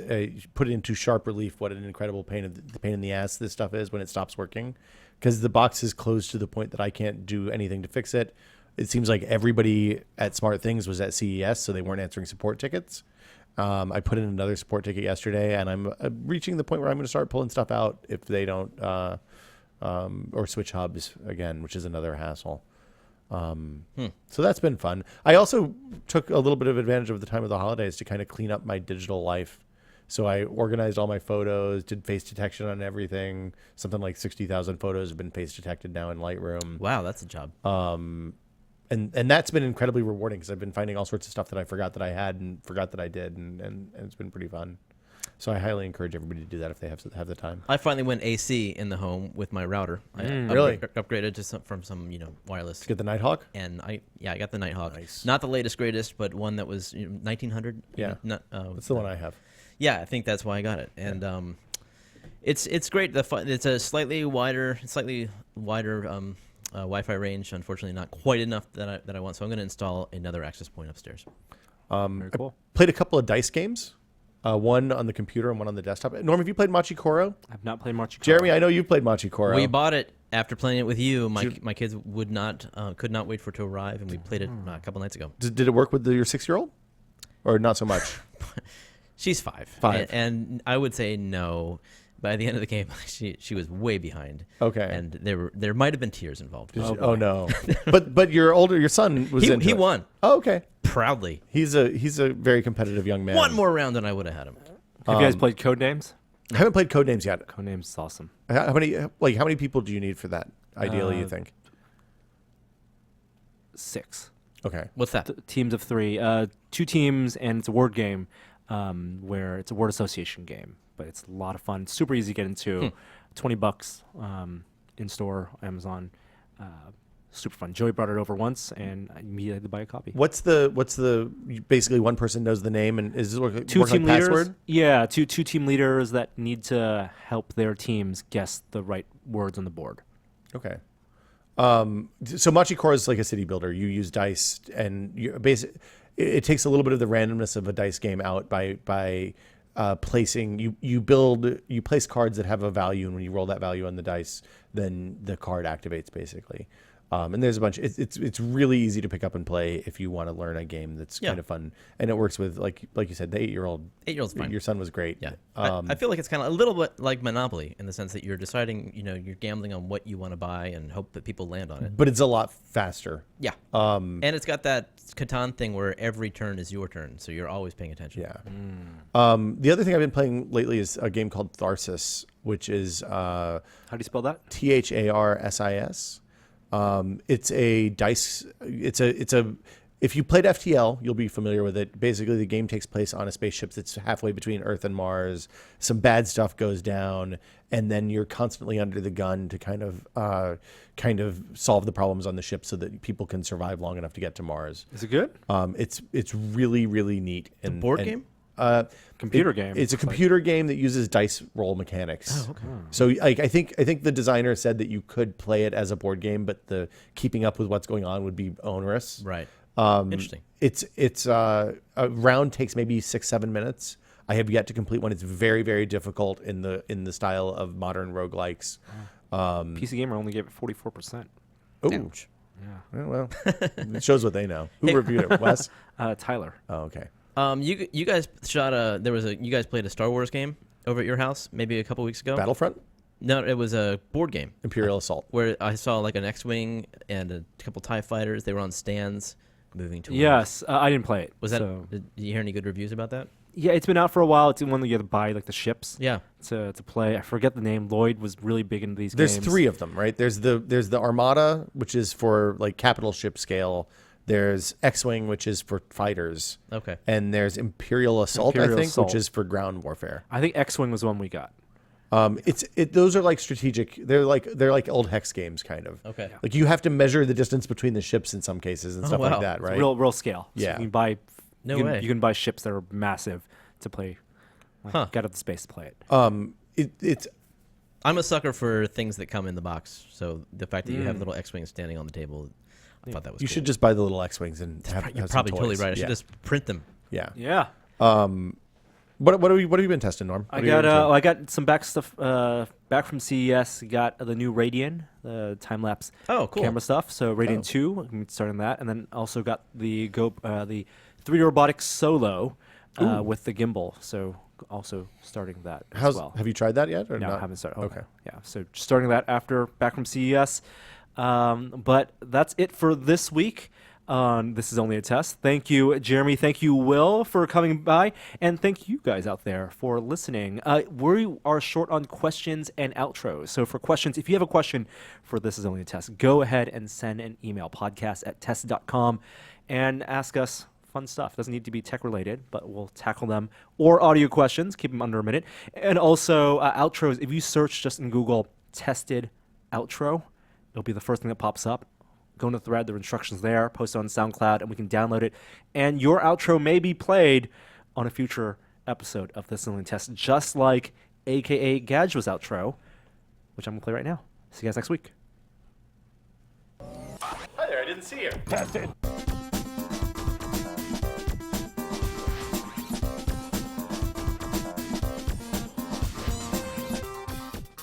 put into sharp relief what an incredible pain in the ass this stuff is when it stops working, because the box is closed to the point that I can't do anything to fix it. It seems like everybody at Smart Things was at CES, so they weren't answering support tickets. I put in another support ticket yesterday, and I'm reaching the point where I'm going to start pulling stuff out if they don't, or switch hubs again, which is another hassle. So that's been fun. I also took a little bit of advantage of the time of the holidays to kind of clean up my digital life. So I organized all my photos, did face detection on everything. Something like 60,000 photos have been face detected now in Lightroom. Wow, that's a job. And that's been incredibly rewarding because I've been finding all sorts of stuff that I forgot that I had and forgot that I did, and it's been pretty fun. So I highly encourage everybody to do that if they have the time. I finally went AC in the home with my router. I Really? upgraded to from some wireless. Get the Nighthawk? And I got the Nighthawk. Nice. Not the latest greatest, but one that was 1900. Yeah. That's the one I have. Yeah, I think that's why I got it. And it's great. It's a slightly wider Wi-Fi range. Unfortunately, not quite enough that I want. So I'm going to install another access point upstairs. Very cool. I played a couple of dice games. One on the computer and one on the desktop. Norm, have you played Machi Koro? I've not played Machi Koro. Jeremy, I know you've played Machi Koro. We bought it after playing it with you. My kids could not wait for it to arrive, and we played it a couple nights ago. Did it work with your 6-year-old? Or not so much? She's 5. 5. And I would say no. By the end of the game, she was way behind. Okay. And there might have been tears involved. Oh no. but your son was into he it. won Oh, okay. proudly. He's a very competitive young man. One more round and I would have had him. Have you guys played Codenames? I haven't played Codenames yet. Codenames is awesome. How many people do you need for that? Ideally, you think? 6. Okay. What's that? Teams of 3. 2 teams, and it's a word game where it's a word association game. But it's a lot of fun. Super easy to get into. $20 in store, Amazon. Super fun. Joey brought it over once, and I immediately had to buy a copy. What's the basically one person knows the name, and is it work 2 team like leaders? password? Yeah, two team leaders that need to help their teams guess the right words on the board. Okay. So Machi Koro is like a city builder. You use dice, and it takes a little bit of the randomness of a dice game out by placing. You place cards that have a value, and when you roll that value on the dice, then the card activates basically. And there's a bunch. It's really easy to pick up and play if you want to learn a game that's kind of fun, and it works with like you said, the 8-year-old. 8-year-old's fine. Your son was great. Yeah. I feel like it's kind of a little bit like Monopoly in the sense that you're deciding, you're gambling on what you want to buy and hope that people land on it. But it's a lot faster. Yeah. And it's got that Catan thing where every turn is your turn, so you're always paying attention. Yeah. The other thing I've been playing lately is a game called Tharsis, which is How do you spell that? THARSIS. It's a dice. It's a. If you played FTL, you'll be familiar with it. Basically, the game takes place on a spaceship that's halfway between Earth and Mars. Some bad stuff goes down, and then you're constantly under the gun to kind of solve the problems on the ship so that people can survive long enough to get to Mars. Is it good? It's really really neat. And board game? Computer game. It's a computer game that uses dice roll mechanics. Oh, okay. So I think the designer said that you could play it as a board game, but the keeping up with what's going on would be onerous. Right. Interesting. It's a round takes maybe 6-7 minutes. I have yet to complete one. It's very very difficult in the style of modern roguelikes. PC Gamer only gave it 44%. Oh, Ouch. Yeah. well, it shows what they know. Who reviewed it? Wes? Tyler. Oh, okay. You guys you guys played a Star Wars game over at your house maybe a couple weeks ago? Battlefront? No, it was a board game. Imperial Assault. Where I saw like an X-Wing and a couple TIE fighters. They were on stands moving towards. Yes, I didn't play it. Did you hear any good reviews about that? Yeah, it's been out for a while. It's one that you have to buy, like the ships. Yeah. To play. I forget the name. Lloyd was really big into these There's games. 3 of them, right? There's the Armada, which is for like capital ship scale. There's X-Wing, which is for fighters. Okay. And there's Imperial Assault, I think, which is for ground warfare. I think X-Wing was the one we got. Those are like strategic. They're like old hex games, kind of. Okay. Like you have to measure the distance between the ships in some cases and stuff wow. like that, right? Real scale. So Yeah. you can buy No you can, way. You can buy ships that are massive to play. Huh. Get out of the space to play it. It's I'm a sucker for things that come in the box. So the fact that you have little X-wings standing on the table, I thought that was you cool. should just buy the little X-wings and have You're have some probably totally toys. right. I should Yeah. just print them. Yeah. Yeah. What have you been testing, Norm? I got some back stuff back from CES. Got the new Radian, the time lapse Oh, cool. camera stuff. So Radian 2, I'm starting that, and then also got the 3D robotics Solo with the gimbal. So also starting that as well. Have you tried that yet? Or No, not? I haven't started. Okay. Yeah, so starting that after back from CES. But that's it for this week. This is only a test. Thank you, Jeremy. Thank you, Will, for coming by. And thank you guys out there for listening. We are short on questions and outros. So for questions, if you have a question for This Is Only a Test, go ahead and send an email, podcast@test.com, and ask us fun stuff. Doesn't need to be tech related, but we'll tackle them. Or audio questions, keep them under a minute. And also outros, if you search just in Google, tested outro, it'll be the first thing that pops up. Go into the thread, there are instructions there, post it on SoundCloud, and we can download it. And your outro may be played on a future episode of This Is Only a Test, just like AKA Gadge's outro, which I'm going to play right now. See you guys next week. Hi there, I didn't see you. Tested.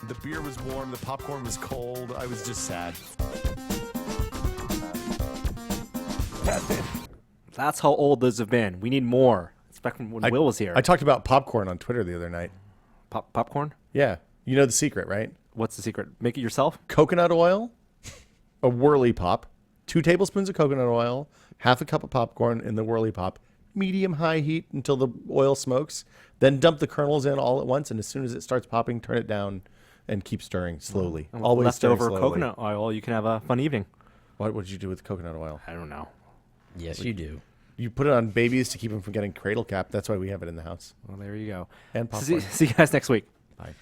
The beer was warm, the popcorn was cold. I was just sad. Tested. That's how old those have been. We need more. It's back from when Will was here. I talked about popcorn on Twitter the other night. Popcorn? Yeah. You know the secret, right? What's the secret? Make it yourself? Coconut oil, a whirly pop, 2 tablespoons of coconut oil, half a cup of popcorn in the whirly pop, medium-high heat until the oil smokes, then dump the kernels in all at once, and as soon as it starts popping, turn it down and keep stirring slowly. And with Always stirring leftover slowly. coconut oil, you can have a fun evening. What would you do with coconut oil? I don't know. Yes, you do. You put it on babies to keep them from getting cradle cap. That's why we have it in the house. Well, there you go. And See popcorn. you guys next week. Bye.